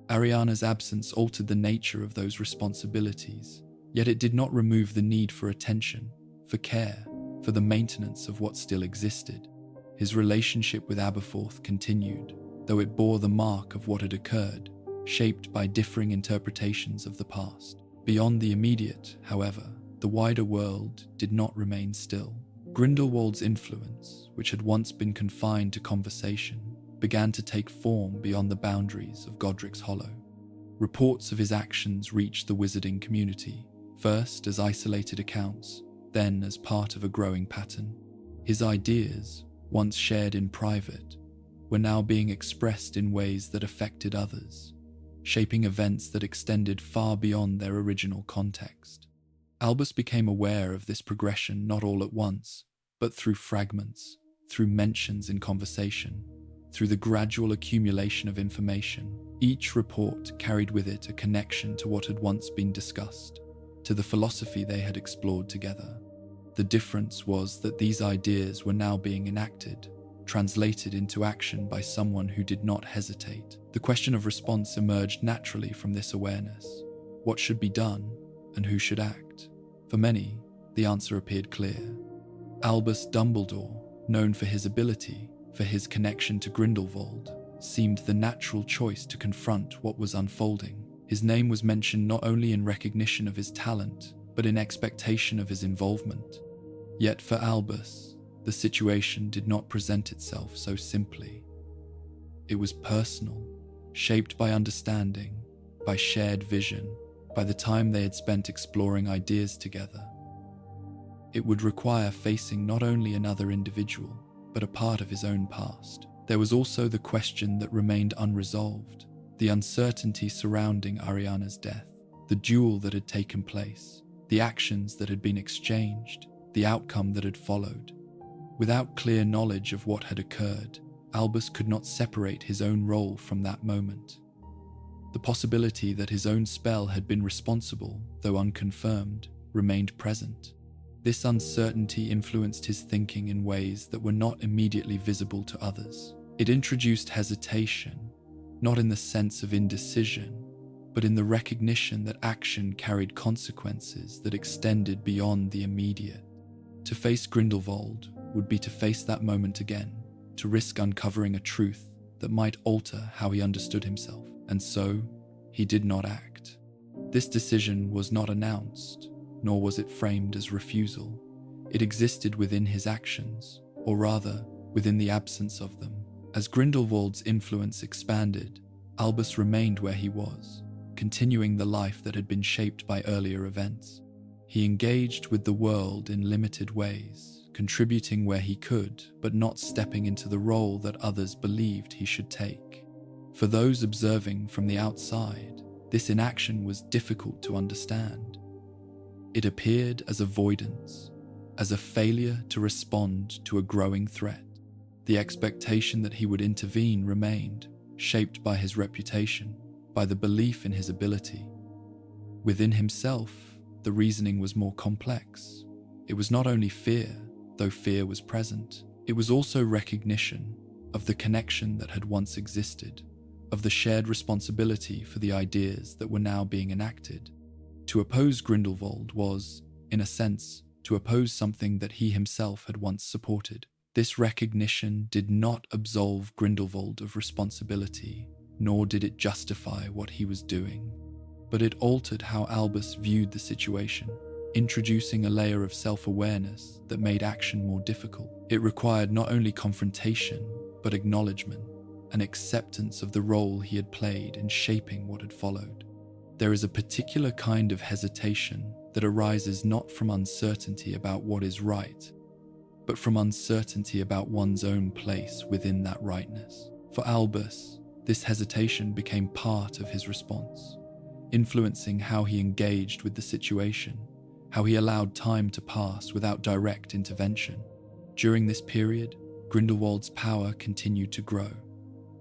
Ariana's absence altered the nature of those responsibilities, yet it did not remove the need for attention, for care, for the maintenance of what still existed. His relationship with Aberforth continued, though it bore the mark of what had occurred, shaped by differing interpretations of the past. Beyond the immediate, however, the wider world did not remain still. Grindelwald's influence, which had once been confined to conversation, began to take form beyond the boundaries of Godric's Hollow. Reports of his actions reached the wizarding community, first as isolated accounts, then as part of a growing pattern. His ideas, once shared in private, were now being expressed in ways that affected others, shaping events that extended far beyond their original context. Albus became aware of this progression not all at once, but through fragments, through mentions in conversation, through the gradual accumulation of information. Each report carried with it a connection to what had once been discussed, to the philosophy they had explored together. The difference was that these ideas were now being enacted, translated into action by someone who did not hesitate. The question of response emerged naturally from this awareness. What should be done, and who should act? For many, the answer appeared clear. Albus Dumbledore, known for his ability, for his connection to Grindelwald, seemed the natural choice to confront what was unfolding. His name was mentioned not only in recognition of his talent, but in expectation of his involvement. Yet for Albus, the situation did not present itself so simply. It was personal, shaped by understanding, by shared vision, by the time they had spent exploring ideas together. It would require facing not only another individual, but a part of his own past. There was also the question that remained unresolved, the uncertainty surrounding Ariana's death, the duel that had taken place, the actions that had been exchanged, the outcome that had followed. Without clear knowledge of what had occurred, Albus could not separate his own role from that moment. The possibility that his own spell had been responsible, though unconfirmed, remained present. This uncertainty influenced his thinking in ways that were not immediately visible to others. It introduced hesitation, not in the sense of indecision, but in the recognition that action carried consequences that extended beyond the immediate. To face Grindelwald would be to face that moment again, to risk uncovering a truth that might alter how he understood himself, and so he did not act. This decision was not announced, nor was it framed as refusal. It existed within his actions, or rather, within the absence of them. As Grindelwald's influence expanded, Albus remained where he was, continuing the life that had been shaped by earlier events. He engaged with the world in limited ways, contributing where he could, but not stepping into the role that others believed he should take. For those observing from the outside, this inaction was difficult to understand. It appeared as avoidance, as a failure to respond to a growing threat. The expectation that he would intervene remained, shaped by his reputation, by the belief in his ability. Within himself, the reasoning was more complex. It was not only fear, though fear was present. It was also recognition of the connection that had once existed, of the shared responsibility for the ideas that were now being enacted. To oppose Grindelwald was, in a sense, to oppose something that he himself had once supported. This recognition did not absolve Grindelwald of responsibility, nor did it justify what he was doing, but it altered how Albus viewed the situation, introducing a layer of self-awareness that made action more difficult. It required not only confrontation, but acknowledgement, an acceptance of the role he had played in shaping what had followed. There is a particular kind of hesitation that arises not from uncertainty about what is right, but from uncertainty about one's own place within that rightness. For Albus, this hesitation became part of his response, influencing how he engaged with the situation, how he allowed time to pass without direct intervention. During this period, Grindelwald's power continued to grow.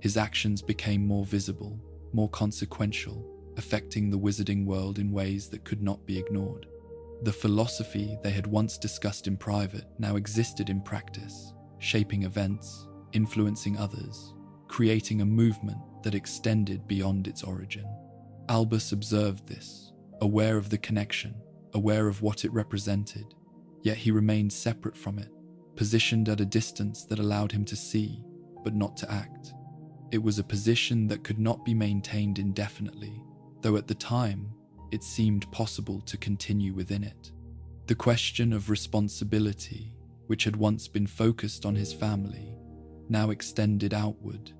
His actions became more visible, more consequential, affecting the wizarding world in ways that could not be ignored. The philosophy they had once discussed in private now existed in practice, shaping events, influencing others, creating a movement that extended beyond its origin. Albus observed this, aware of the connection, aware of what it represented, yet he remained separate from it, positioned at a distance that allowed him to see, but not to act. It was a position that could not be maintained indefinitely, though at the time, it seemed possible to continue within it. The question of responsibility, which had once been focused on his family, now extended outward,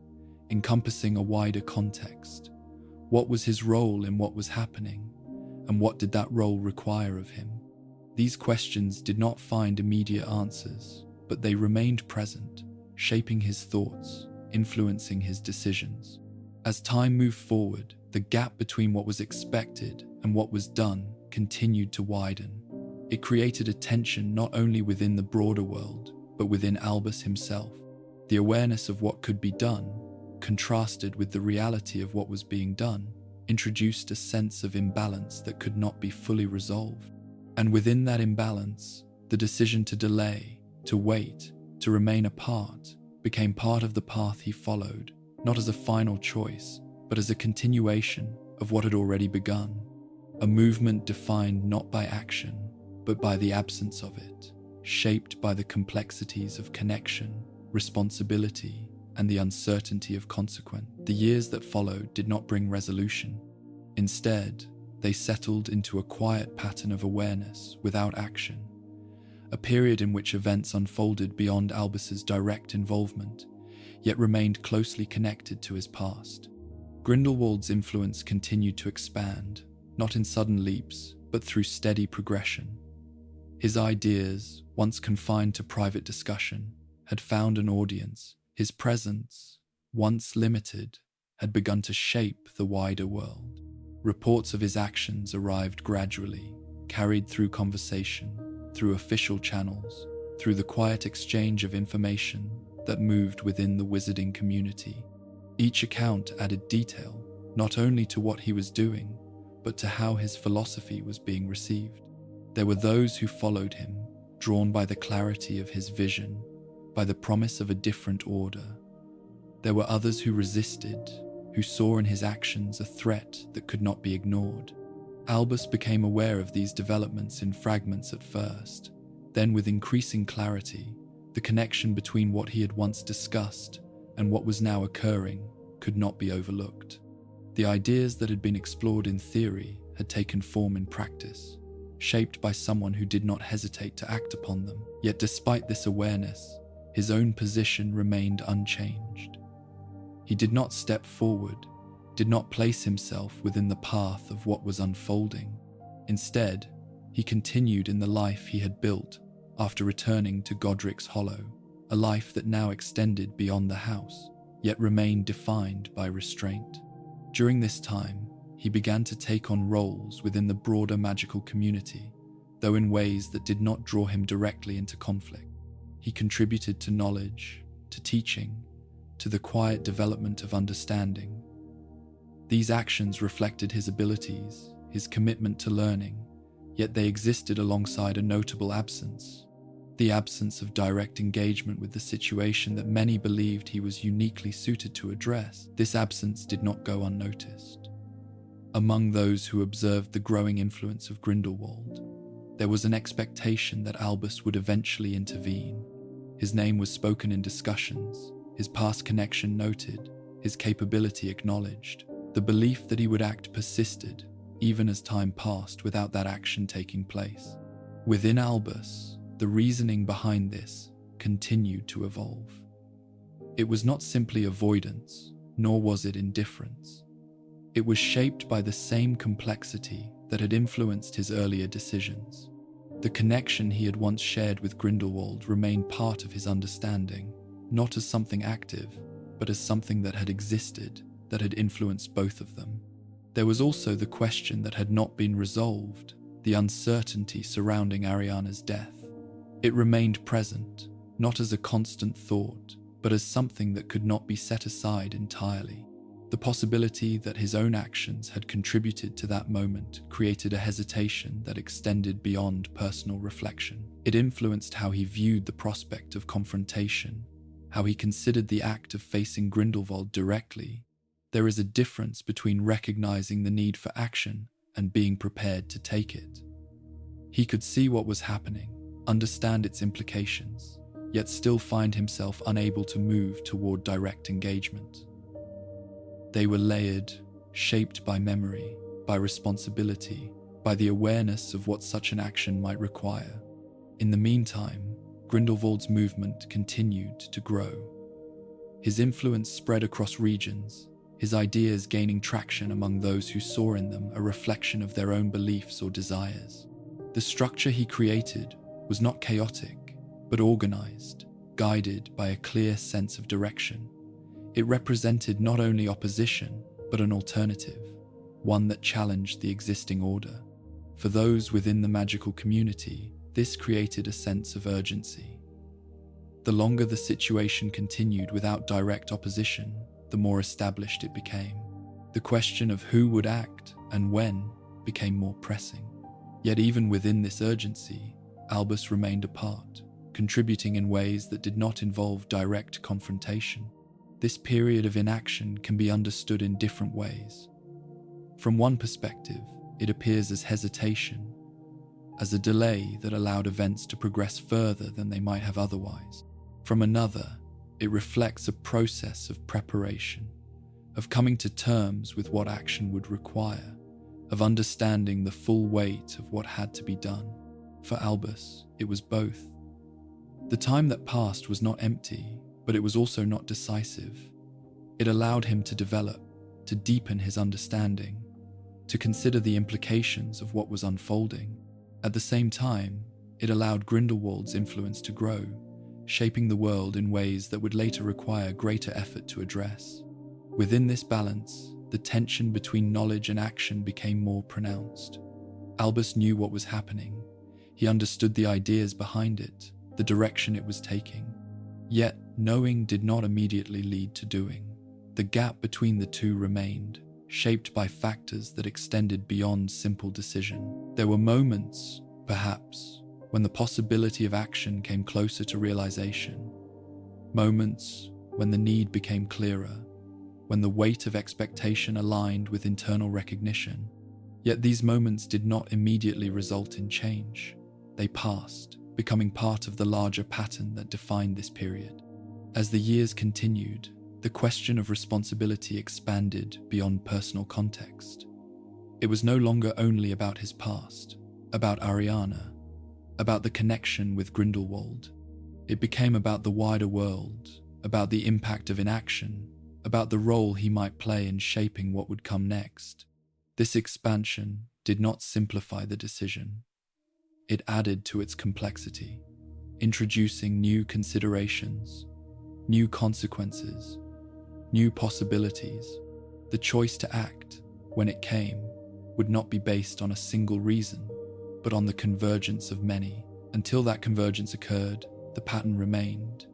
encompassing a wider context. What was his role in what was happening, and what did that role require of him? These questions did not find immediate answers, but they remained present, shaping his thoughts, influencing his decisions. As time moved forward, the gap between what was expected and what was done continued to widen. It created a tension not only within the broader world, but within Albus himself. The awareness of what could be done, contrasted with the reality of what was being done, introduced a sense of imbalance that could not be fully resolved. And within that imbalance, the decision to delay, to wait, to remain apart, became part of the path he followed, not as a final choice, but as a continuation of what had already begun. A movement defined not by action, but by the absence of it, shaped by the complexities of connection, responsibility, and the uncertainty of consequence. The years that followed did not bring resolution. Instead, they settled into a quiet pattern of awareness without action, a period in which events unfolded beyond Albus's direct involvement, yet remained closely connected to his past. Grindelwald's influence continued to expand, not in sudden leaps, but through steady progression. His ideas, once confined to private discussion, had found an audience. His presence, once limited, had begun to shape the wider world. Reports of his actions arrived gradually, carried through conversation, through official channels, through the quiet exchange of information that moved within the wizarding community. Each account added detail, not only to what he was doing, but to how his philosophy was being received. There were those who followed him, drawn by the clarity of his vision, by the promise of a different order. There were others who resisted, who saw in his actions a threat that could not be ignored. Albus became aware of these developments in fragments at first. Then, with increasing clarity, the connection between what he had once discussed and what was now occurring could not be overlooked. The ideas that had been explored in theory had taken form in practice, shaped by someone who did not hesitate to act upon them. Yet despite this awareness, his own position remained unchanged. He did not step forward, did not place himself within the path of what was unfolding. Instead, he continued in the life he had built after returning to Godric's Hollow, a life that now extended beyond the house, yet remained defined by restraint. During this time, he began to take on roles within the broader magical community, though in ways that did not draw him directly into conflict. He contributed to knowledge, to teaching, to the quiet development of understanding. These actions reflected his abilities, his commitment to learning, yet they existed alongside a notable absence, the absence of direct engagement with the situation that many believed he was uniquely suited to address. This absence did not go unnoticed. Among those who observed the growing influence of Grindelwald, there was an expectation that Albus would eventually intervene. His name was spoken in discussions, his past connection noted, his capability acknowledged. The belief that he would act persisted, even as time passed without that action taking place. Within Albus, the reasoning behind this continued to evolve. It was not simply avoidance, nor was it indifference. It was shaped by the same complexity that had influenced his earlier decisions. The connection he had once shared with Grindelwald remained part of his understanding, not as something active, but as something that had existed, that had influenced both of them. There was also the question that had not been resolved, the uncertainty surrounding Ariana's death. It remained present, not as a constant thought, but as something that could not be set aside entirely. The possibility that his own actions had contributed to that moment created a hesitation that extended beyond personal reflection. It influenced how he viewed the prospect of confrontation, how he considered the act of facing Grindelwald directly. There is a difference between recognizing the need for action and being prepared to take it. He could see what was happening, understand its implications, yet still find himself unable to move toward direct engagement. They were layered, shaped by memory, by responsibility, by the awareness of what such an action might require. In the meantime, Grindelwald's movement continued to grow. His influence spread across regions, his ideas gaining traction among those who saw in them a reflection of their own beliefs or desires. The structure he created was not chaotic, but organized, guided by a clear sense of direction. It represented not only opposition, but an alternative, one that challenged the existing order. For those within the magical community, this created a sense of urgency. The longer the situation continued without direct opposition, the more established it became. The question of who would act and when became more pressing. Yet even within this urgency, Albus remained apart, contributing in ways that did not involve direct confrontation. This period of inaction can be understood in different ways. From one perspective, it appears as hesitation, as a delay that allowed events to progress further than they might have otherwise. From another, it reflects a process of preparation, of coming to terms with what action would require, of understanding the full weight of what had to be done. For Albus, it was both. The time that passed was not empty, but it was also not decisive. It allowed him to develop, to deepen his understanding, to consider the implications of what was unfolding. At the same time, it allowed Grindelwald's influence to grow, shaping the world in ways that would later require greater effort to address. Within this balance, the tension between knowledge and action became more pronounced. Albus knew what was happening. He understood the ideas behind it, the direction it was taking. Yet, knowing did not immediately lead to doing. The gap between the two remained, shaped by factors that extended beyond simple decision. There were moments, perhaps, when the possibility of action came closer to realization. Moments when the need became clearer, when the weight of expectation aligned with internal recognition. Yet these moments did not immediately result in change. They passed, becoming part of the larger pattern that defined this period. As the years continued, the question of responsibility expanded beyond personal context. It was no longer only about his past, about Ariana, about the connection with Grindelwald. It became about the wider world, about the impact of inaction, about the role he might play in shaping what would come next. This expansion did not simplify the decision. It added to its complexity, introducing new considerations, new consequences, new possibilities. The choice to act, when it came, would not be based on a single reason, but on the convergence of many. Until that convergence occurred, the pattern remained.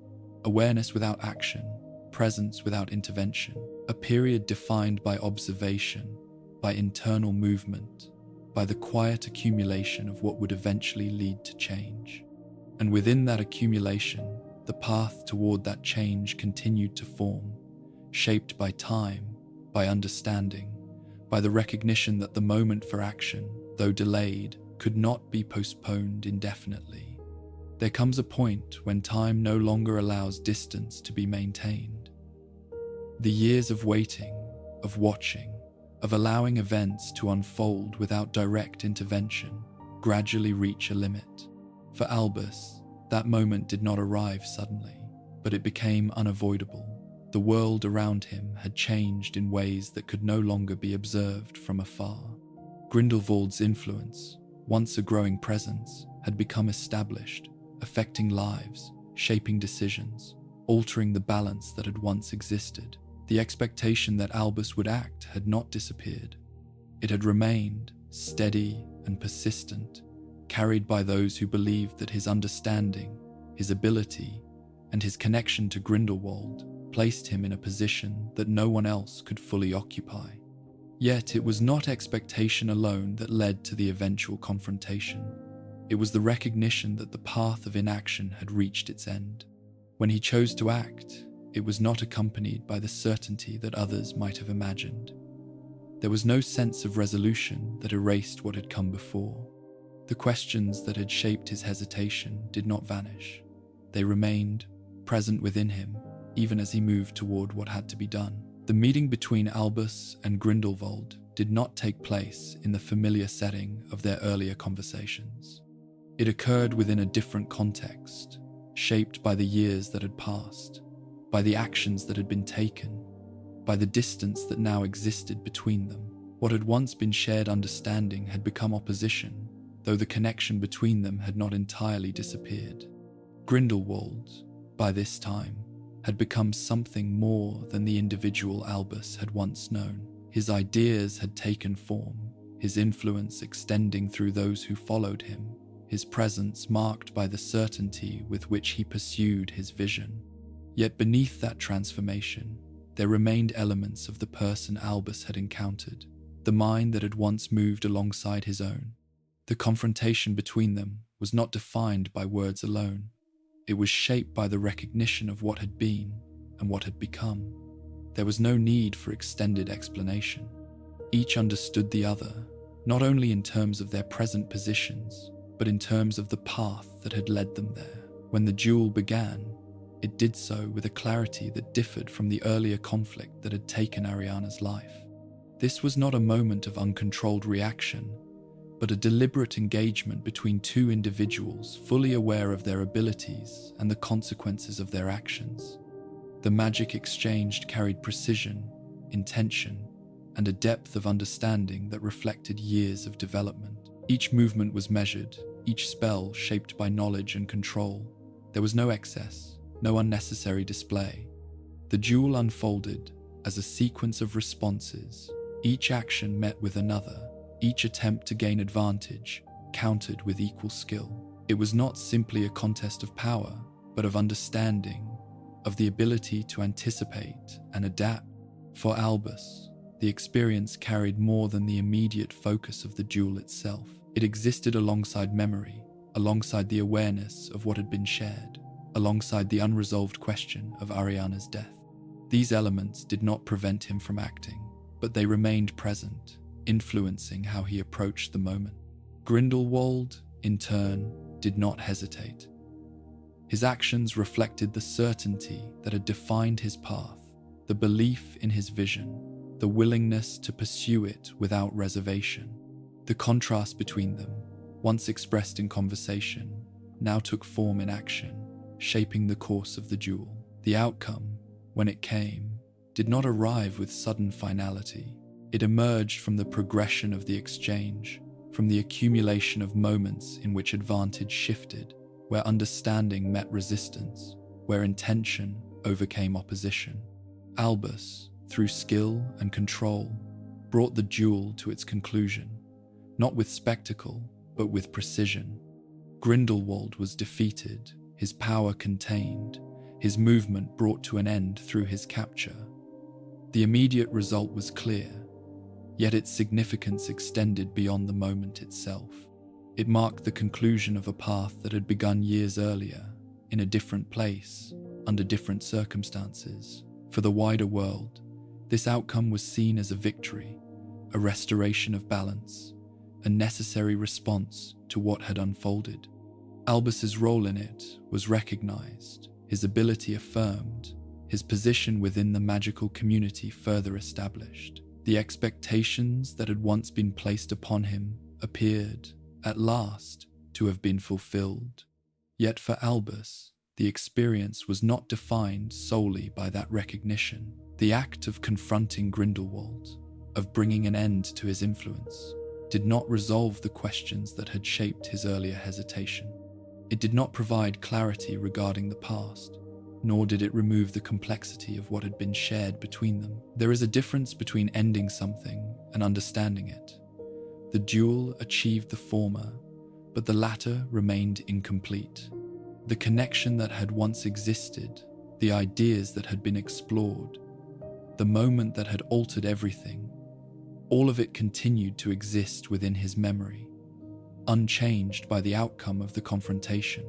Awareness without action, presence without intervention, a period defined by observation, by internal movement, by the quiet accumulation of what would eventually lead to change. And within that accumulation, the path toward that change continued to form, shaped by time, by understanding, by the recognition that the moment for action, though delayed, could not be postponed indefinitely. There comes a point when time no longer allows distance to be maintained. The years of waiting, of watching, of allowing events to unfold without direct intervention gradually reach a limit. For Albus, that moment did not arrive suddenly, but it became unavoidable. The world around him had changed in ways that could no longer be observed from afar. Grindelwald's influence, once a growing presence, had become established, affecting lives, shaping decisions, altering the balance that had once existed. The expectation that Albus would act had not disappeared. It had remained steady and persistent, carried by those who believed that his understanding, his ability, and his connection to Grindelwald placed him in a position that no one else could fully occupy. Yet it was not expectation alone that led to the eventual confrontation. It was the recognition that the path of inaction had reached its end. When he chose to act, it was not accompanied by the certainty that others might have imagined. There was no sense of resolution that erased what had come before. The questions that had shaped his hesitation did not vanish. They remained present within him, even as he moved toward what had to be done. The meeting between Albus and Grindelwald did not take place in the familiar setting of their earlier conversations. It occurred within a different context, shaped by the years that had passed, by the actions that had been taken, by the distance that now existed between them. What had once been shared understanding had become opposition, though the connection between them had not entirely disappeared. Grindelwald, by this time, had become something more than the individual Albus had once known. His ideas had taken form, his influence extending through those who followed him, his presence marked by the certainty with which he pursued his vision. Yet beneath that transformation, there remained elements of the person Albus had encountered, the mind that had once moved alongside his own. The confrontation between them was not defined by words alone. It was shaped by the recognition of what had been and what had become. There was no need for extended explanation. Each understood the other, not only in terms of their present positions, but in terms of the path that had led them there. When the duel began, it did so with a clarity that differed from the earlier conflict that had taken Ariana's life. This was not a moment of uncontrolled reaction, but a deliberate engagement between two individuals fully aware of their abilities and the consequences of their actions. The magic exchanged carried precision, intention, and a depth of understanding that reflected years of development. Each movement was measured, each spell shaped by knowledge and control. There was no excess, no unnecessary display. The duel unfolded as a sequence of responses, each action met with another, each attempt to gain advantage countered with equal skill. It was not simply a contest of power, but of understanding, of the ability to anticipate and adapt. For Albus, the experience carried more than the immediate focus of the duel itself. It existed alongside memory, alongside the awareness of what had been shared, alongside the unresolved question of Ariana's death. These elements did not prevent him from acting, but they remained present, influencing how he approached the moment. Grindelwald, in turn, did not hesitate. His actions reflected the certainty that had defined his path, the belief in his vision, the willingness to pursue it without reservation. The contrast between them, once expressed in conversation, now took form in action, shaping the course of the duel. The outcome, when it came, did not arrive with sudden finality. It emerged from the progression of the exchange, from the accumulation of moments in which advantage shifted, where understanding met resistance, where intention overcame opposition. Albus, through skill and control, brought the duel to its conclusion, not with spectacle, but with precision. Grindelwald was defeated, his power contained, his movement brought to an end through his capture. The immediate result was clear, yet its significance extended beyond the moment itself. It marked the conclusion of a path that had begun years earlier, in a different place, under different circumstances. For the wider world, this outcome was seen as a victory, a restoration of balance, a necessary response to what had unfolded. Albus's role in it was recognized, his ability affirmed, his position within the magical community further established. The expectations that had once been placed upon him appeared, at last, to have been fulfilled. Yet for Albus, the experience was not defined solely by that recognition. The act of confronting Grindelwald, of bringing an end to his influence, did not resolve the questions that had shaped his earlier hesitation. It did not provide clarity regarding the past, nor did it remove the complexity of what had been shared between them. There is a difference between ending something and understanding it. The duel achieved the former, but the latter remained incomplete. The connection that had once existed, the ideas that had been explored, the moment that had altered everything, all of it continued to exist within his memory, unchanged by the outcome of the confrontation.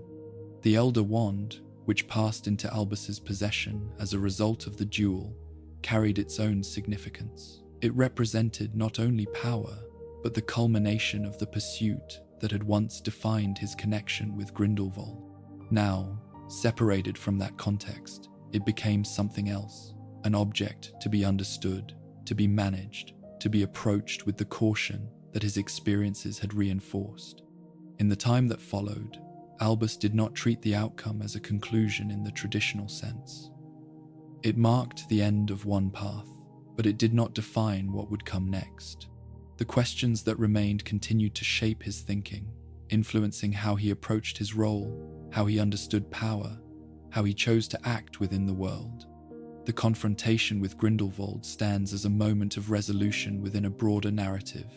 The Elder Wand, which passed into Albus's possession as a result of the duel, carried its own significance. It represented not only power, but the culmination of the pursuit that had once defined his connection with Grindelwald. Now, separated from that context, it became something else, an object to be understood, to be managed, to be approached with the caution that his experiences had reinforced. In the time that followed, Albus did not treat the outcome as a conclusion in the traditional sense. It marked the end of one path, but it did not define what would come next. The questions that remained continued to shape his thinking, influencing how he approached his role, how he understood power, how he chose to act within the world. The confrontation with Grindelwald stands as a moment of resolution within a broader narrative,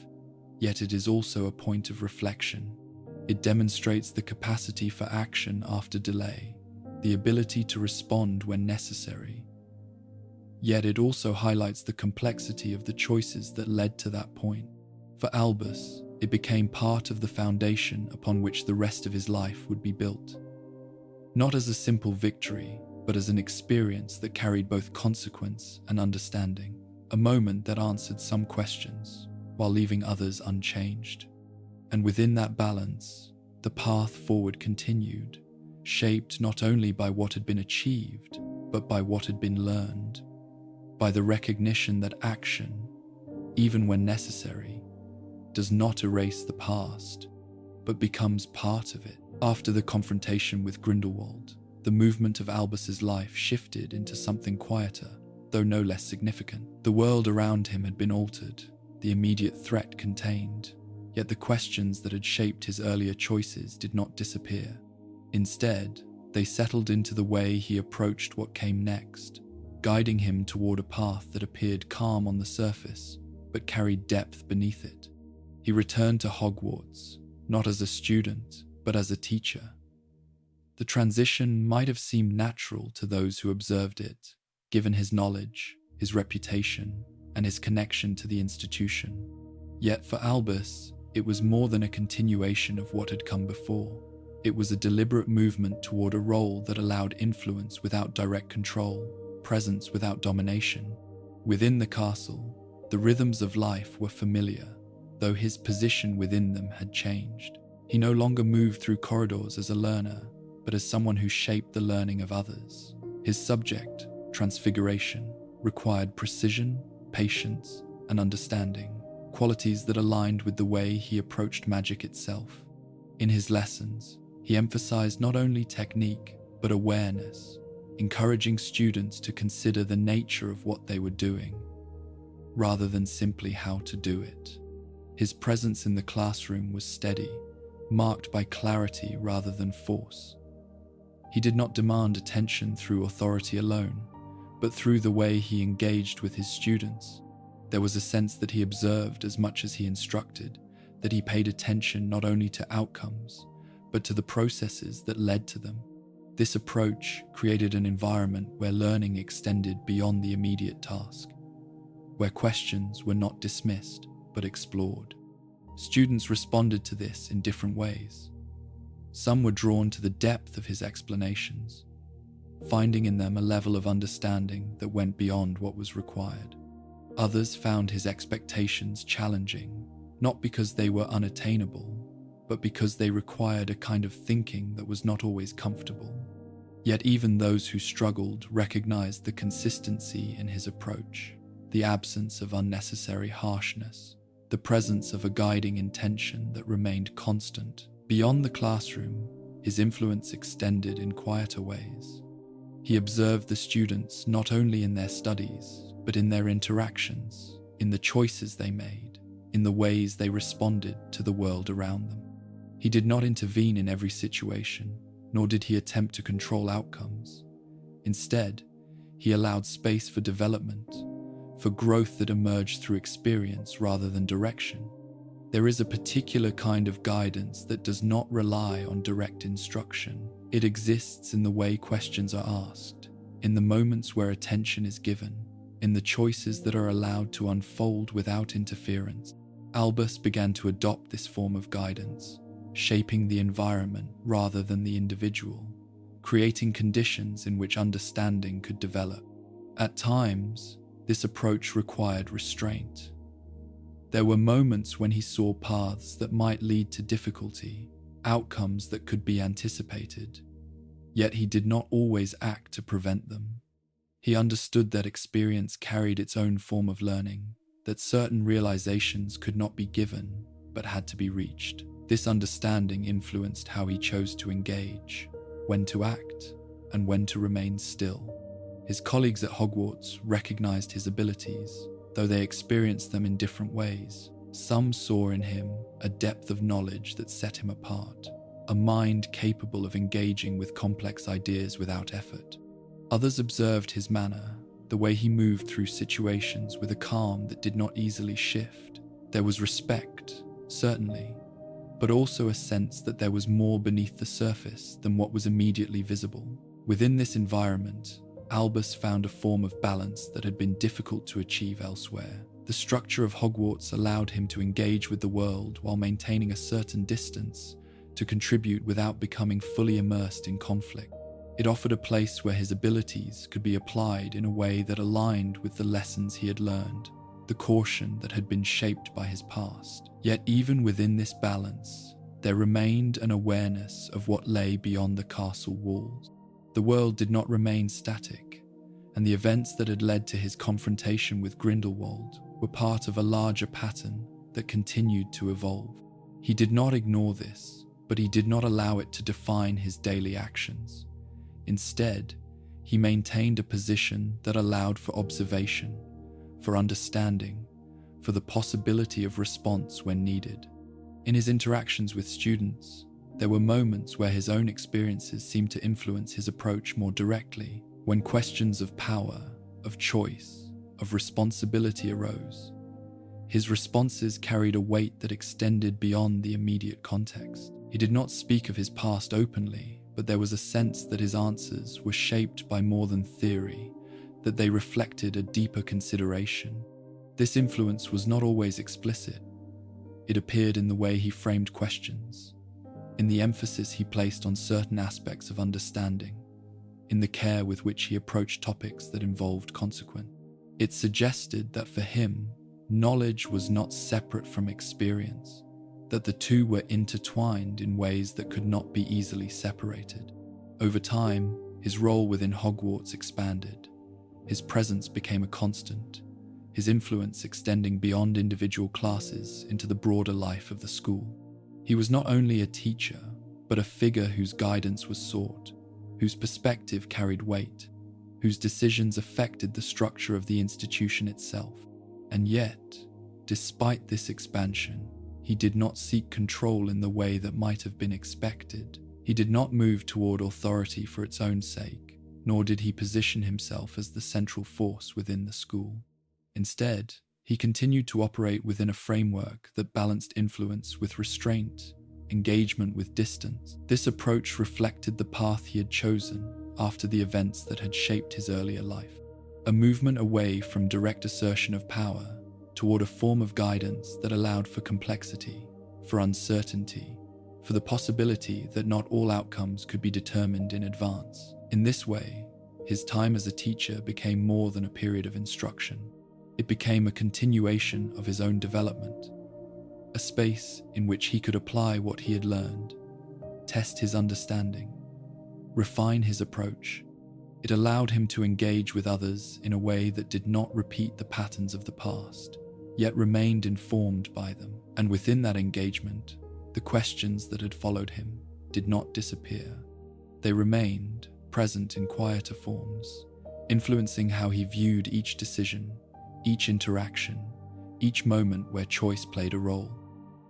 yet it is also a point of reflection. It demonstrates the capacity for action after delay, the ability to respond when necessary. Yet it also highlights the complexity of the choices that led to that point. For Albus, it became part of the foundation upon which the rest of his life would be built. Not as a simple victory, but as an experience that carried both consequence and understanding, a moment that answered some questions while leaving others unchanged. And within that balance, the path forward continued, shaped not only by what had been achieved, but by what had been learned, by the recognition that action, even when necessary, does not erase the past, but becomes part of it. After the confrontation with Grindelwald, the movement of Albus's life shifted into something quieter, though no less significant. The world around him had been altered, the immediate threat contained, yet the questions that had shaped his earlier choices did not disappear. Instead, they settled into the way he approached what came next, guiding him toward a path that appeared calm on the surface, but carried depth beneath it. He returned to Hogwarts, not as a student, but as a teacher. The transition might have seemed natural to those who observed it, given his knowledge, his reputation, and his connection to the institution. Yet for Albus, it was more than a continuation of what had come before. It was a deliberate movement toward a role that allowed influence without direct control, presence without domination. Within the castle, the rhythms of life were familiar, though his position within them had changed. He no longer moved through corridors as a learner, but as someone who shaped the learning of others. His subject, transfiguration, required precision, patience, and understanding, qualities that aligned with the way he approached magic itself. In his lessons, he emphasized not only technique, but awareness, encouraging students to consider the nature of what they were doing, rather than simply how to do it. His presence in the classroom was steady, marked by clarity rather than force. He did not demand attention through authority alone, but through the way he engaged with his students. There was a sense that he observed as much as he instructed, that he paid attention not only to outcomes, but to the processes that led to them. This approach created an environment where learning extended beyond the immediate task, where questions were not dismissed, but explored. Students responded to this in different ways. Some were drawn to the depth of his explanations, finding in them a level of understanding that went beyond what was required. Others found his expectations challenging, not because they were unattainable, but because they required a kind of thinking that was not always comfortable. Yet even those who struggled recognized the consistency in his approach, the absence of unnecessary harshness, the presence of a guiding intention that remained constant. Beyond the classroom, his influence extended in quieter ways. He observed the students not only in their studies, but in their interactions, in the choices they made, in the ways they responded to the world around them. He did not intervene in every situation, nor did he attempt to control outcomes. Instead, he allowed space for development, for growth that emerged through experience rather than direction. There is a particular kind of guidance that does not rely on direct instruction. It exists in the way questions are asked, in the moments where attention is given, in the choices that are allowed to unfold without interference. Albus began to adopt this form of guidance, shaping the environment rather than the individual, creating conditions in which understanding could develop. At times, this approach required restraint. There were moments when he saw paths that might lead to difficulty, outcomes that could be anticipated, yet he did not always act to prevent them. He understood that experience carried its own form of learning, that certain realizations could not be given, but had to be reached. This understanding influenced how he chose to engage, when to act, and when to remain still. His colleagues at Hogwarts recognized his abilities, though they experienced them in different ways. Some saw in him a depth of knowledge that set him apart, a mind capable of engaging with complex ideas without effort. Others observed his manner, the way he moved through situations with a calm that did not easily shift. There was respect, certainly, but also a sense that there was more beneath the surface than what was immediately visible. Within this environment, Albus found a form of balance that had been difficult to achieve elsewhere. The structure of Hogwarts allowed him to engage with the world while maintaining a certain distance, to contribute without becoming fully immersed in conflict. It offered a place where his abilities could be applied in a way that aligned with the lessons he had learned, the caution that had been shaped by his past. Yet even within this balance, there remained an awareness of what lay beyond the castle walls. The world did not remain static, and the events that had led to his confrontation with Grindelwald were part of a larger pattern that continued to evolve. He did not ignore this, but he did not allow it to define his daily actions. Instead, he maintained a position that allowed for observation, for understanding, for the possibility of response when needed. In his interactions with students, there were moments where his own experiences seemed to influence his approach more directly, when questions of power, of choice, of responsibility arose. His responses carried a weight that extended beyond the immediate context. He did not speak of his past openly, but there was a sense that his answers were shaped by more than theory, that they reflected a deeper consideration. This influence was not always explicit. It appeared in the way he framed questions, in the emphasis he placed on certain aspects of understanding, in the care with which he approached topics that involved consequence. It suggested that for him, knowledge was not separate from experience, that the two were intertwined in ways that could not be easily separated. Over time, his role within Hogwarts expanded. His presence became a constant, his influence extending beyond individual classes into the broader life of the school. He was not only a teacher, but a figure whose guidance was sought, whose perspective carried weight, whose decisions affected the structure of the institution itself. And yet, despite this expansion, he did not seek control in the way that might have been expected. He did not move toward authority for its own sake, nor did he position himself as the central force within the school. Instead, he continued to operate within a framework that balanced influence with restraint, engagement with distance. This approach reflected the path he had chosen after the events that had shaped his earlier life. A movement away from direct assertion of power toward a form of guidance that allowed for complexity, for uncertainty, for the possibility that not all outcomes could be determined in advance. In this way, his time as a teacher became more than a period of instruction. It became a continuation of his own development, a space in which he could apply what he had learned, test his understanding, refine his approach. It allowed him to engage with others in a way that did not repeat the patterns of the past, yet remained informed by them. And within that engagement, the questions that had followed him did not disappear. They remained present in quieter forms, influencing how he viewed each decision, each interaction, each moment where choice played a role,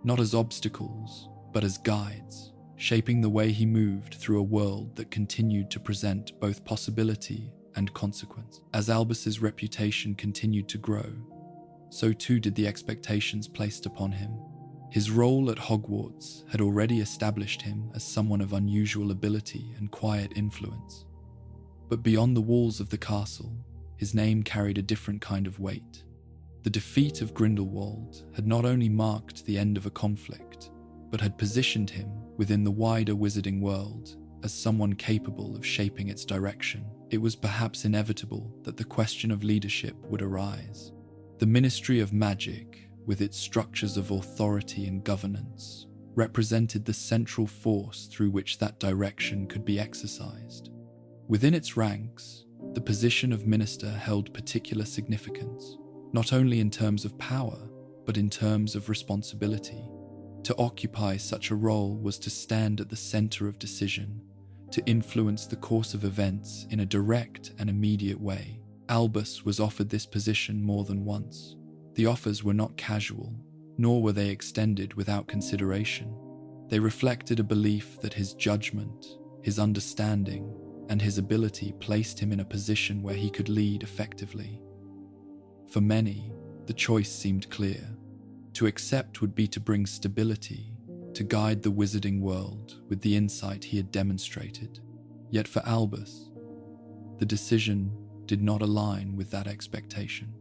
not as obstacles, but as guides, shaping the way he moved through a world that continued to present both possibility and consequence. As Albus's reputation continued to grow, so too did the expectations placed upon him. His role at Hogwarts had already established him as someone of unusual ability and quiet influence. But beyond the walls of the castle, his name carried a different kind of weight. The defeat of Grindelwald had not only marked the end of a conflict, but had positioned him within the wider wizarding world as someone capable of shaping its direction. It was perhaps inevitable that the question of leadership would arise. The Ministry of Magic, with its structures of authority and governance, represented the central force through which that direction could be exercised. Within its ranks, the position of minister held particular significance, not only in terms of power, but in terms of responsibility. To occupy such a role was to stand at the center of decision, to influence the course of events in a direct and immediate way. Albus was offered this position more than once. The offers were not casual, nor were they extended without consideration. They reflected a belief that his judgment, his understanding, and his ability placed him in a position where he could lead effectively. For many, the choice seemed clear. To accept would be to bring stability, to guide the wizarding world with the insight he had demonstrated. Yet for Albus, the decision did not align with that expectation.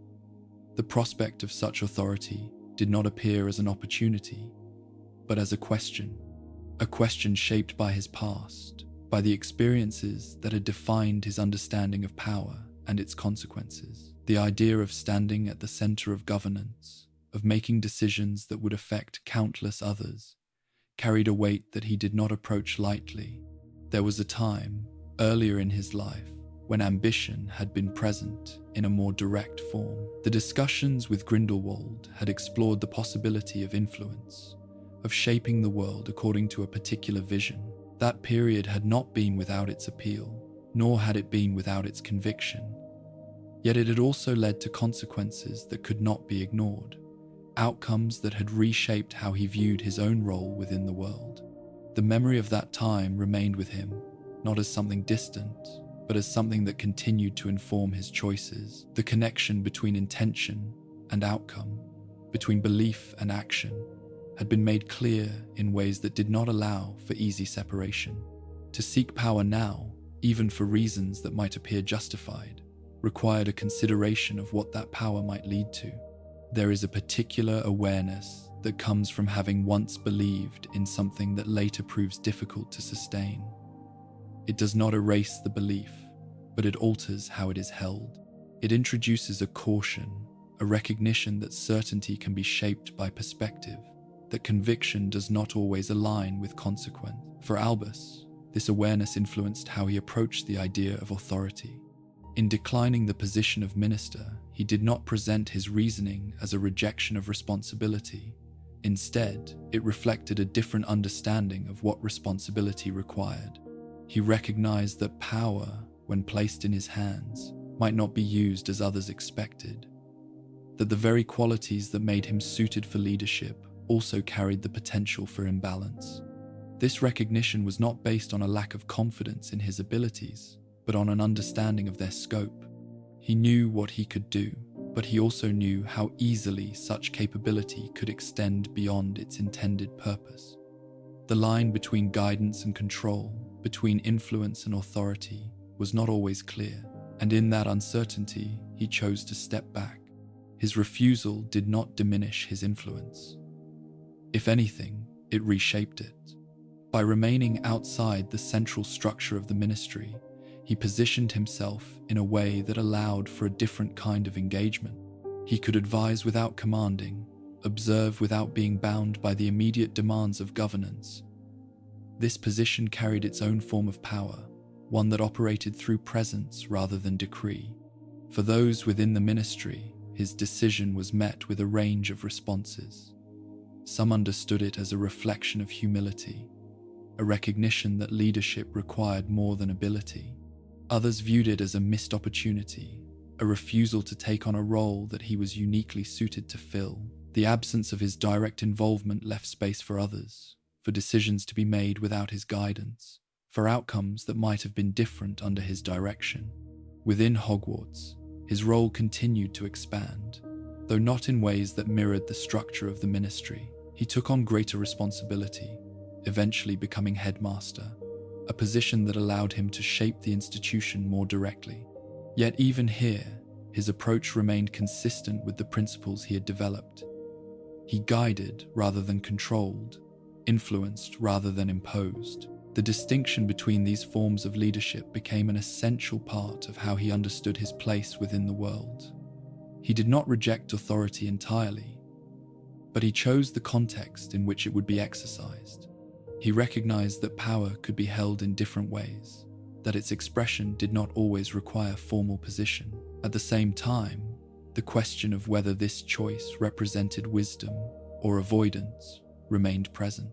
The prospect of such authority did not appear as an opportunity, but as a question shaped by his past, by the experiences that had defined his understanding of power and its consequences. The idea of standing at the center of governance, of making decisions that would affect countless others, carried a weight that he did not approach lightly. There was a time, earlier in his life, when ambition had been present in a more direct form. The discussions with Grindelwald had explored the possibility of influence, of shaping the world according to a particular vision. That period had not been without its appeal, nor had it been without its conviction. Yet it had also led to consequences that could not be ignored, outcomes that had reshaped how he viewed his own role within the world. The memory of that time remained with him, not as something distant, but as something that continued to inform his choices. The connection between intention and outcome, between belief and action, had been made clear in ways that did not allow for easy separation. To seek power now, even for reasons that might appear justified, required a consideration of what that power might lead to. There is a particular awareness that comes from having once believed in something that later proves difficult to sustain. It does not erase the belief, but it alters how it is held. It introduces a caution, a recognition that certainty can be shaped by perspective, that conviction does not always align with consequence. For Albus, this awareness influenced how he approached the idea of authority. In declining the position of minister, he did not present his reasoning as a rejection of responsibility. Instead, it reflected a different understanding of what responsibility required. He recognized that power, when placed in his hands, might not be used as others expected, that the very qualities that made him suited for leadership also carried the potential for imbalance. This recognition was not based on a lack of confidence in his abilities, but on an understanding of their scope. He knew what he could do, but he also knew how easily such capability could extend beyond its intended purpose. The line between guidance and control, between influence and authority, was not always clear, and in that uncertainty, he chose to step back. His refusal did not diminish his influence. If anything, it reshaped it. By remaining outside the central structure of the ministry, he positioned himself in a way that allowed for a different kind of engagement. He could advise without commanding, observe without being bound by the immediate demands of governance. This position carried its own form of power, one that operated through presence rather than decree. For those within the ministry, his decision was met with a range of responses. Some understood it as a reflection of humility, a recognition that leadership required more than ability. Others viewed it as a missed opportunity, a refusal to take on a role that he was uniquely suited to fill. The absence of his direct involvement left space for others, for decisions to be made without his guidance, for outcomes that might have been different under his direction. Within Hogwarts, his role continued to expand, though not in ways that mirrored the structure of the ministry. He took on greater responsibility, eventually becoming headmaster, a position that allowed him to shape the institution more directly. Yet even here, his approach remained consistent with the principles he had developed. He guided rather than controlled, influenced rather than imposed. The distinction between these forms of leadership became an essential part of how he understood his place within the world. He did not reject authority entirely, but he chose the context in which it would be exercised. He recognized that power could be held in different ways, that its expression did not always require formal position. At the same time, the question of whether this choice represented wisdom or avoidance remained present.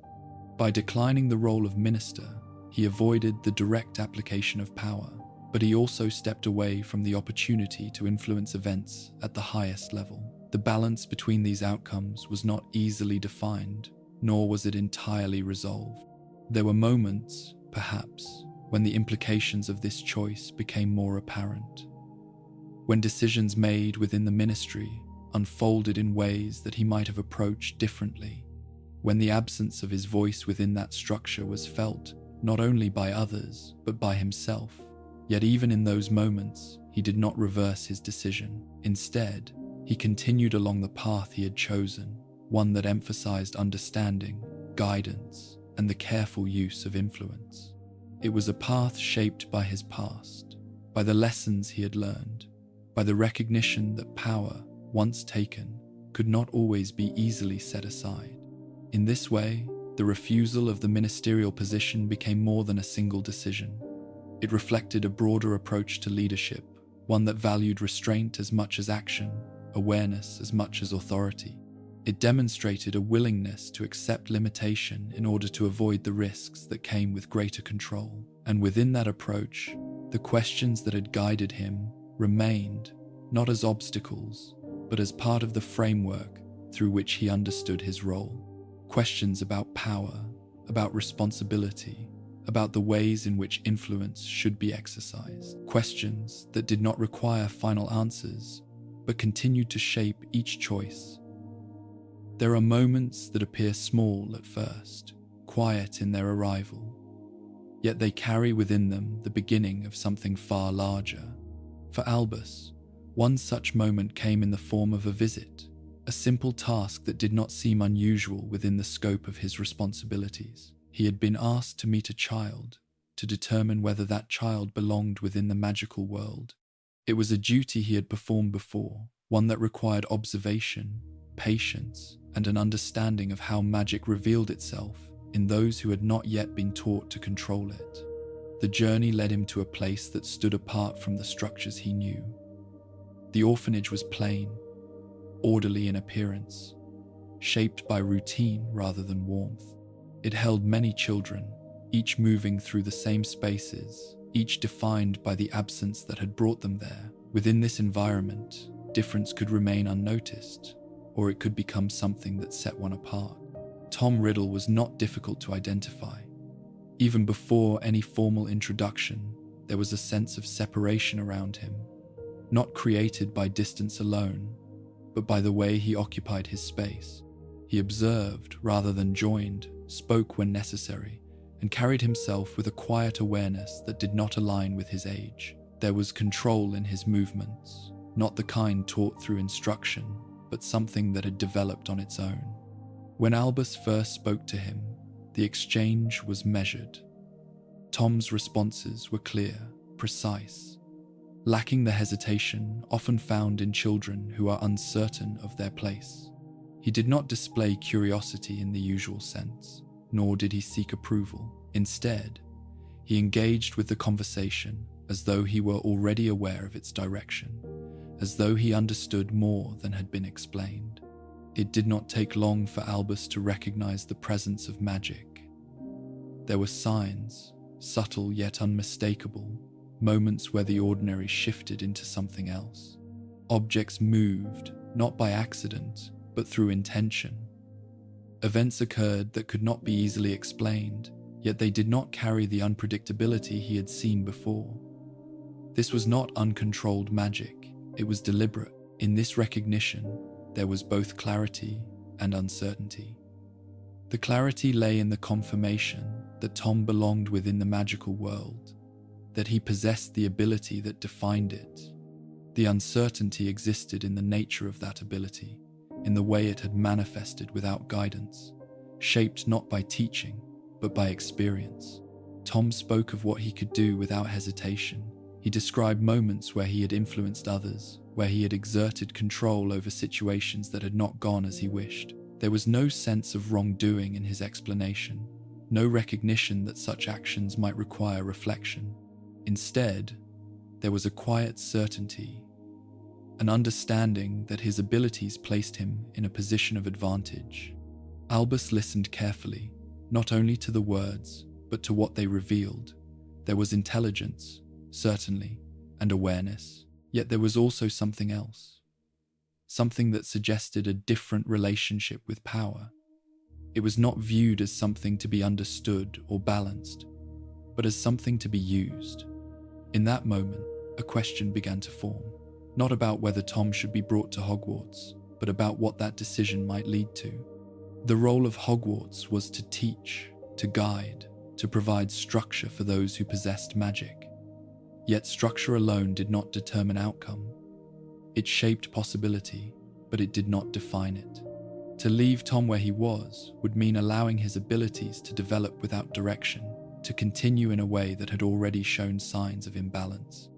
By declining the role of minister, he avoided the direct application of power, but he also stepped away from the opportunity to influence events at the highest level. The balance between these outcomes was not easily defined, nor was it entirely resolved. There were moments, perhaps, when the implications of this choice became more apparent. When decisions made within the ministry unfolded in ways that he might have approached differently. When the absence of his voice within that structure was felt not only by others, but by himself. Yet even in those moments, he did not reverse his decision. Instead, he continued along the path he had chosen, one that emphasized understanding, guidance, and the careful use of influence. It was a path shaped by his past, by the lessons he had learned, by the recognition that power, once taken, could not always be easily set aside. In this way, The refusal of the ministerial position became more than a single decision. It reflected a broader approach to leadership, one that valued restraint as much as action, awareness as much as authority. It demonstrated a willingness to accept limitation in order to avoid the risks that came with greater control. And within that approach, the questions that had guided him remained, not as obstacles, but as part of the framework through which he understood his role. Questions about power, about responsibility, about the ways in which influence should be exercised. Questions that did not require final answers, but continued to shape each choice. There are moments that appear small at first, quiet in their arrival, yet they carry within them the beginning of something far larger. For Albus, one such moment came in the form of a visit, a simple task that did not seem unusual within the scope of his responsibilities. He had been asked to meet a child, to determine whether that child belonged within the magical world. It was a duty he had performed before, one that required observation, patience, and an understanding of how magic revealed itself in those who had not yet been taught to control it. The journey led him to a place that stood apart from the structures he knew. The orphanage was plain, orderly in appearance, shaped by routine rather than warmth. It held many children, each moving through the same spaces, each defined by the absence that had brought them there. Within this environment, difference could remain unnoticed, or it could become something that set one apart. Tom Riddle was not difficult to identify. Even before any formal introduction, there was a sense of separation around him, not created by distance alone, but by the way he occupied his space. He observed rather than joined, spoke when necessary, and carried himself with a quiet awareness that did not align with his age. There was control in his movements, not the kind taught through instruction, but something that had developed on its own. When Albus first spoke to him, the exchange was measured. Tom's responses were clear, precise, lacking the hesitation often found in children who are uncertain of their place. He did not display curiosity in the usual sense, nor did he seek approval. Instead, he engaged with the conversation as though he were already aware of its direction, as though he understood more than had been explained. It did not take long for Albus to recognize the presence of magic. There were signs, subtle yet unmistakable, moments where the ordinary shifted into something else. Objects moved, not by accident, but through intention. Events occurred that could not be easily explained, yet they did not carry the unpredictability he had seen before. This was not uncontrolled magic, it was deliberate. In this recognition, there was both clarity and uncertainty. The clarity lay in the confirmation that Tom belonged within the magical world, that he possessed the ability that defined it. The uncertainty existed in the nature of that ability, in the way it had manifested without guidance, shaped not by teaching, but by experience. Tom spoke of what he could do without hesitation. He described moments where he had influenced others, where he had exerted control over situations that had not gone as he wished. There was no sense of wrongdoing in his explanation, no recognition that such actions might require reflection. Instead, there was a quiet certainty, an understanding that his abilities placed him in a position of advantage. Albus listened carefully, not only to the words, but to what they revealed. There was intelligence, certainly, and awareness, yet there was also something else. Something that suggested a different relationship with power. It was not viewed as something to be understood or balanced, but as something to be used. In that moment, a question began to form, not about whether Tom should be brought to Hogwarts, but about what that decision might lead to. The role of Hogwarts was to teach, to guide, to provide structure for those who possessed magic. Yet structure alone did not determine outcome. It shaped possibility, but it did not define it. To leave Tom where he was would mean allowing his abilities to develop without direction, to continue in a way that had already shown signs of imbalance.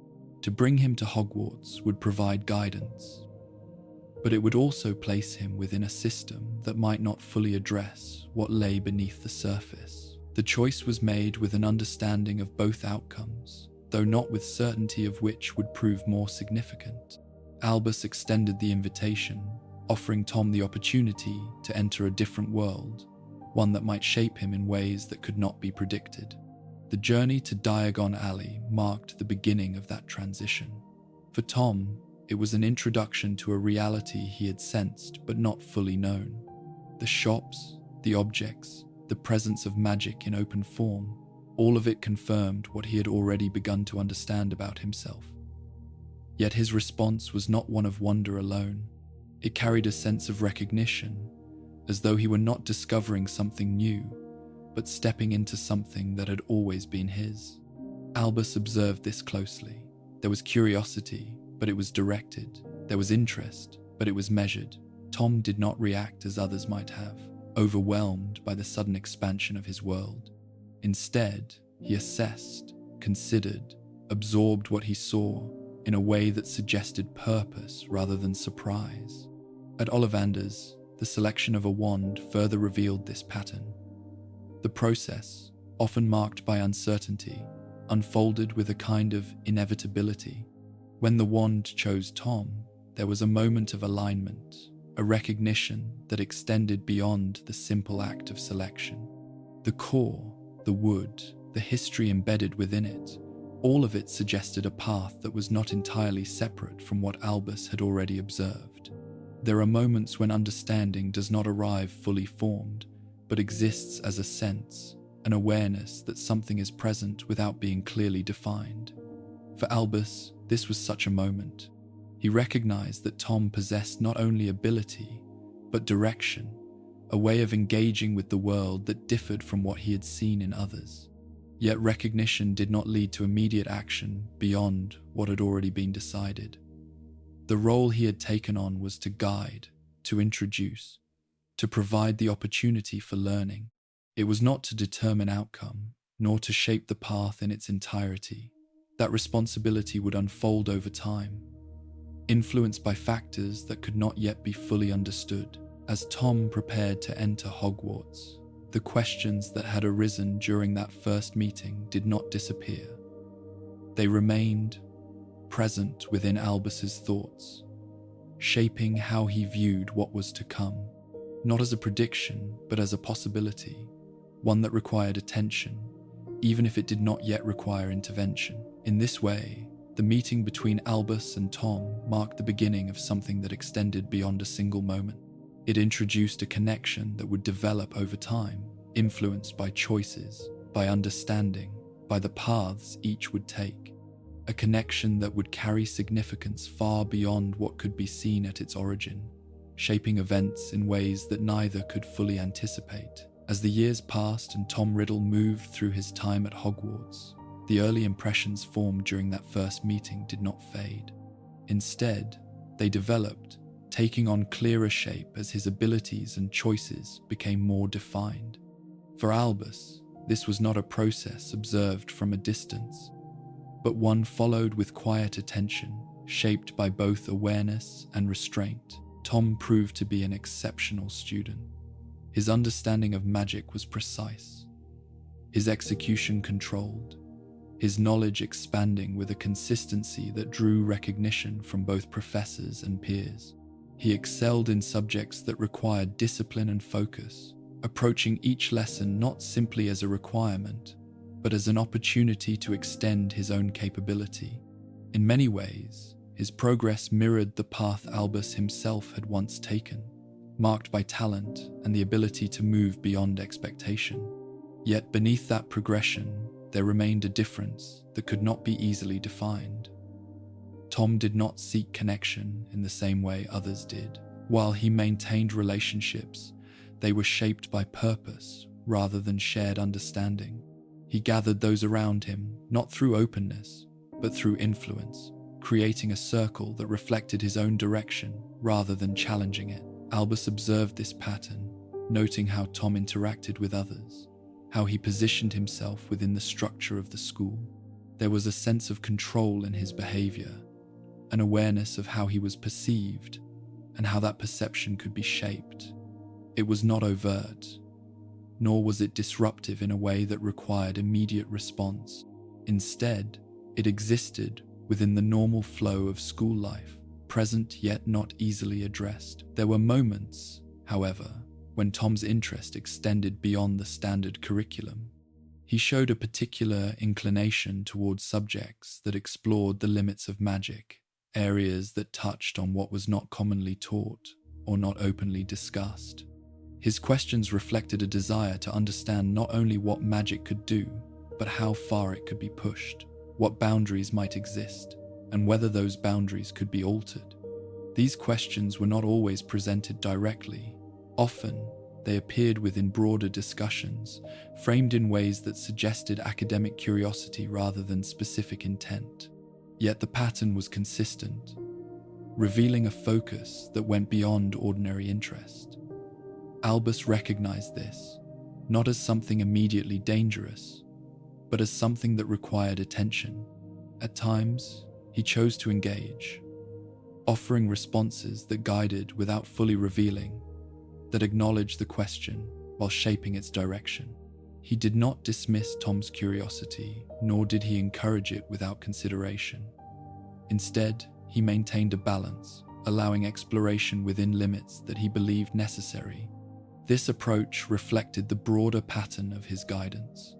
To bring him to Hogwarts would provide guidance, but it would also place him within a system that might not fully address what lay beneath the surface. The choice was made with an understanding of both outcomes, though not with certainty of which would prove more significant. Albus extended the invitation, offering Tom the opportunity to enter a different world, one that might shape him in ways that could not be predicted. The journey to Diagon Alley marked the beginning of that transition. For Tom, it was an introduction to a reality he had sensed but not fully known. The shops, the objects, the presence of magic in open form, all of it confirmed what he had already begun to understand about himself. Yet his response was not one of wonder alone. It carried a sense of recognition, as though he were not discovering something new, but stepping into something that had always been his. Albus observed this closely. There was curiosity, but it was directed. There was interest, but it was measured. Tom did not react as others might have, overwhelmed by the sudden expansion of his world. Instead, he assessed, considered, absorbed what he saw in a way that suggested purpose rather than surprise. At Ollivander's, the selection of a wand further revealed this pattern. The process, often marked by uncertainty, unfolded with a kind of inevitability. When the wand chose Tom, there was a moment of alignment, a recognition that extended beyond the simple act of selection. The core, the wood, the history embedded within it, all of it suggested a path that was not entirely separate from what Albus had already observed. There are moments when understanding does not arrive fully formed, but exists as a sense, an awareness that something is present without being clearly defined. For Albus, this was such a moment. He recognized that Tom possessed not only ability, but direction, a way of engaging with the world that differed from what he had seen in others. Yet recognition did not lead to immediate action beyond what had already been decided. The role he had taken on was to guide, to introduce, to provide the opportunity for learning. It was not to determine outcome, nor to shape the path in its entirety. That responsibility would unfold over time, influenced by factors that could not yet be fully understood. As Tom prepared to enter Hogwarts, the questions that had arisen during that first meeting did not disappear. They remained present within Albus's thoughts, shaping how he viewed what was to come, not as a prediction, but as a possibility, one that required attention, even if it did not yet require intervention. In this way, the meeting between Albus and Tom marked the beginning of something that extended beyond a single moment. It introduced a connection that would develop over time, influenced by choices, by understanding, by the paths each would take. A connection that would carry significance far beyond what could be seen at its origin, shaping events in ways that neither could fully anticipate. As the years passed and Tom Riddle moved through his time at Hogwarts, the early impressions formed during that first meeting did not fade. Instead, they developed, taking on clearer shape as his abilities and choices became more defined. For Albus, this was not a process observed from a distance, but one followed with quiet attention, shaped by both awareness and restraint. Tom proved to be an exceptional student. His understanding of magic was precise, his execution controlled, his knowledge expanding with a consistency that drew recognition from both professors and peers. He excelled in subjects that required discipline and focus, approaching each lesson not simply as a requirement, but as an opportunity to extend his own capability. In many ways, his progress mirrored the path Albus himself had once taken, marked by talent and the ability to move beyond expectation. Yet beneath that progression, there remained a difference that could not be easily defined. Tom did not seek connection in the same way others did. While he maintained relationships, they were shaped by purpose rather than shared understanding. He gathered those around him not through openness, but through influence, creating a circle that reflected his own direction rather than challenging it. Albus observed this pattern, noting how Tom interacted with others, how he positioned himself within the structure of the school. There was a sense of control in his behavior, an awareness of how he was perceived, and how that perception could be shaped. It was not overt, nor was it disruptive in a way that required immediate response. Instead, it existed within the normal flow of school life, present yet not easily addressed. There were moments, however, when Tom's interest extended beyond the standard curriculum. He showed a particular inclination towards subjects that explored the limits of magic, areas that touched on what was not commonly taught or not openly discussed. His questions reflected a desire to understand not only what magic could do, but how far it could be pushed, what boundaries might exist, and whether those boundaries could be altered. These questions were not always presented directly. Often, they appeared within broader discussions, framed in ways that suggested academic curiosity rather than specific intent. Yet the pattern was consistent, revealing a focus that went beyond ordinary interest. Albus recognized this, not as something immediately dangerous, but as something that required attention. At times, he chose to engage, offering responses that guided without fully revealing, that acknowledged the question while shaping its direction. He did not dismiss Tom's curiosity, nor did he encourage it without consideration. Instead, he maintained a balance, allowing exploration within limits that he believed necessary. This approach reflected the broader pattern of his guidance.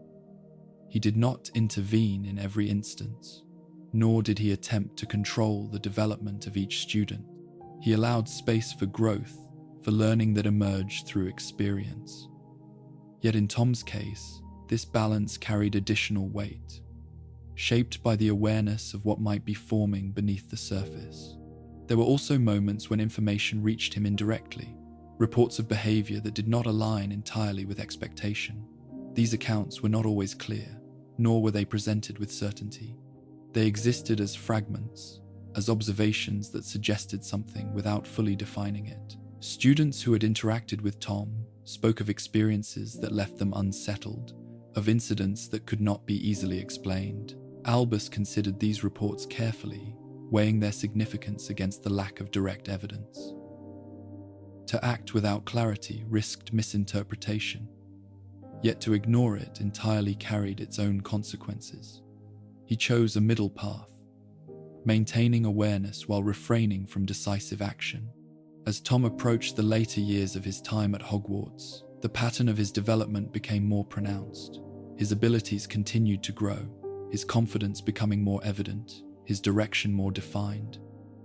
He did not intervene in every instance, nor did he attempt to control the development of each student. He allowed space for growth, for learning that emerged through experience. Yet in Tom's case, this balance carried additional weight, shaped by the awareness of what might be forming beneath the surface. There were also moments when information reached him indirectly, reports of behavior that did not align entirely with expectation. These accounts were not always clear, nor were they presented with certainty. They existed as fragments, as observations that suggested something without fully defining it. Students who had interacted with Tom spoke of experiences that left them unsettled, of incidents that could not be easily explained. Albus considered these reports carefully, weighing their significance against the lack of direct evidence. To act without clarity risked misinterpretation, yet to ignore it entirely carried its own consequences. He chose a middle path, maintaining awareness while refraining from decisive action. As Tom approached the later years of his time at Hogwarts, the pattern of his development became more pronounced. His abilities continued to grow, his confidence becoming more evident, his direction more defined.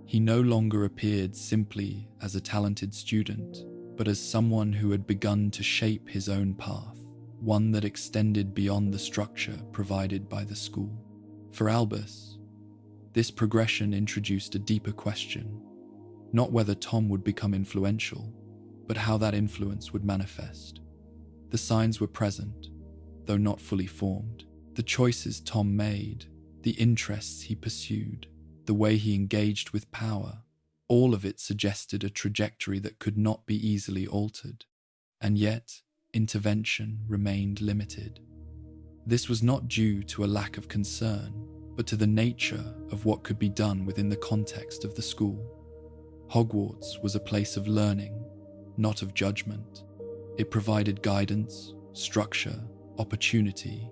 He no longer appeared simply as a talented student, but as someone who had begun to shape his own path, one that extended beyond the structure provided by the school. For Albus, this progression introduced a deeper question. Not whether Tom would become influential, but how that influence would manifest. The signs were present, though not fully formed. The choices Tom made, the interests he pursued, the way he engaged with power, all of it suggested a trajectory that could not be easily altered. And yet, intervention remained limited. This was not due to a lack of concern, but to the nature of what could be done within the context of the school. Hogwarts was a place of learning, not of judgment. It provided guidance, structure, opportunity,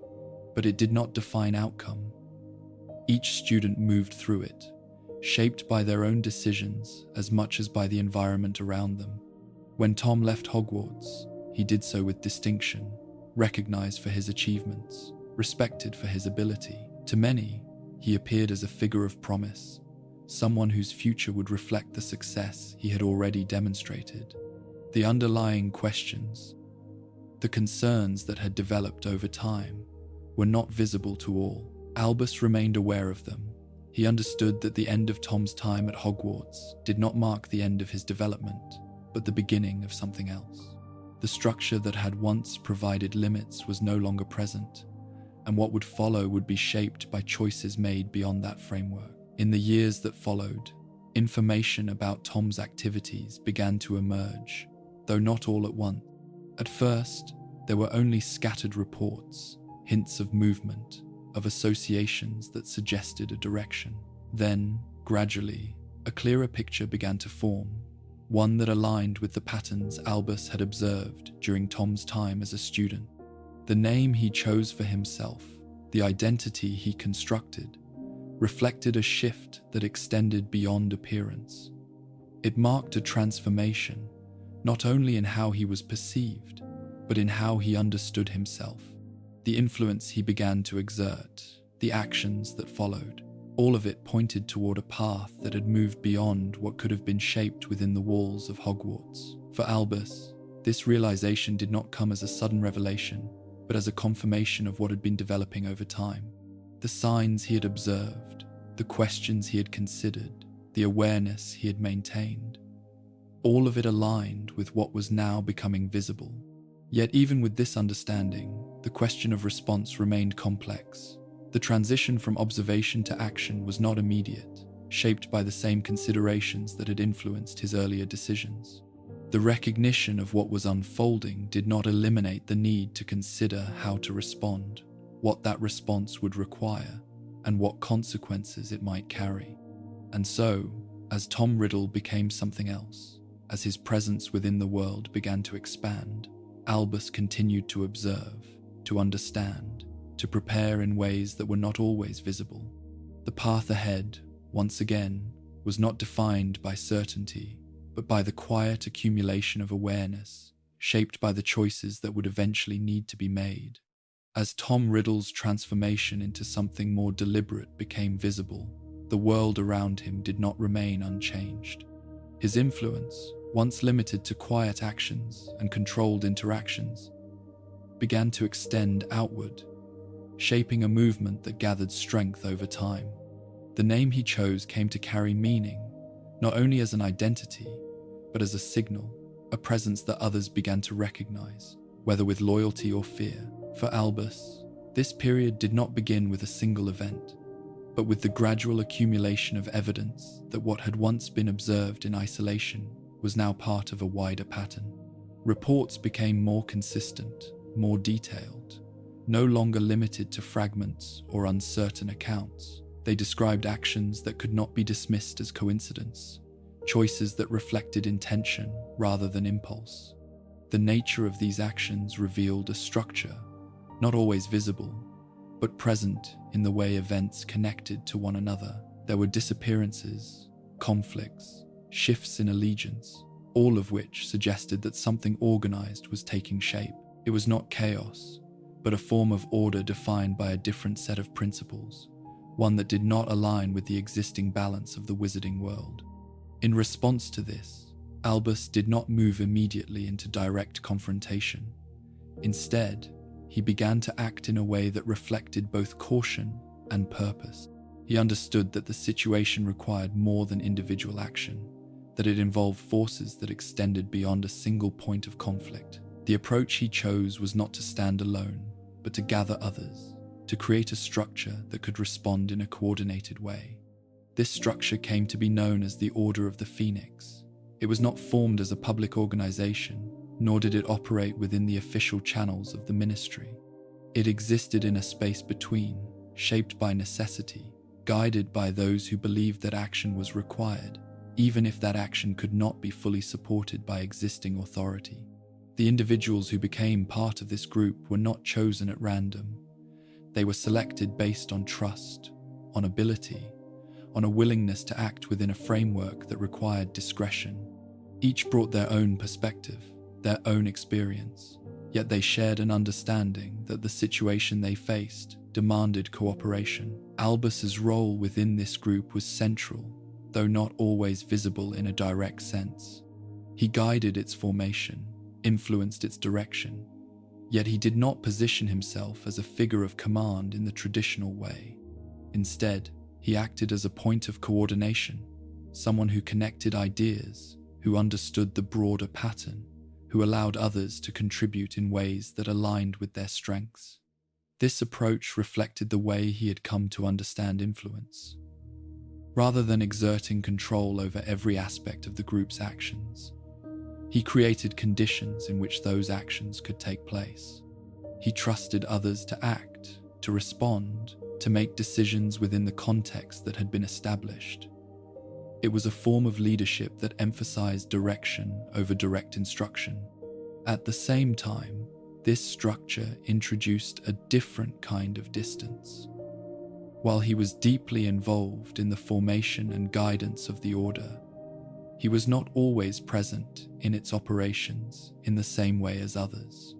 but it did not define outcome. Each student moved through it, shaped by their own decisions as much as by the environment around them. When Tom left Hogwarts, he did so with distinction, recognized for his achievements, respected for his ability. To many, he appeared as a figure of promise, someone whose future would reflect the success he had already demonstrated. The underlying questions, the concerns that had developed over time, were not visible to all. Albus remained aware of them. He understood that the end of Tom's time at Hogwarts did not mark the end of his development, but the beginning of something else. The structure that had once provided limits was no longer present, and what would follow would be shaped by choices made beyond that framework. In the years that followed, information about Tom's activities began to emerge, though not all at once. At first, there were only scattered reports, hints of movement, of associations that suggested a direction. Then, gradually, a clearer picture began to form, one that aligned with the patterns Albus had observed during Tom's time as a student. The name he chose for himself, the identity he constructed, reflected a shift that extended beyond appearance. It marked a transformation, not only in how he was perceived, but in how he understood himself. The influence he began to exert, the actions that followed, all of it pointed toward a path that had moved beyond what could have been shaped within the walls of Hogwarts. For Albus, this realization did not come as a sudden revelation, but as a confirmation of what had been developing over time. The signs he had observed, the questions he had considered, the awareness he had maintained, all of it aligned with what was now becoming visible. Yet even with this understanding, the question of response remained complex. The transition from observation to action was not immediate, shaped by the same considerations that had influenced his earlier decisions. The recognition of what was unfolding did not eliminate the need to consider how to respond, what that response would require, and what consequences it might carry. And so, as Tom Riddle became something else, as his presence within the world began to expand, Albus continued to observe, to understand, to prepare in ways that were not always visible. The path ahead, once again, was not defined by certainty, but by the quiet accumulation of awareness, shaped by the choices that would eventually need to be made. As Tom Riddle's transformation into something more deliberate became visible, the world around him did not remain unchanged. His influence, once limited to quiet actions and controlled interactions, began to extend outward, shaping a movement that gathered strength over time. The name he chose came to carry meaning, not only as an identity, but as a signal, a presence that others began to recognize, whether with loyalty or fear. For Albus, this period did not begin with a single event, but with the gradual accumulation of evidence that what had once been observed in isolation was now part of a wider pattern. Reports became more consistent, more detailed, no longer limited to fragments or uncertain accounts. They described actions that could not be dismissed as coincidence, choices that reflected intention rather than impulse. The nature of these actions revealed a structure, not always visible, but present in the way events connected to one another. There were disappearances, conflicts, shifts in allegiance, all of which suggested that something organized was taking shape. It was not chaos, but a form of order defined by a different set of principles, one that did not align with the existing balance of the wizarding world. In response to this, Albus did not move immediately into direct confrontation. Instead, he began to act in a way that reflected both caution and purpose. He understood that the situation required more than individual action, that it involved forces that extended beyond a single point of conflict. The approach he chose was not to stand alone, but to gather others, to create a structure that could respond in a coordinated way. This structure came to be known as the Order of the Phoenix. It was not formed as a public organization, nor did it operate within the official channels of the ministry. It existed in a space between, shaped by necessity, guided by those who believed that action was required, even if that action could not be fully supported by existing authority. The individuals who became part of this group were not chosen at random. They were selected based on trust, on ability, on a willingness to act within a framework that required discretion. Each brought their own perspective, their own experience, yet they shared an understanding that the situation they faced demanded cooperation. Albus's role within this group was central, though not always visible in a direct sense. He guided its formation, influenced its direction, yet he did not position himself as a figure of command in the traditional way. Instead, he acted as a point of coordination, someone who connected ideas, who understood the broader pattern, who allowed others to contribute in ways that aligned with their strengths. This approach reflected the way he had come to understand influence. Rather than exerting control over every aspect of the group's actions, he created conditions in which those actions could take place. He trusted others to act, to respond, to make decisions within the context that had been established. It was a form of leadership that emphasized direction over direct instruction. At the same time, this structure introduced a different kind of distance. While he was deeply involved in the formation and guidance of the order, he was not always present in its operations in the same way as others.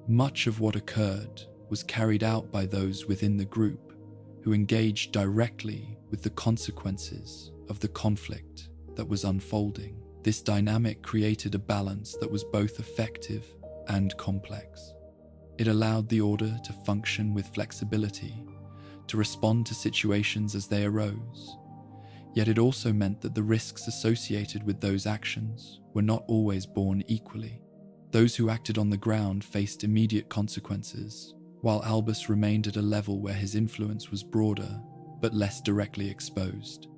Much of what occurred was carried out by those within the group who engaged directly with the consequences of the conflict that was unfolding. This dynamic created a balance that was both effective and complex. It allowed the order to function with flexibility, to respond to situations as they arose. Yet it also meant that the risks associated with those actions were not always borne equally. Those who acted on the ground faced immediate consequences, while Albus remained at a level where his influence was broader but less directly exposed.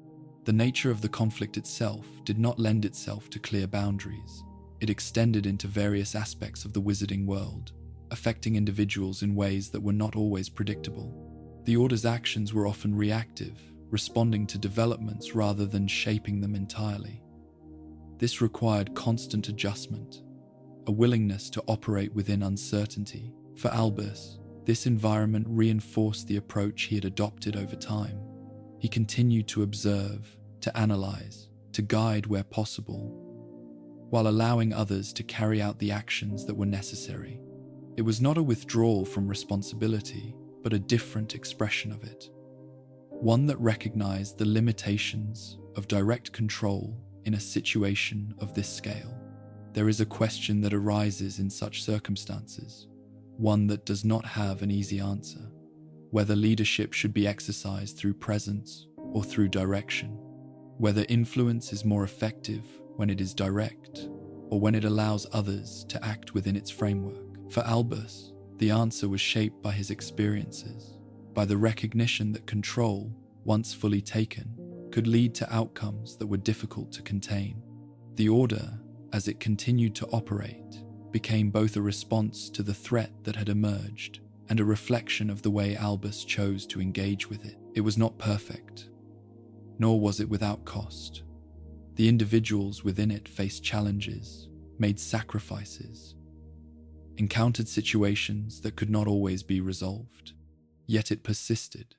The nature of the conflict itself did not lend itself to clear boundaries. It extended into various aspects of the wizarding world, affecting individuals in ways that were not always predictable. The Order's actions were often reactive, responding to developments rather than shaping them entirely. This required constant adjustment, a willingness to operate within uncertainty. For Albus, this environment reinforced the approach he had adopted over time. He continued to observe, to analyze, to guide where possible, while allowing others to carry out the actions that were necessary. It was not a withdrawal from responsibility, but a different expression of it. One that recognized the limitations of direct control in a situation of this scale. There is a question that arises in such circumstances, one that does not have an easy answer: whether leadership should be exercised through presence or through direction, whether influence is more effective when it is direct or when it allows others to act within its framework. For Albus, the answer was shaped by his experiences, by the recognition that control, once fully taken, could lead to outcomes that were difficult to contain. The Order, as it continued to operate, became both a response to the threat that had emerged and a reflection of the way Albus chose to engage with it. It was not perfect, nor was it without cost. The individuals within it faced challenges, made sacrifices, encountered situations that could not always be resolved. Yet it persisted,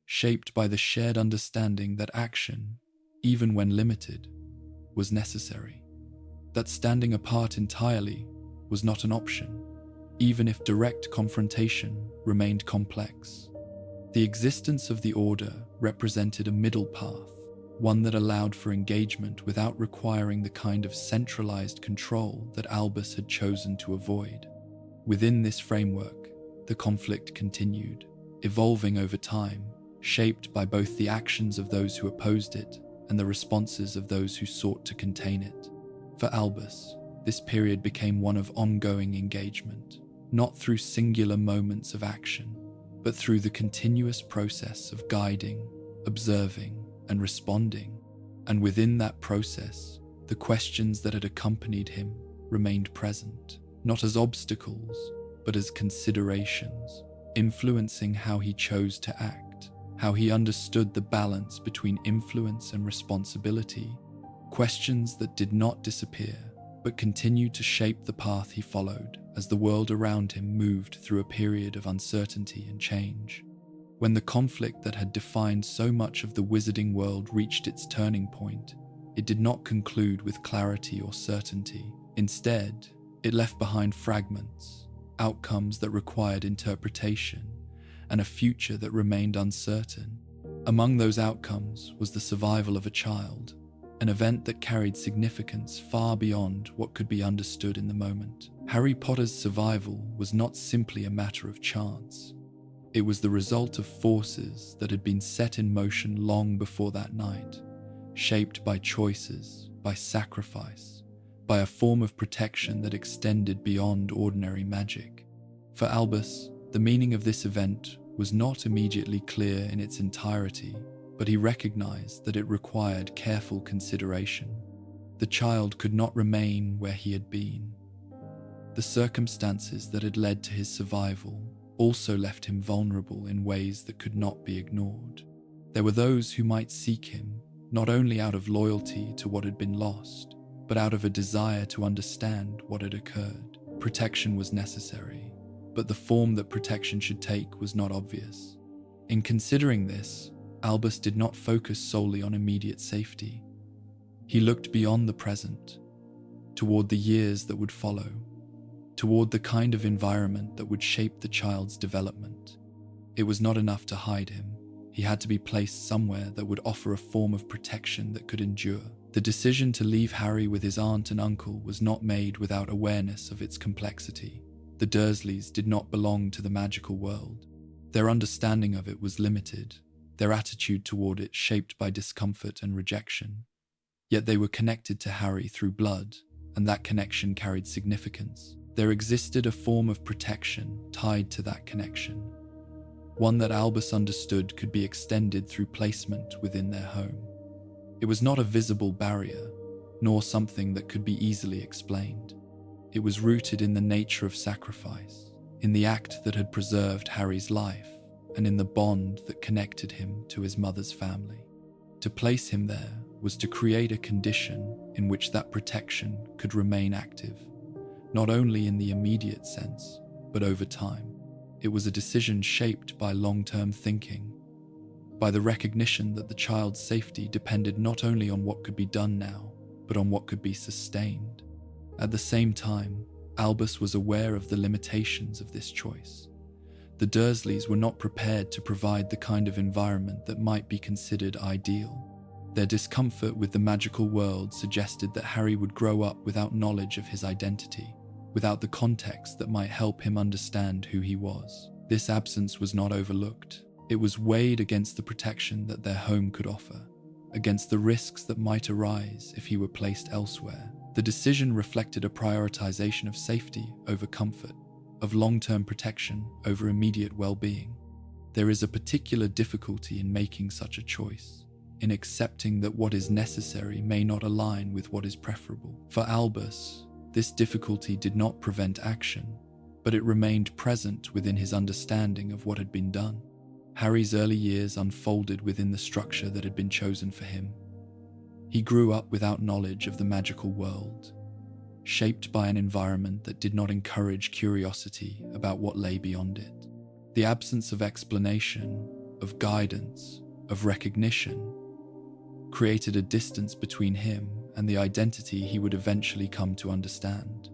shaped by the shared understanding that action, even when limited, was necessary. That standing apart entirely was not an option, even if direct confrontation remained complex. The existence of the Order represented a middle path, one that allowed for engagement without requiring the kind of centralized control that Albus had chosen to avoid. Within this framework, the conflict continued, evolving over time, shaped by both the actions of those who opposed it and the responses of those who sought to contain it. For Albus, this period became one of ongoing engagement, not through singular moments of action, but through the continuous process of guiding, observing, and responding. And within that process, the questions that had accompanied him remained present, not as obstacles, but as considerations, influencing how he chose to act, how he understood the balance between influence and responsibility. Questions that did not disappear, but continued to shape the path he followed as the world around him moved through a period of uncertainty and change. When the conflict that had defined so much of the wizarding world reached its turning point, it did not conclude with clarity or certainty. Instead, it left behind fragments, outcomes that required interpretation, and a future that remained uncertain. Among those outcomes was the survival of a child, an event that carried significance far beyond what could be understood in the moment. Harry Potter's survival was not simply a matter of chance. It was the result of forces that had been set in motion long before that night, shaped by choices, by sacrifice, by a form of protection that extended beyond ordinary magic. For Albus, the meaning of this event was not immediately clear in its entirety, but he recognized that it required careful consideration. The child could not remain where he had been. The circumstances that had led to his survival also left him vulnerable in ways that could not be ignored. There were those who might seek him, not only out of loyalty to what had been lost, but out of a desire to understand what had occurred. Protection was necessary, but the form that protection should take was not obvious. In considering this, Albus did not focus solely on immediate safety. He looked beyond the present, toward the years that would follow, toward the kind of environment that would shape the child's development. It was not enough to hide him. He had to be placed somewhere that would offer a form of protection that could endure. The decision to leave Harry with his aunt and uncle was not made without awareness of its complexity. The Dursleys did not belong to the magical world. Their understanding of it was limited, their attitude toward it shaped by discomfort and rejection. Yet they were connected to Harry through blood, and that connection carried significance. There existed a form of protection tied to that connection, one that Albus understood could be extended through placement within their home. It was not a visible barrier, nor something that could be easily explained. It was rooted in the nature of sacrifice, in the act that had preserved Harry's life, and in the bond that connected him to his mother's family. To place him there was to create a condition in which that protection could remain active, not only in the immediate sense, but over time. It was a decision shaped by long-term thinking, by the recognition that the child's safety depended not only on what could be done now, but on what could be sustained. At the same time, Albus was aware of the limitations of this choice. The Dursleys were not prepared to provide the kind of environment that might be considered ideal. Their discomfort with the magical world suggested that Harry would grow up without knowledge of his identity, without the context that might help him understand who he was. This absence was not overlooked. It was weighed against the protection that their home could offer, against the risks that might arise if he were placed elsewhere. The decision reflected a prioritization of safety over comfort, of long-term protection over immediate well-being. There is a particular difficulty in making such a choice, in accepting that what is necessary may not align with what is preferable. For Albus, this difficulty did not prevent action, but it remained present within his understanding of what had been done. Harry's early years unfolded within the structure that had been chosen for him. He grew up without knowledge of the magical world, shaped by an environment that did not encourage curiosity about what lay beyond it. The absence of explanation, of guidance, of recognition, created a distance between him and the identity he would eventually come to understand.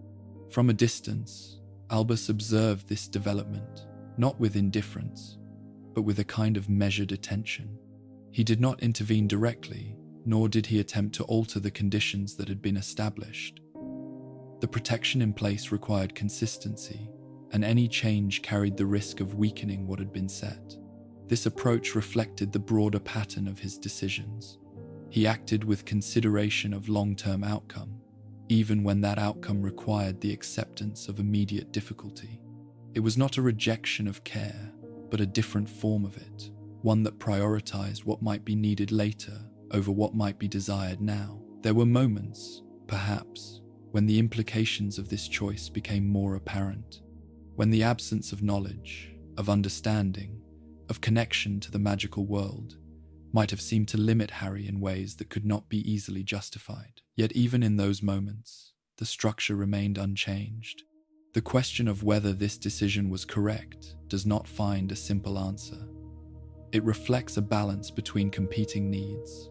From a distance, Albus observed this development, not with indifference, but with a kind of measured attention. He did not intervene directly, nor did he attempt to alter the conditions that had been established. The protection in place required consistency, and any change carried the risk of weakening what had been set. This approach reflected the broader pattern of his decisions. He acted with consideration of long-term outcome, even when that outcome required the acceptance of immediate difficulty. It was not a rejection of care, but a different form of it, one that prioritized what might be needed later over what might be desired now. There were moments, perhaps, when the implications of this choice became more apparent, when the absence of knowledge, of understanding, of connection to the magical world might have seemed to limit Harry in ways that could not be easily justified. Yet even in those moments, the structure remained unchanged. The question of whether this decision was correct does not find a simple answer. It reflects a balance between competing needs,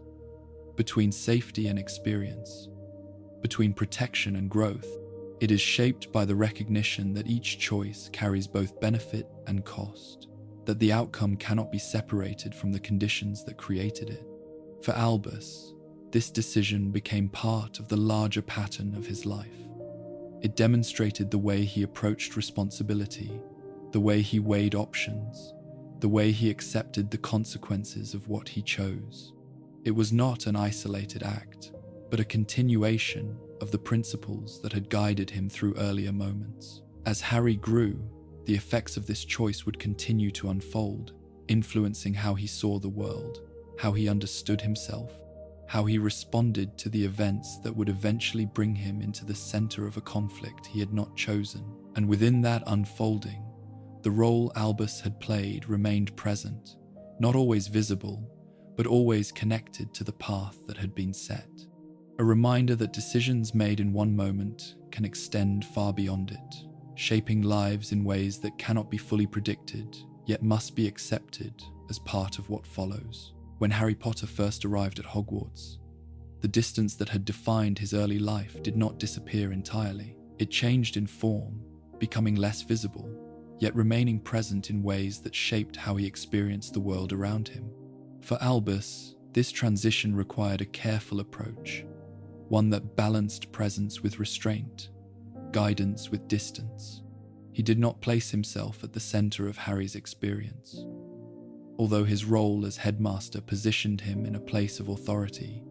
between safety and experience, between protection and growth. It is shaped by the recognition that each choice carries both benefit and cost, that the outcome cannot be separated from the conditions that created it. For Albus, this decision became part of the larger pattern of his life. It demonstrated the way he approached responsibility, the way he weighed options, the way he accepted the consequences of what he chose. It was not an isolated act, but a continuation of the principles that had guided him through earlier moments. As Harry grew, the effects of this choice would continue to unfold, influencing how he saw the world, how he understood himself, how he responded to the events that would eventually bring him into the center of a conflict he had not chosen. And within that unfolding, the role Albus had played remained present, not always visible, but always connected to the path that had been set. A reminder that decisions made in one moment can extend far beyond it, shaping lives in ways that cannot be fully predicted, yet must be accepted as part of what follows. When Harry Potter first arrived at Hogwarts, the distance that had defined his early life did not disappear entirely. It changed in form, becoming less visible, yet remaining present in ways that shaped how he experienced the world around him. For Albus, this transition required a careful approach, one that balanced presence with restraint, guidance with distance. He did not place himself at the center of Harry's experience. Although his role as headmaster positioned him in a place of authority,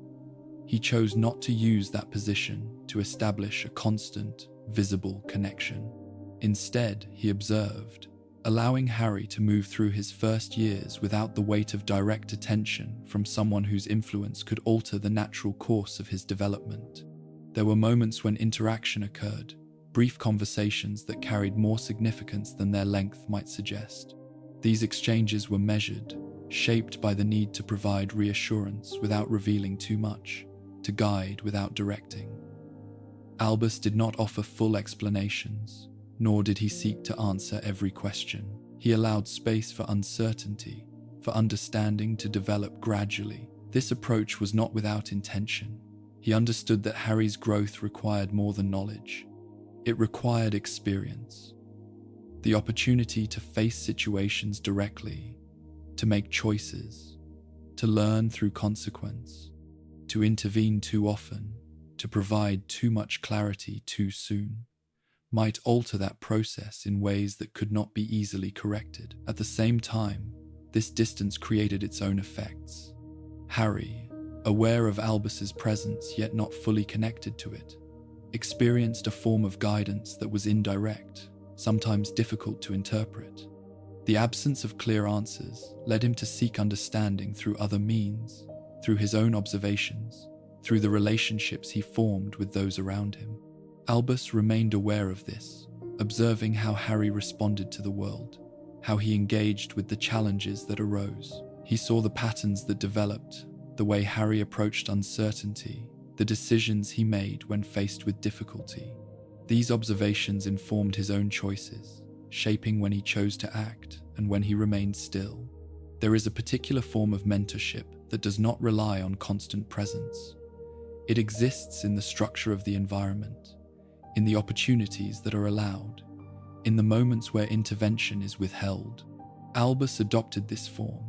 he chose not to use that position to establish a constant, visible connection. Instead, he observed, allowing Harry to move through his first years without the weight of direct attention from someone whose influence could alter the natural course of his development. There were moments when interaction occurred, brief conversations that carried more significance than their length might suggest. These exchanges were measured, shaped by the need to provide reassurance without revealing too much, to guide without directing. Albus did not offer full explanations, nor did he seek to answer every question. He allowed space for uncertainty, for understanding to develop gradually. This approach was not without intention. He understood that Harry's growth required more than knowledge. It required experience, the opportunity to face situations directly, to make choices, to learn through consequence, to intervene too often, to provide too much clarity too soon, might alter that process in ways that could not be easily corrected. At the same time, this distance created its own effects. Harry, aware of Albus's presence yet not fully connected to it, experienced a form of guidance that was indirect, sometimes difficult to interpret. The absence of clear answers led him to seek understanding through other means, through his own observations, through the relationships he formed with those around him. Albus remained aware of this, observing how Harry responded to the world, how he engaged with the challenges that arose. He saw the patterns that developed, the way Harry approached uncertainty, the decisions he made when faced with difficulty. These observations informed his own choices, shaping when he chose to act and when he remained still. There is a particular form of mentorship that does not rely on constant presence. It exists in the structure of the environment, in the opportunities that are allowed, in the moments where intervention is withheld. Albus adopted this form,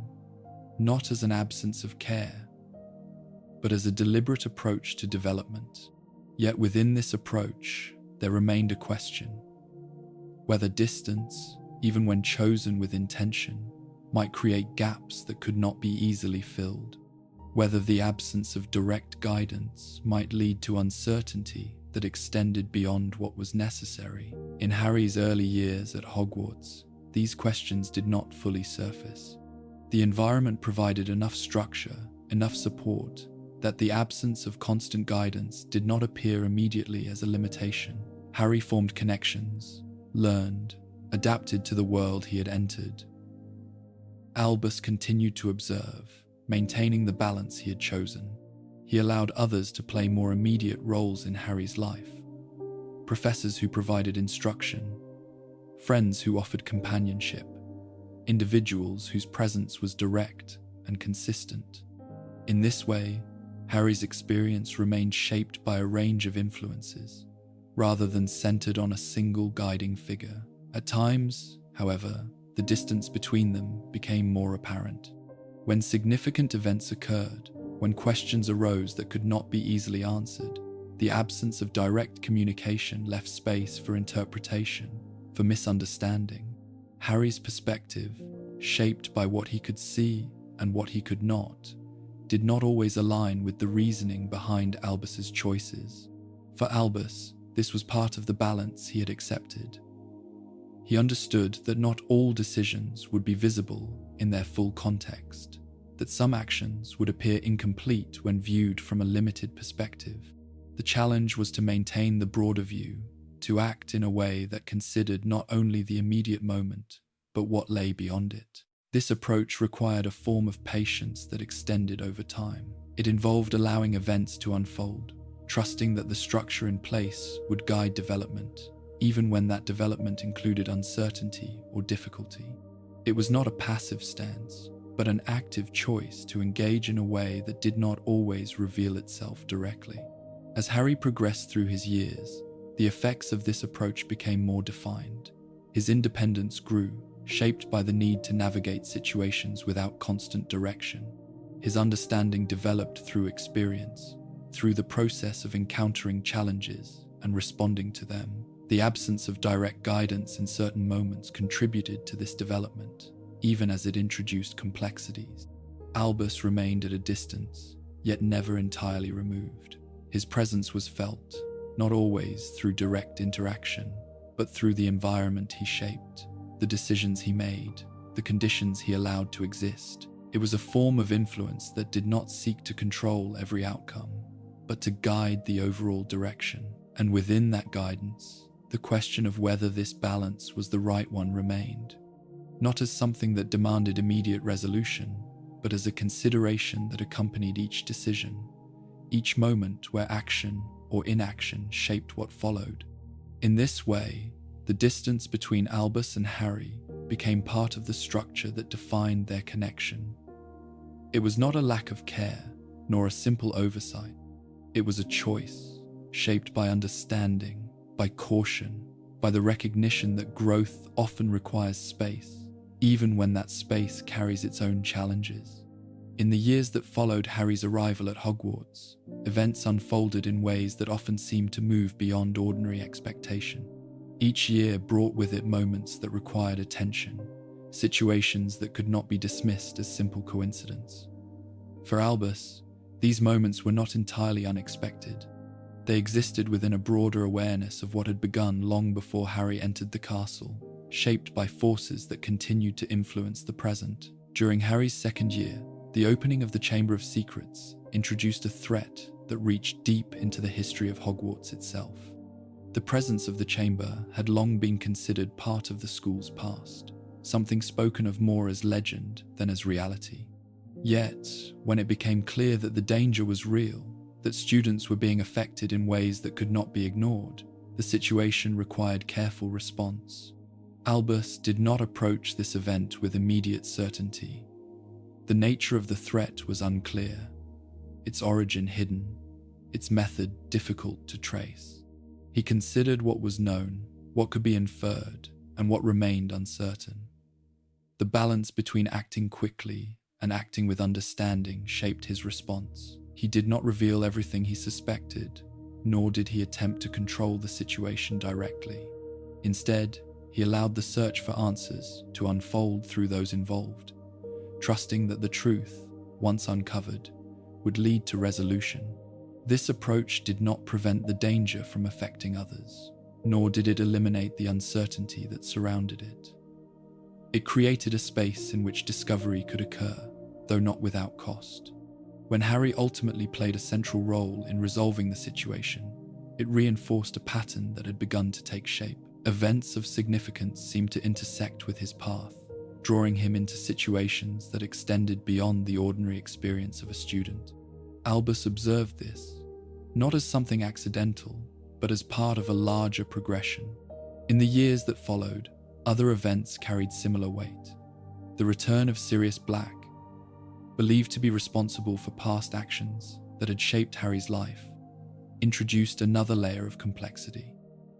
not as an absence of care, but as a deliberate approach to development. Yet within this approach, there remained a question: whether distance, even when chosen with intention, might create gaps that could not be easily filled. Whether the absence of direct guidance might lead to uncertainty that extended beyond what was necessary. In Harry's early years at Hogwarts, these questions did not fully surface. The environment provided enough structure, enough support, that the absence of constant guidance did not appear immediately as a limitation. Harry formed connections, learned, adapted to the world he had entered. Albus continued to observe, maintaining the balance he had chosen. He allowed others to play more immediate roles in Harry's life. Professors who provided instruction, friends who offered companionship, individuals whose presence was direct and consistent. In this way, Harry's experience remained shaped by a range of influences, rather than centered on a single guiding figure. At times, however, the distance between them became more apparent. When significant events occurred, when questions arose that could not be easily answered, the absence of direct communication left space for interpretation, for misunderstanding. Harry's perspective, shaped by what he could see and what he could not, did not always align with the reasoning behind Albus's choices. For Albus, this was part of the balance he had accepted. He understood that not all decisions would be visible in their full context, that some actions would appear incomplete when viewed from a limited perspective. The challenge was to maintain the broader view, to act in a way that considered not only the immediate moment, but what lay beyond it. This approach required a form of patience that extended over time. It involved allowing events to unfold, trusting that the structure in place would guide development, even when that development included uncertainty or difficulty. It was not a passive stance, but an active choice to engage in a way that did not always reveal itself directly. As Harry progressed through his years, the effects of this approach became more defined. His independence grew, shaped by the need to navigate situations without constant direction. His understanding developed through experience, through the process of encountering challenges and responding to them. The absence of direct guidance in certain moments contributed to this development, even as it introduced complexities. Albus remained at a distance, yet never entirely removed. His presence was felt, not always through direct interaction, but through the environment he shaped, the decisions he made, the conditions he allowed to exist. It was a form of influence that did not seek to control every outcome, but to guide the overall direction. And within that guidance, the question of whether this balance was the right one remained, not as something that demanded immediate resolution, but as a consideration that accompanied each decision, each moment where action or inaction shaped what followed. In this way, the distance between Albus and Harry became part of the structure that defined their connection. It was not a lack of care, nor a simple oversight. It was a choice, shaped by understanding, by caution, by the recognition that growth often requires space, even when that space carries its own challenges. In the years that followed Harry's arrival at Hogwarts, events unfolded in ways that often seemed to move beyond ordinary expectation. Each year brought with it moments that required attention, situations that could not be dismissed as simple coincidence. For Albus, these moments were not entirely unexpected. They existed within a broader awareness of what had begun long before Harry entered the castle, shaped by forces that continued to influence the present. During Harry's second year, the opening of the Chamber of Secrets introduced a threat that reached deep into the history of Hogwarts itself. The presence of the chamber had long been considered part of the school's past, something spoken of more as legend than as reality. Yet, when it became clear that the danger was real, that students were being affected in ways that could not be ignored, the situation required careful response. Albus did not approach this event with immediate certainty. The nature of the threat was unclear, its origin hidden, its method difficult to trace. He considered what was known, what could be inferred, and what remained uncertain. The balance between acting quickly and acting with understanding shaped his response. He did not reveal everything he suspected, nor did he attempt to control the situation directly. Instead, he allowed the search for answers to unfold through those involved, trusting that the truth, once uncovered, would lead to resolution. This approach did not prevent the danger from affecting others, nor did it eliminate the uncertainty that surrounded it. It created a space in which discovery could occur, though not without cost. When Harry ultimately played a central role in resolving the situation, it reinforced a pattern that had begun to take shape. Events of significance seemed to intersect with his path, drawing him into situations that extended beyond the ordinary experience of a student. Albus observed this, not as something accidental, but as part of a larger progression. In the years that followed, other events carried similar weight. The return of Sirius Black, believed to be responsible for past actions that had shaped Harry's life, introduced another layer of complexity.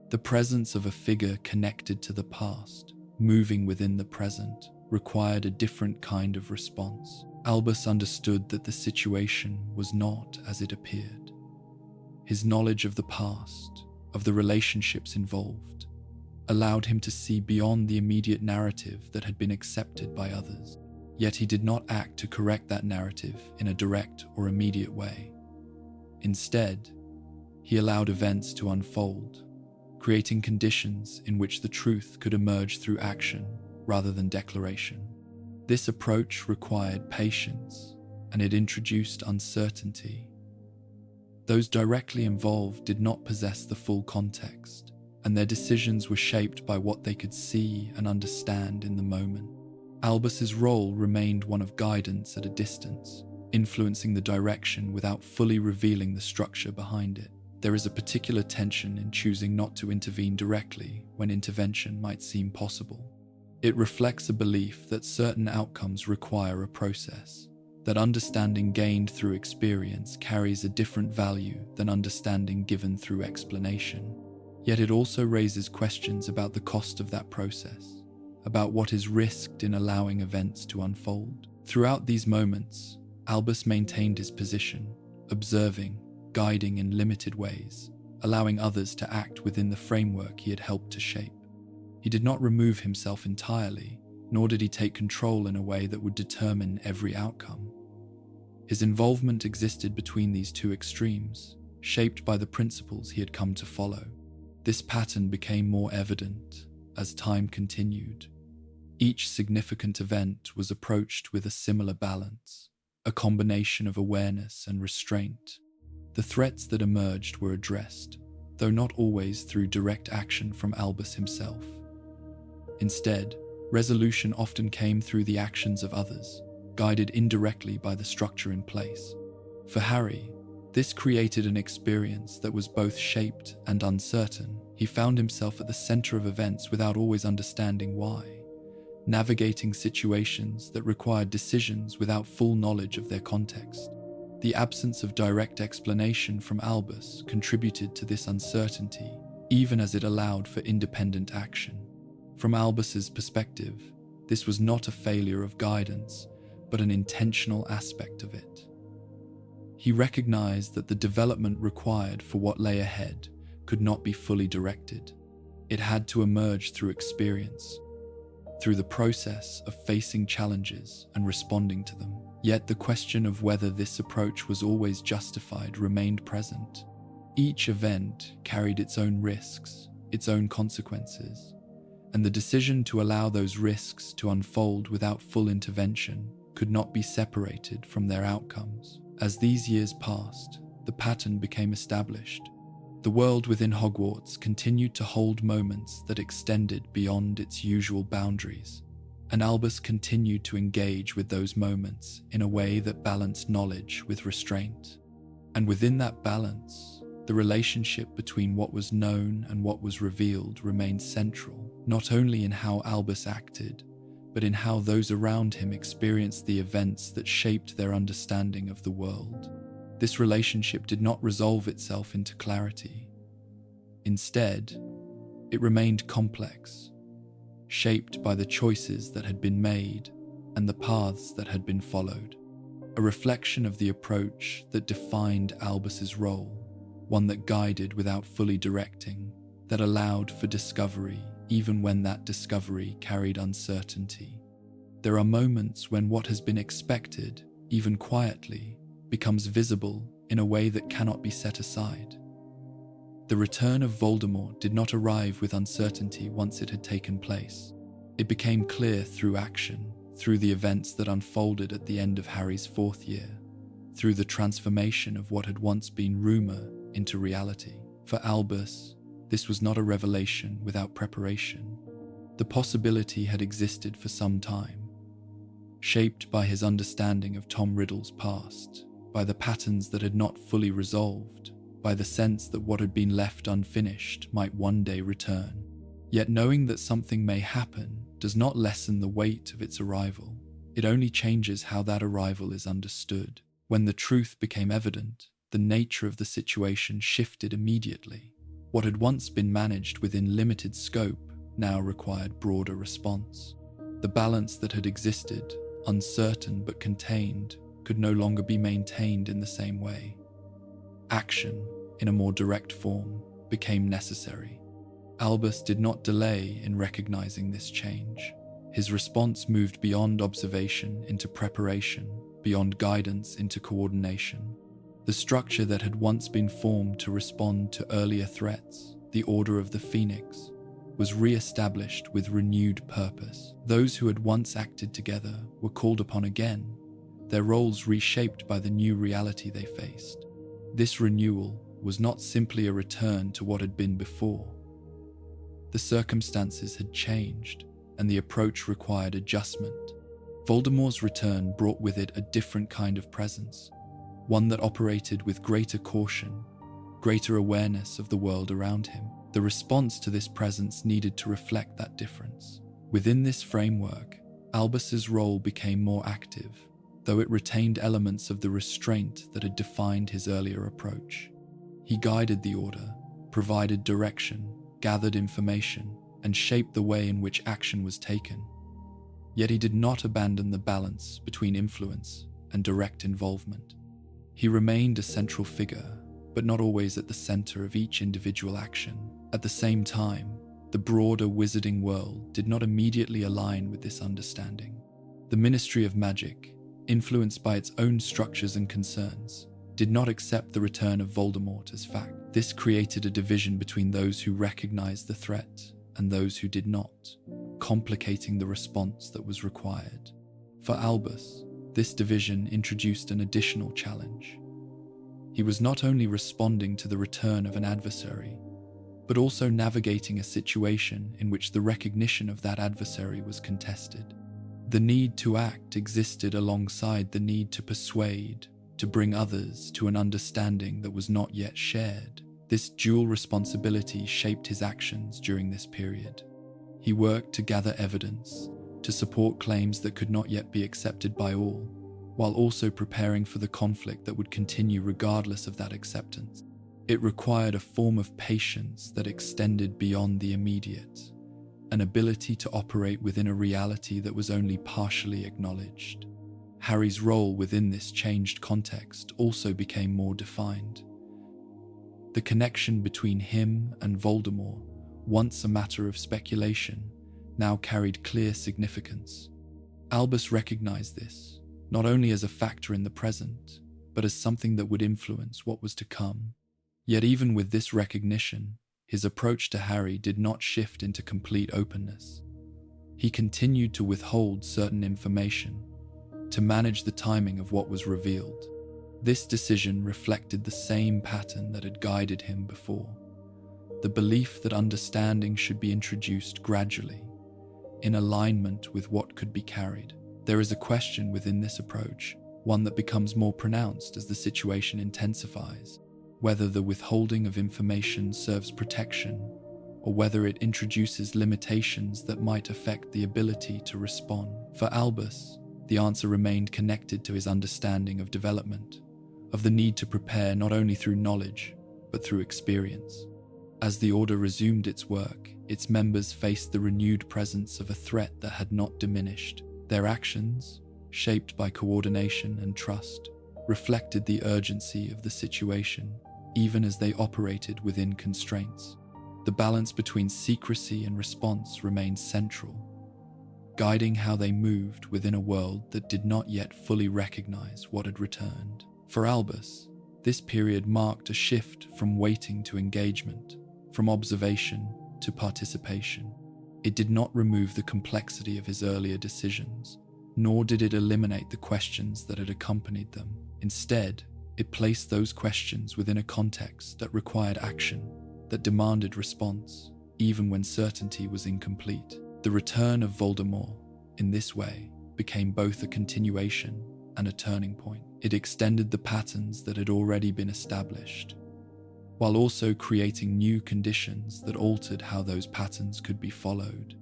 The presence of a figure connected to the past, moving within the present, required a different kind of response. Albus understood that the situation was not as it appeared. His knowledge of the past, of the relationships involved, allowed him to see beyond the immediate narrative that had been accepted by others. Yet he did not act to correct that narrative in a direct or immediate way. Instead, he allowed events to unfold, creating conditions in which the truth could emerge through action rather than declaration. This approach required patience, and it introduced uncertainty. Those directly involved did not possess the full context, and their decisions were shaped by what they could see and understand in the moment. Albus's role remained one of guidance at a distance, influencing the direction without fully revealing the structure behind it. There is a particular tension in choosing not to intervene directly when intervention might seem possible. It reflects a belief that certain outcomes require a process, that understanding gained through experience carries a different value than understanding given through explanation. Yet it also raises questions about the cost of that process, about what is risked in allowing events to unfold. Throughout these moments, Albus maintained his position, observing, guiding in limited ways, allowing others to act within the framework he had helped to shape. He did not remove himself entirely, nor did he take control in a way that would determine every outcome. His involvement existed between these two extremes, shaped by the principles he had come to follow. This pattern became more evident as time continued. Each significant event was approached with a similar balance, a combination of awareness and restraint. The threats that emerged were addressed, though not always through direct action from Albus himself. Instead, resolution often came through the actions of others, guided indirectly by the structure in place. For Harry, this created an experience that was both shaped and uncertain. He found himself at the center of events without always understanding why, navigating situations that required decisions without full knowledge of their context. The absence of direct explanation from Albus contributed to this uncertainty, even as it allowed for independent action. From Albus's perspective, this was not a failure of guidance, but an intentional aspect of it. He recognized that the development required for what lay ahead could not be fully directed. It had to emerge through experience, through the process of facing challenges and responding to them. Yet the question of whether this approach was always justified remained present. Each event carried its own risks, its own consequences, and the decision to allow those risks to unfold without full intervention could not be separated from their outcomes. As these years passed, the pattern became established. The world within Hogwarts continued to hold moments that extended beyond its usual boundaries, and Albus continued to engage with those moments in a way that balanced knowledge with restraint. And within that balance, the relationship between what was known and what was revealed remained central, not only in how Albus acted, but in how those around him experienced the events that shaped their understanding of the world. This relationship did not resolve itself into clarity. Instead, it remained complex, shaped by the choices that had been made and the paths that had been followed. A reflection of the approach that defined Albus's role, one that guided without fully directing, that allowed for discovery even when that discovery carried uncertainty. There are moments when what has been expected, even quietly, becomes visible in a way that cannot be set aside. The return of Voldemort did not arrive with uncertainty once it had taken place. It became clear through action, through the events that unfolded at the end of Harry's 4th year, through the transformation of what had once been rumor into reality. For Albus, this was not a revelation without preparation. The possibility had existed for some time, shaped by his understanding of Tom Riddle's past, by the patterns that had not fully resolved, by the sense that what had been left unfinished might one day return. Yet knowing that something may happen does not lessen the weight of its arrival. It only changes how that arrival is understood. When the truth became evident, the nature of the situation shifted immediately. What had once been managed within limited scope now required broader response. The balance that had existed, uncertain but contained, could no longer be maintained in the same way. Action, in a more direct form, became necessary. Albus did not delay in recognizing this change. His response moved beyond observation into preparation, beyond guidance into coordination. The structure that had once been formed to respond to earlier threats, the Order of the Phoenix, was re-established with renewed purpose. Those who had once acted together were called upon again, their roles reshaped by the new reality they faced. This renewal was not simply a return to what had been before. The circumstances had changed, and the approach required adjustment. Voldemort's return brought with it a different kind of presence, one that operated with greater caution, greater awareness of the world around him. The response to this presence needed to reflect that difference. Within this framework, Albus's role became more active, though it retained elements of the restraint that had defined his earlier approach. He guided the Order, provided direction, gathered information, and shaped the way in which action was taken. Yet he did not abandon the balance between influence and direct involvement. He remained a central figure, but not always at the center of each individual action. At the same time, the broader wizarding world did not immediately align with this understanding. The Ministry of Magic, influenced by its own structures and concerns, did not accept the return of Voldemort as fact. This created a division between those who recognized the threat and those who did not, complicating the response that was required. For Albus, this division introduced an additional challenge. He was not only responding to the return of an adversary, but also navigating a situation in which the recognition of that adversary was contested. The need to act existed alongside the need to persuade, to bring others to an understanding that was not yet shared. This dual responsibility shaped his actions during this period. He worked to gather evidence, to support claims that could not yet be accepted by all, while also preparing for the conflict that would continue regardless of that acceptance. It required a form of patience that extended beyond the immediate, an ability to operate within a reality that was only partially acknowledged. Harry's role within this changed context also became more defined. The connection between him and Voldemort, once a matter of speculation, now carried clear significance. Albus recognized this, not only as a factor in the present, but as something that would influence what was to come. Yet even with this recognition, his approach to Harry did not shift into complete openness. He continued to withhold certain information, to manage the timing of what was revealed. This decision reflected the same pattern that had guided him before, the belief that understanding should be introduced gradually, in alignment with what could be carried. There is a question within this approach, one that becomes more pronounced as the situation intensifies, whether the withholding of information serves protection, or whether it introduces limitations that might affect the ability to respond. For Albus, the answer remained connected to his understanding of development, of the need to prepare not only through knowledge, but through experience. As the Order resumed its work, its members faced the renewed presence of a threat that had not diminished. Their actions, shaped by coordination and trust, reflected the urgency of the situation, even as they operated within constraints. The balance between secrecy and response remained central, guiding how they moved within a world that did not yet fully recognize what had returned. For Albus, this period marked a shift from waiting to engagement, from observation to participation. It did not remove the complexity of his earlier decisions, nor did it eliminate the questions that had accompanied them. Instead, it placed those questions within a context that required action, that demanded response, even when certainty was incomplete. The return of Voldemort, in this way, became both a continuation and a turning point. It extended the patterns that had already been established, while also creating new conditions that altered how those patterns could be followed.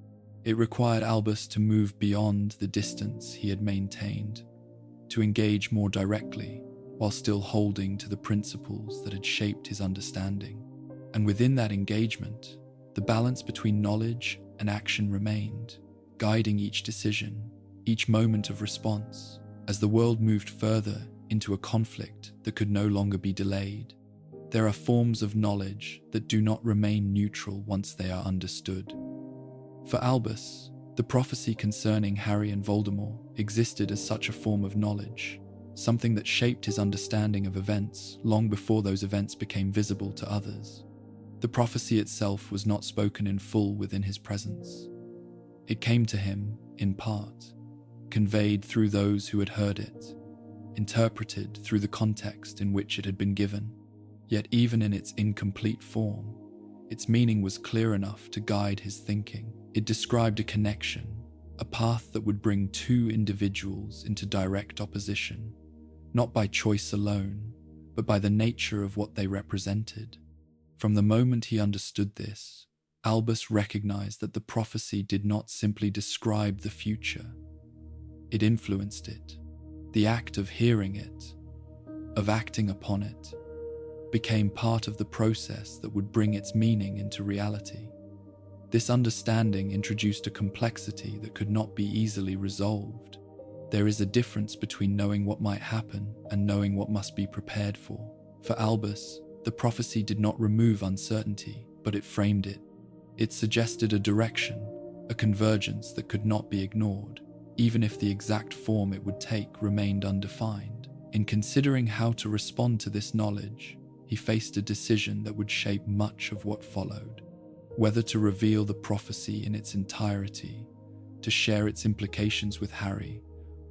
It required Albus to move beyond the distance he had maintained, to engage more directly, while still holding to the principles that had shaped his understanding. And within that engagement, the balance between knowledge and action remained, guiding each decision, each moment of response. As the world moved further into a conflict that could no longer be delayed, there are forms of knowledge that do not remain neutral once they are understood. For Albus, the prophecy concerning Harry and Voldemort existed as such a form of knowledge, something that shaped his understanding of events long before those events became visible to others. The prophecy itself was not spoken in full within his presence. It came to him, in part, conveyed through those who had heard it, interpreted through the context in which it had been given. Yet even in its incomplete form, its meaning was clear enough to guide his thinking. It described a connection, a path that would bring two individuals into direct opposition, not by choice alone, but by the nature of what they represented. From the moment he understood this, Albus recognized that the prophecy did not simply describe the future. It influenced it. The act of hearing it, of acting upon it, became part of the process that would bring its meaning into reality. This understanding introduced a complexity that could not be easily resolved. There is a difference between knowing what might happen and knowing what must be prepared for. For Albus, the prophecy did not remove uncertainty, but it framed it. It suggested a direction, a convergence that could not be ignored, even if the exact form it would take remained undefined. In considering how to respond to this knowledge, he faced a decision that would shape much of what followed. Whether to reveal the prophecy in its entirety, to share its implications with Harry,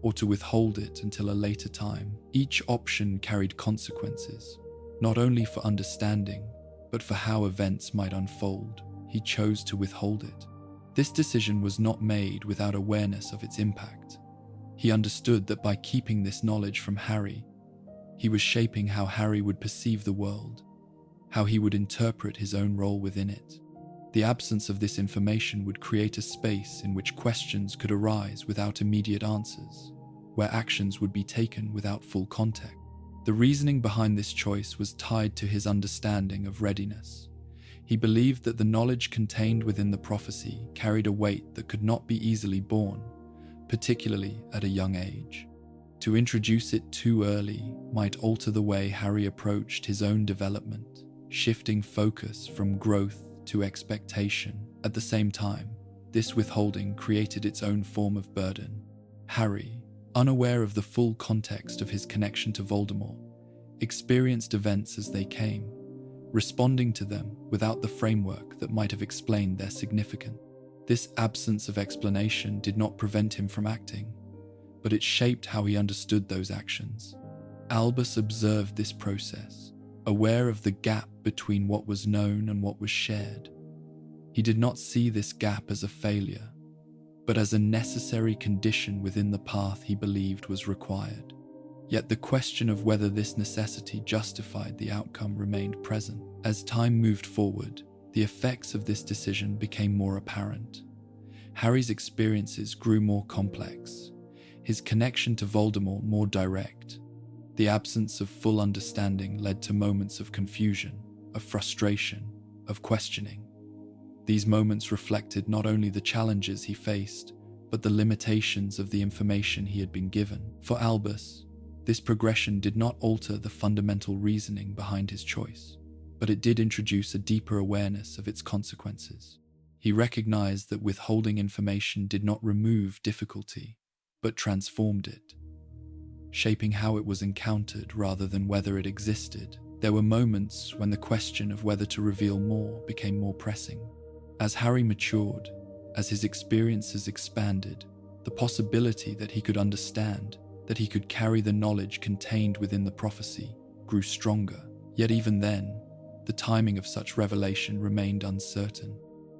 or to withhold it until a later time. Each option carried consequences, not only for understanding, but for how events might unfold. He chose to withhold it. This decision was not made without awareness of its impact. He understood that by keeping this knowledge from Harry, he was shaping how Harry would perceive the world, how he would interpret his own role within it. The absence of this information would create a space in which questions could arise without immediate answers, where actions would be taken without full context. The reasoning behind this choice was tied to his understanding of readiness. He believed that the knowledge contained within the prophecy carried a weight that could not be easily borne, particularly at a young age. To introduce it too early might alter the way Harry approached his own development, shifting focus from growth to expectation. At the same time, this withholding created its own form of burden. Harry, unaware of the full context of his connection to Voldemort, experienced events as they came, responding to them without the framework that might have explained their significance. This absence of explanation did not prevent him from acting, but it shaped how he understood those actions. Albus observed this process, aware of the gap between what was known and what was shared. He did not see this gap as a failure, but as a necessary condition within the path he believed was required. Yet the question of whether this necessity justified the outcome remained present. As time moved forward, the effects of this decision became more apparent. Harry's experiences grew more complex, his connection to Voldemort more direct. The absence of full understanding led to moments of confusion, of frustration, of questioning. These moments reflected not only the challenges he faced, but the limitations of the information he had been given. For Albus, this progression did not alter the fundamental reasoning behind his choice, but it did introduce a deeper awareness of its consequences. He recognized that withholding information did not remove difficulty, but transformed it, shaping how it was encountered rather than whether it existed. There were moments when the question of whether to reveal more became more pressing. As Harry matured, as his experiences expanded, the possibility that he could understand, that he could carry the knowledge contained within the prophecy, grew stronger. Yet even then, the timing of such revelation remained uncertain.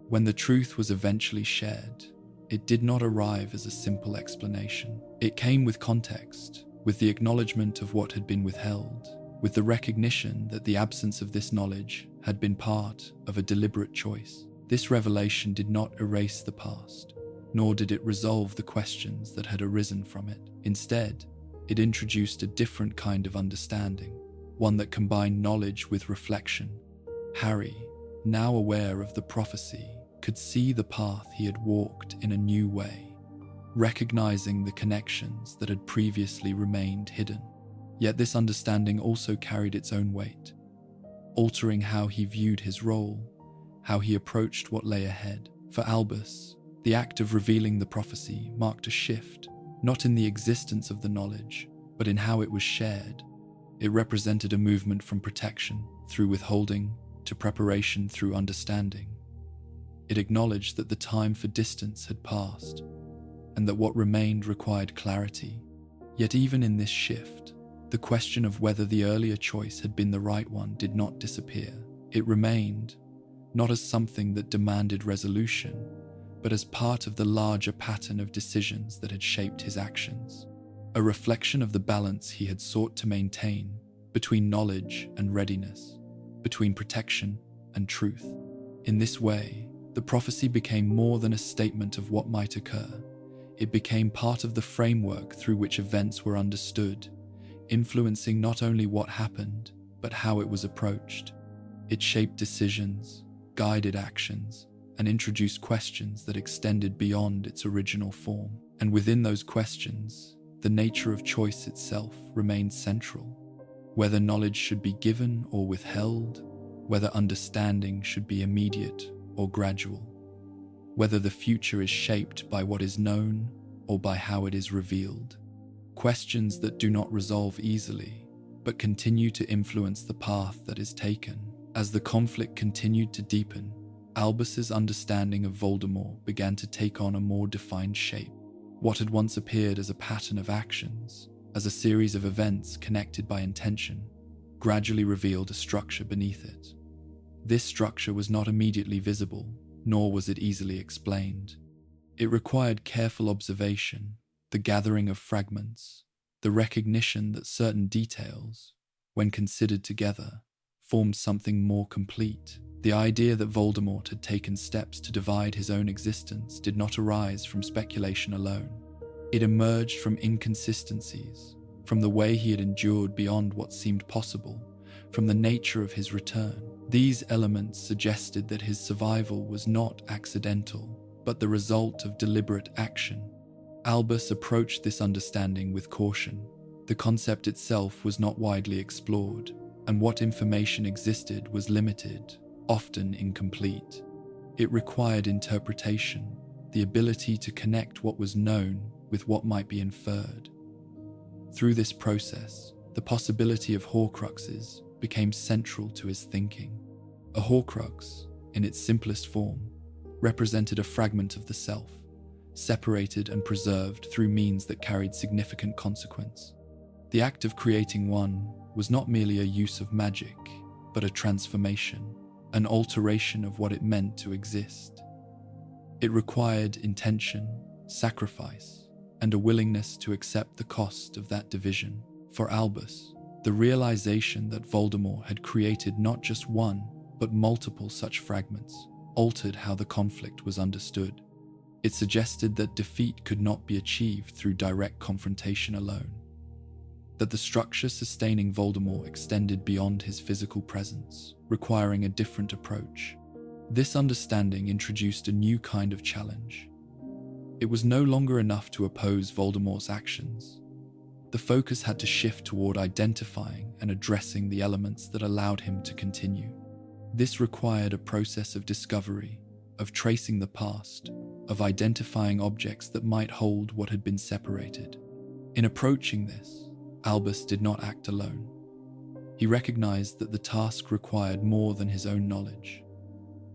When the truth was eventually shared, it did not arrive as a simple explanation. It came with context, with the acknowledgement of what had been withheld, with the recognition that the absence of this knowledge had been part of a deliberate choice. This revelation did not erase the past, nor did it resolve the questions that had arisen from it. Instead, it introduced a different kind of understanding, one that combined knowledge with reflection. Harry, now aware of the prophecy, could see the path he had walked in a new way, recognizing the connections that had previously remained hidden. Yet this understanding also carried its own weight, altering how he viewed his role, how he approached what lay ahead. For Albus, the act of revealing the prophecy marked a shift, not in the existence of the knowledge, but in how it was shared. It represented a movement from protection through withholding to preparation through understanding. It acknowledged that the time for distance had passed, and that what remained required clarity. Yet even in this shift, the question of whether the earlier choice had been the right one did not disappear. It remained, not as something that demanded resolution, but as part of the larger pattern of decisions that had shaped his actions, a reflection of the balance he had sought to maintain between knowledge and readiness, between protection and truth. In this way, the prophecy became more than a statement of what might occur. It became part of the framework through which events were understood, influencing not only what happened, but how it was approached. It shaped decisions, guided actions, and introduced questions that extended beyond its original form. And within those questions, the nature of choice itself remained central. Whether knowledge should be given or withheld, whether understanding should be immediate or gradual, whether the future is shaped by what is known or by how it is revealed. Questions that do not resolve easily, but continue to influence the path that is taken. As the conflict continued to deepen, Albus's understanding of Voldemort began to take on a more defined shape. What had once appeared as a pattern of actions, as a series of events connected by intention, gradually revealed a structure beneath it. This structure was not immediately visible, nor was it easily explained. It required careful observation, the gathering of fragments, the recognition that certain details, when considered together, formed something more complete. The idea that Voldemort had taken steps to divide his own existence did not arise from speculation alone. It emerged from inconsistencies, from the way he had endured beyond what seemed possible, from the nature of his return. These elements suggested that his survival was not accidental, but the result of deliberate action. Albus approached this understanding with caution. The concept itself was not widely explored, and what information existed was limited, often incomplete. It required interpretation, the ability to connect what was known with what might be inferred. Through this process, the possibility of Horcruxes became central to his thinking. A Horcrux, in its simplest form, represented a fragment of the self, separated and preserved through means that carried significant consequence. The act of creating one was not merely a use of magic, but a transformation, an alteration of what it meant to exist. It required intention, sacrifice, and a willingness to accept the cost of that division. For Albus, the realization that Voldemort had created not just one, but multiple such fragments, altered how the conflict was understood. It suggested that defeat could not be achieved through direct confrontation alone, that the structure sustaining Voldemort extended beyond his physical presence, requiring a different approach. This understanding introduced a new kind of challenge. It was no longer enough to oppose Voldemort's actions. The focus had to shift toward identifying and addressing the elements that allowed him to continue. This required a process of discovery, of tracing the past, of identifying objects that might hold what had been separated. In approaching this, Albus did not act alone. He recognized that the task required more than his own knowledge,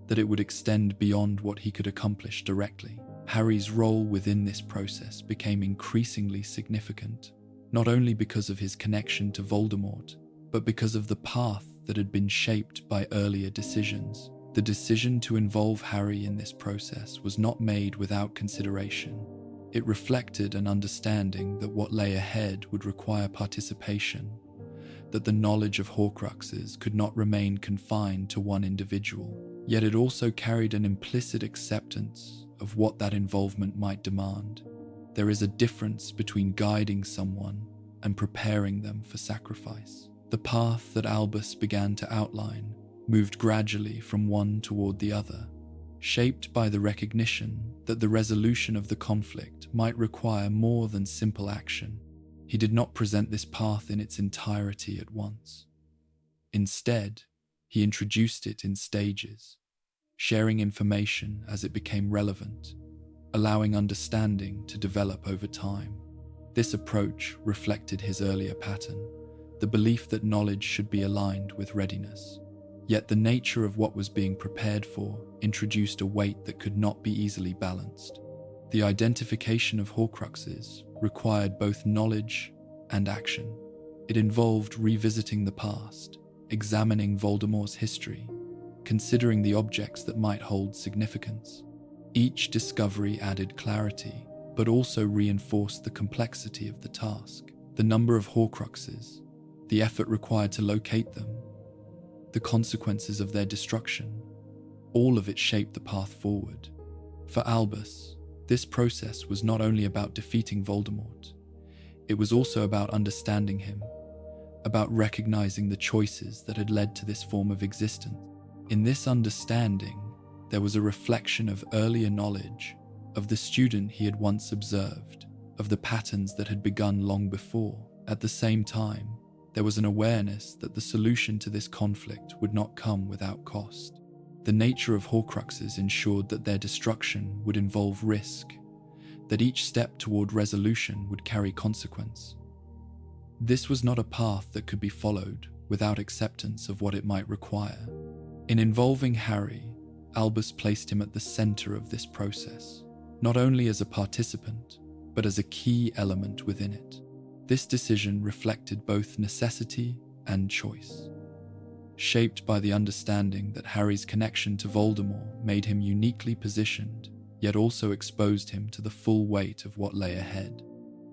that it would extend beyond what he could accomplish directly. Harry's role within this process became increasingly significant, not only because of his connection to Voldemort, but because of the path that had been shaped by earlier decisions. The decision to involve Harry in this process was not made without consideration. It reflected an understanding that what lay ahead would require participation, that the knowledge of Horcruxes could not remain confined to one individual. Yet it also carried an implicit acceptance of what that involvement might demand. There is a difference between guiding someone and preparing them for sacrifice. The path that Albus began to outline moved gradually from one toward the other, shaped by the recognition that the resolution of the conflict might require more than simple action. He did not present this path in its entirety at once. Instead, he introduced it in stages, sharing information as it became relevant, allowing understanding to develop over time. This approach reflected his earlier pattern, the belief that knowledge should be aligned with readiness. Yet the nature of what was being prepared for introduced a weight that could not be easily balanced. The identification of Horcruxes required both knowledge and action. It involved revisiting the past, examining Voldemort's history, considering the objects that might hold significance. Each discovery added clarity, but also reinforced the complexity of the task. The number of Horcruxes, the effort required to locate them, the consequences of their destruction, all of it shaped the path forward. For Albus, this process was not only about defeating Voldemort, it was also about understanding him, about recognizing the choices that had led to this form of existence. In this understanding, there was a reflection of earlier knowledge, of the student he had once observed, of the patterns that had begun long before. At the same time, there was an awareness that the solution to this conflict would not come without cost. The nature of Horcruxes ensured that their destruction would involve risk, that each step toward resolution would carry consequence. This was not a path that could be followed without acceptance of what it might require. In involving Harry, Albus placed him at the center of this process, not only as a participant, but as a key element within it. This decision reflected both necessity and choice, shaped by the understanding that Harry's connection to Voldemort made him uniquely positioned, yet also exposed him to the full weight of what lay ahead.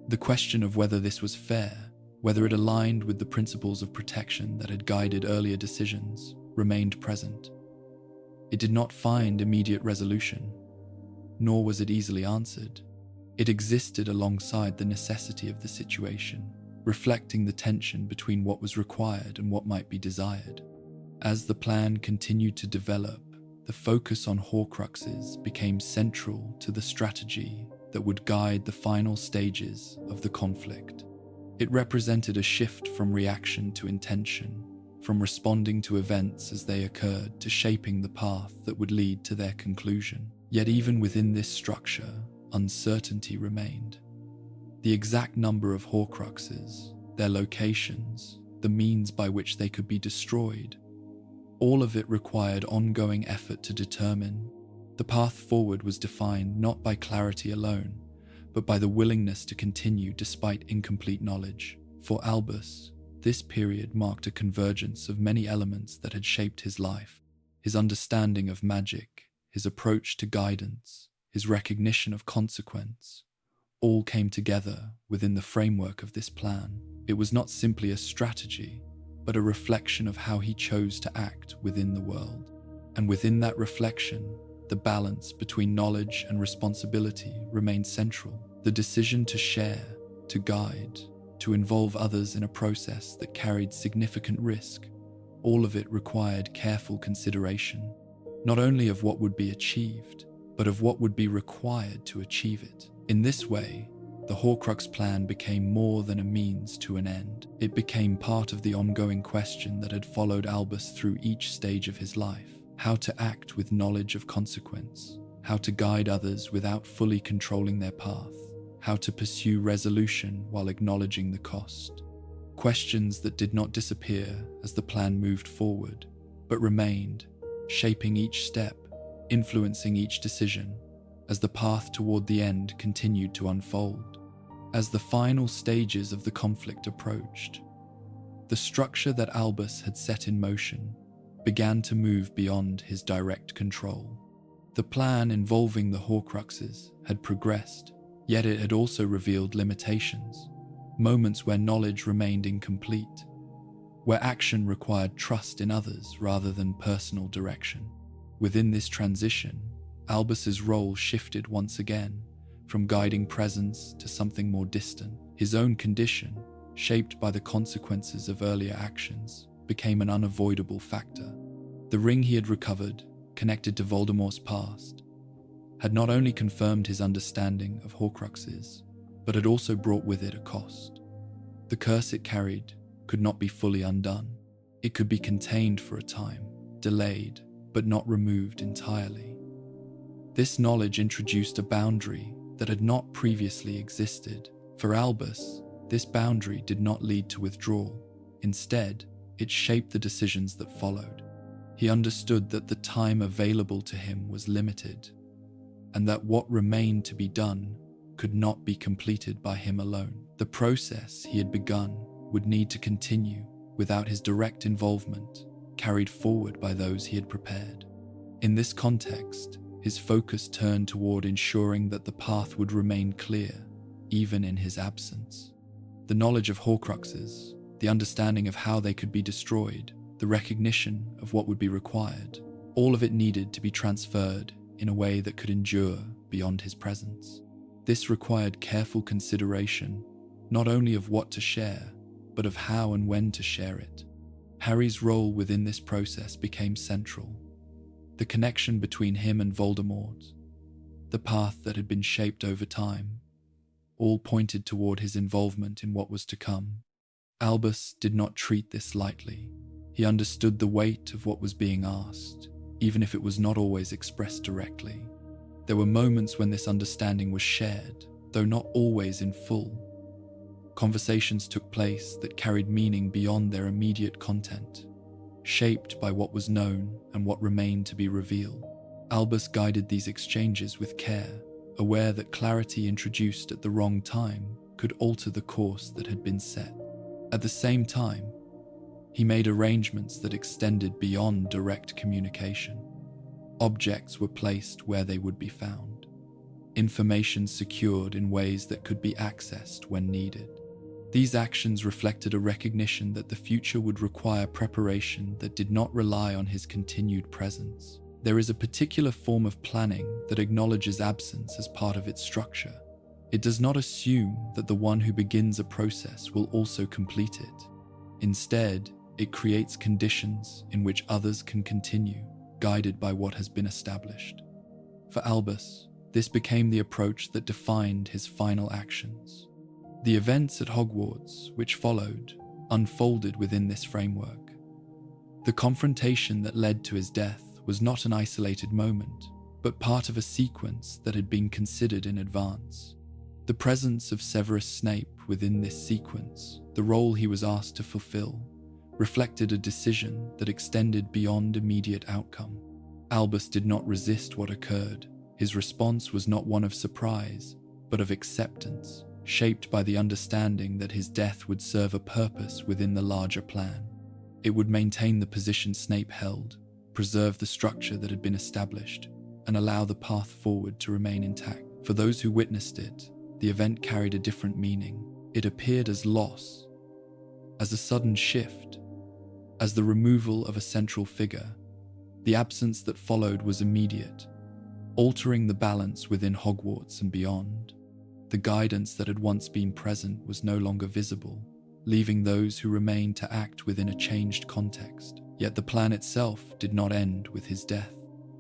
The question of whether this was fair, whether it aligned with the principles of protection that had guided earlier decisions, remained present. It did not find immediate resolution, nor was it easily answered. It existed alongside the necessity of the situation, reflecting the tension between what was required and what might be desired. As the plan continued to develop, the focus on Horcruxes became central to the strategy that would guide the final stages of the conflict. It represented a shift from reaction to intention, from responding to events as they occurred to shaping the path that would lead to their conclusion. Yet even within this structure, uncertainty remained. The exact number of Horcruxes, their locations, the means by which they could be destroyed, all of it required ongoing effort to determine. The path forward was defined not by clarity alone, but by the willingness to continue despite incomplete knowledge. For Albus, this period marked a convergence of many elements that had shaped his life. His understanding of magic, his approach to guidance, his recognition of consequence, all came together within the framework of this plan. It was not simply a strategy, but a reflection of how he chose to act within the world. And within that reflection, the balance between knowledge and responsibility remained central. The decision to share, to guide, to involve others in a process that carried significant risk, all of it required careful consideration, not only of what would be achieved, but of what would be required to achieve it. In this way, the Horcrux plan became more than a means to an end. It became part of the ongoing question that had followed Albus through each stage of his life: how to act with knowledge of consequence, how to guide others without fully controlling their path, how to pursue resolution while acknowledging the cost. Questions that did not disappear as the plan moved forward, but remained, shaping each step, influencing each decision, as the path toward the end continued to unfold. As the final stages of the conflict approached, the structure that Albus had set in motion began to move beyond his direct control. The plan involving the Horcruxes had progressed, yet it had also revealed limitations, moments where knowledge remained incomplete, where action required trust in others rather than personal direction. Within this transition, Albus's role shifted once again, from guiding presence to something more distant. His own condition, shaped by the consequences of earlier actions, became an unavoidable factor. The ring he had recovered, connected to Voldemort's past, had not only confirmed his understanding of Horcruxes, but had also brought with it a cost. The curse it carried could not be fully undone. It could be contained for a time, delayed, but not removed entirely. This knowledge introduced a boundary that had not previously existed. For Albus, this boundary did not lead to withdrawal. Instead, it shaped the decisions that followed. He understood that the time available to him was limited, and that what remained to be done could not be completed by him alone. The process he had begun would need to continue without his direct involvement, carried forward by those he had prepared. In this context, his focus turned toward ensuring that the path would remain clear, even in his absence. The knowledge of Horcruxes, the understanding of how they could be destroyed, the recognition of what would be required, all of it needed to be transferred in a way that could endure beyond his presence. This required careful consideration, not only of what to share, but of how and when to share it. Harry's role within this process became central. The connection between him and Voldemort, the path that had been shaped over time, all pointed toward his involvement in what was to come. Albus did not treat this lightly. He understood the weight of what was being asked, even if it was not always expressed directly. There were moments when this understanding was shared, though not always in full. Conversations took place that carried meaning beyond their immediate content, shaped by what was known and what remained to be revealed. Albus guided these exchanges with care, aware that clarity introduced at the wrong time could alter the course that had been set. At the same time, he made arrangements that extended beyond direct communication. Objects were placed where they would be found, information secured in ways that could be accessed when needed. These actions reflected a recognition that the future would require preparation that did not rely on his continued presence. There is a particular form of planning that acknowledges absence as part of its structure. It does not assume that the one who begins a process will also complete it. Instead, it creates conditions in which others can continue, guided by what has been established. For Albus, this became the approach that defined his final actions. The events at Hogwarts, which followed, unfolded within this framework. The confrontation that led to his death was not an isolated moment, but part of a sequence that had been considered in advance. The presence of Severus Snape within this sequence, the role he was asked to fulfill, reflected a decision that extended beyond immediate outcome. Albus did not resist what occurred. His response was not one of surprise, but of acceptance, shaped by the understanding that his death would serve a purpose within the larger plan. It would maintain the position Snape held, preserve the structure that had been established, and allow the path forward to remain intact. For those who witnessed it, the event carried a different meaning. It appeared as loss, as a sudden shift, as the removal of a central figure. The absence that followed was immediate, altering the balance within Hogwarts and beyond. The guidance that had once been present was no longer visible, leaving those who remained to act within a changed context. Yet the plan itself did not end with his death.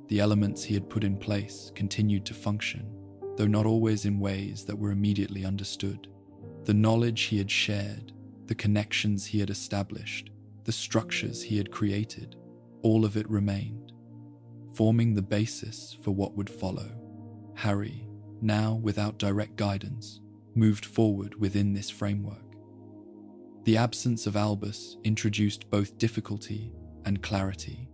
The elements he had put in place continued to function, though not always in ways that were immediately understood. The knowledge he had shared, the connections he had established, the structures he had created, all of it remained, forming the basis for what would follow. Harry, now without direct guidance, moved forward within this framework. The absence of Albus introduced both difficulty and clarity.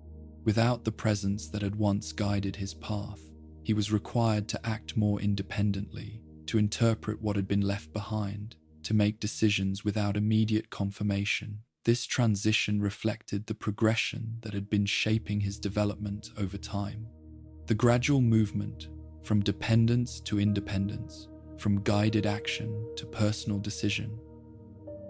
Without the presence that had once guided his path, he was required to act more independently, to interpret what had been left behind, to make decisions without immediate confirmation. This transition reflected the progression that had been shaping his development over time. The gradual movement from dependence to independence, from guided action to personal decision,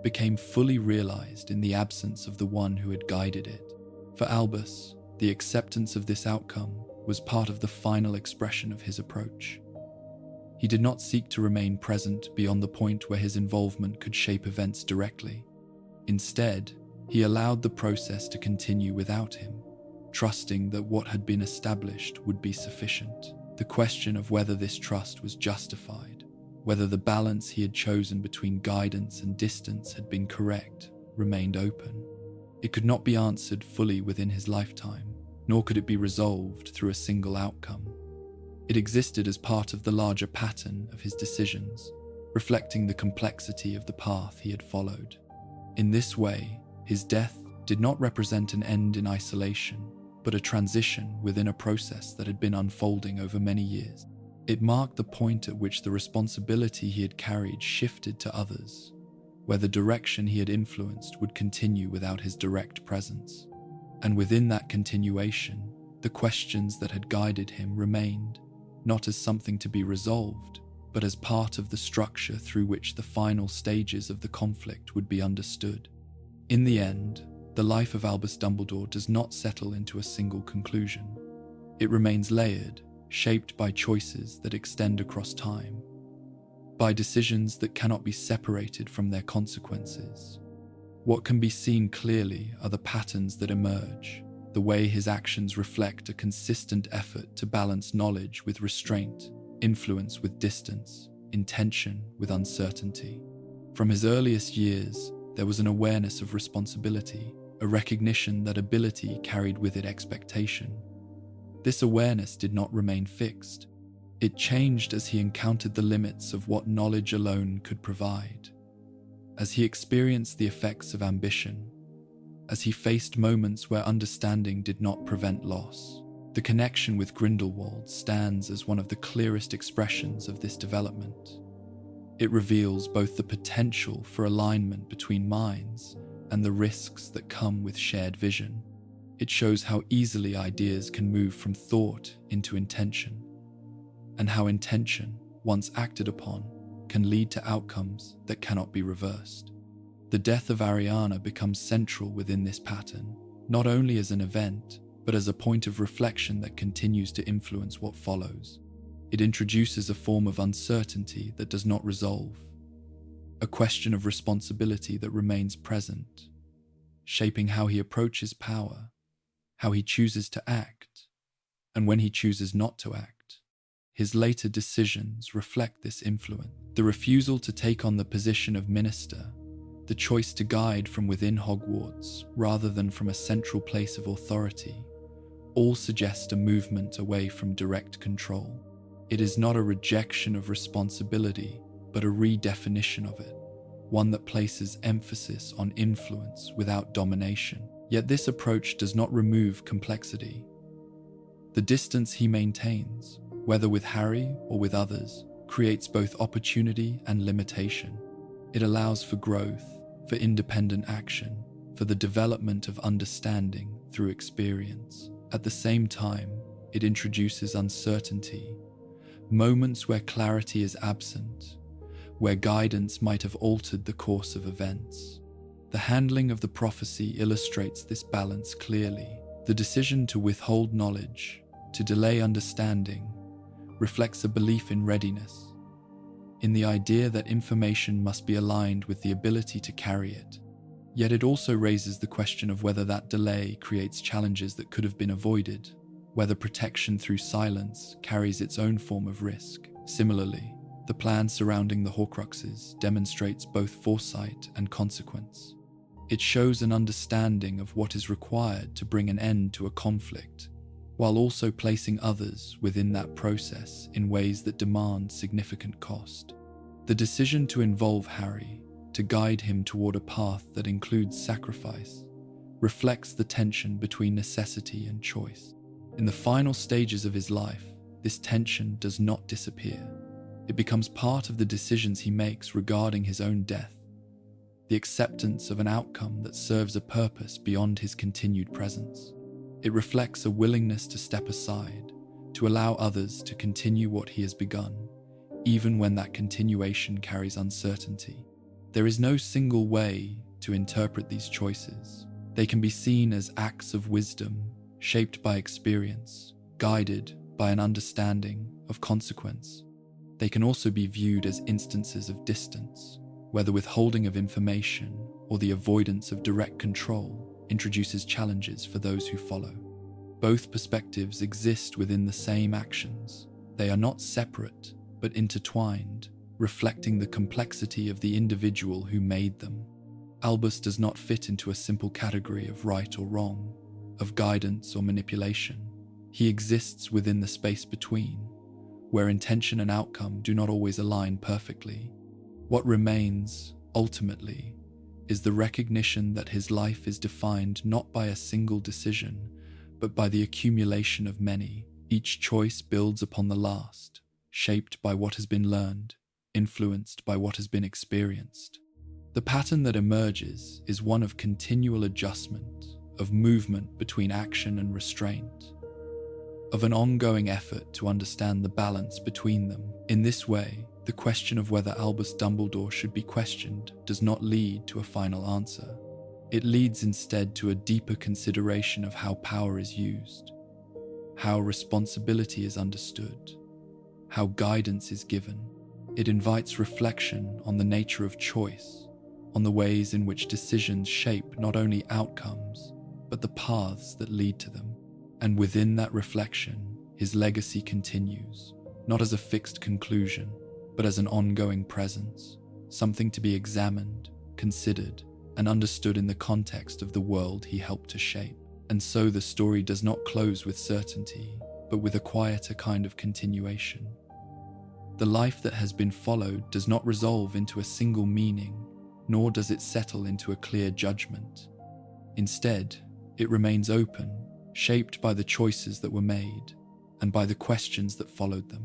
became fully realized in the absence of the one who had guided it. For Albus, the acceptance of this outcome was part of the final expression of his approach. He did not seek to remain present beyond the point where his involvement could shape events directly. Instead, he allowed the process to continue without him, trusting that what had been established would be sufficient. The question of whether this trust was justified, whether the balance he had chosen between guidance and distance had been correct, remained open. It could not be answered fully within his lifetime, nor could it be resolved through a single outcome. It existed as part of the larger pattern of his decisions, reflecting the complexity of the path he had followed. In this way, his death did not represent an end in isolation, but a transition within a process that had been unfolding over many years. It marked the point at which the responsibility he had carried shifted to others, where the direction he had influenced would continue without his direct presence. And within that continuation, The questions that had guided him remained, not as something to be resolved, but as part of the structure through which the final stages of the conflict would be understood. In the end, the life of Albus Dumbledore does not settle into a single conclusion. It remains layered, shaped by choices that extend across time, by decisions that cannot be separated from their consequences. What can be seen clearly are the patterns that emerge, the way his actions reflect a consistent effort to balance knowledge with restraint, influence with distance, intention with uncertainty. From his earliest years, there was an awareness of responsibility, a recognition that ability carried with it expectation. This awareness did not remain fixed. It changed as he encountered the limits of what knowledge alone could provide, as he experienced the effects of ambition, as he faced moments where understanding did not prevent loss. The connection with Grindelwald stands as one of the clearest expressions of this development. It reveals both the potential for alignment between minds and the risks that come with shared vision. It shows how easily ideas can move from thought into intention, and how intention, once acted upon, can lead to outcomes that cannot be reversed. The death of Ariana becomes central within this pattern, not only as an event, but as a point of reflection that continues to influence what follows. It introduces a form of uncertainty that does not resolve, a question of responsibility that remains present, shaping how he approaches power, how he chooses to act, and when he chooses not to act. His later decisions reflect this influence. The refusal to take on the position of minister, the choice to guide from within Hogwarts rather than from a central place of authority, all suggest a movement away from direct control. It is not a rejection of responsibility, but a redefinition of it, one that places emphasis on influence without domination. Yet this approach does not remove complexity. The distance he maintains, whether with Harry or with others, creates both opportunity and limitation. It allows for growth, for independent action, for the development of understanding through experience. At the same time, it introduces uncertainty, moments where clarity is absent, where guidance might have altered the course of events. The handling of the prophecy illustrates this balance clearly. The decision to withhold knowledge, to delay understanding, reflects a belief in readiness, in the idea that information must be aligned with the ability to carry it. Yet it also raises the question of whether that delay creates challenges that could have been avoided, whether protection through silence carries its own form of risk. Similarly, the plan surrounding the Horcruxes demonstrates both foresight and consequence. It shows an understanding of what is required to bring an end to a conflict, while also placing others within that process in ways that demand significant cost. The decision to involve Harry, to guide him toward a path that includes sacrifice, reflects the tension between necessity and choice. In the final stages of his life, this tension does not disappear. It becomes part of the decisions he makes regarding his own death, the acceptance of an outcome that serves a purpose beyond his continued presence. It reflects a willingness to step aside, to allow others to continue what he has begun, even when that continuation carries uncertainty. There is no single way to interpret these choices. They can be seen as acts of wisdom, shaped by experience, guided by an understanding of consequence. They can also be viewed as instances of distance, where the withholding of information or the avoidance of direct control introduces challenges for those who follow. Both perspectives exist within the same actions. They are not separate, but intertwined, reflecting the complexity of the individual who made them. Albus does not fit into a simple category of right or wrong, of guidance or manipulation. He exists within the space between, where intention and outcome do not always align perfectly. What remains, ultimately, is the recognition that his life is defined not by a single decision, but by the accumulation of many. Each choice builds upon the last, shaped by what has been learned, influenced by what has been experienced. The pattern that emerges is one of continual adjustment, of movement between action and restraint, of an ongoing effort to understand the balance between them. In this way, the question of whether Albus Dumbledore should be questioned does not lead to a final answer. It leads instead to a deeper consideration of how power is used, how responsibility is understood, how guidance is given. It invites reflection on the nature of choice, on the ways in which decisions shape not only outcomes, but the paths that lead to them. And within that reflection, his legacy continues, not as a fixed conclusion, but as an ongoing presence, something to be examined, considered, and understood in the context of the world he helped to shape. And so the story does not close with certainty, but with a quieter kind of continuation. The life that has been followed does not resolve into a single meaning, nor does it settle into a clear judgment. Instead, it remains open, shaped by the choices that were made, and by the questions that followed them.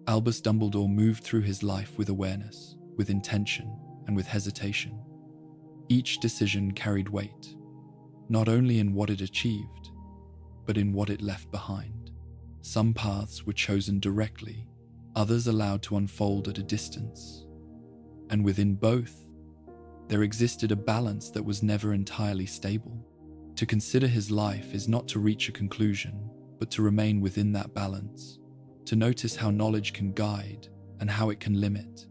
Albus Dumbledore moved through his life with awareness, with intention, and with hesitation. Each decision carried weight, not only in what it achieved, but in what it left behind. Some paths were chosen directly, others allowed to unfold at a distance. And within both, there existed a balance that was never entirely stable. To consider his life is not to reach a conclusion, but to remain within that balance, to notice how knowledge can guide and how it can limit,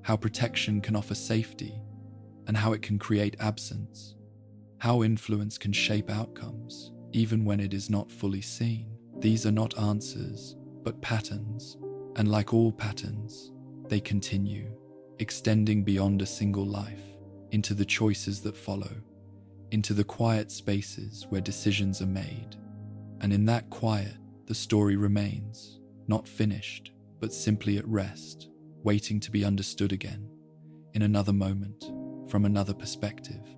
how protection can offer safety and how it can create absence, how influence can shape outcomes, even when it is not fully seen. These are not answers, but patterns, and like all patterns, they continue, extending beyond a single life, into the choices that follow, into the quiet spaces where decisions are made. And in that quiet, the story remains, not finished, but simply at rest, waiting to be understood again, in another moment, from another perspective.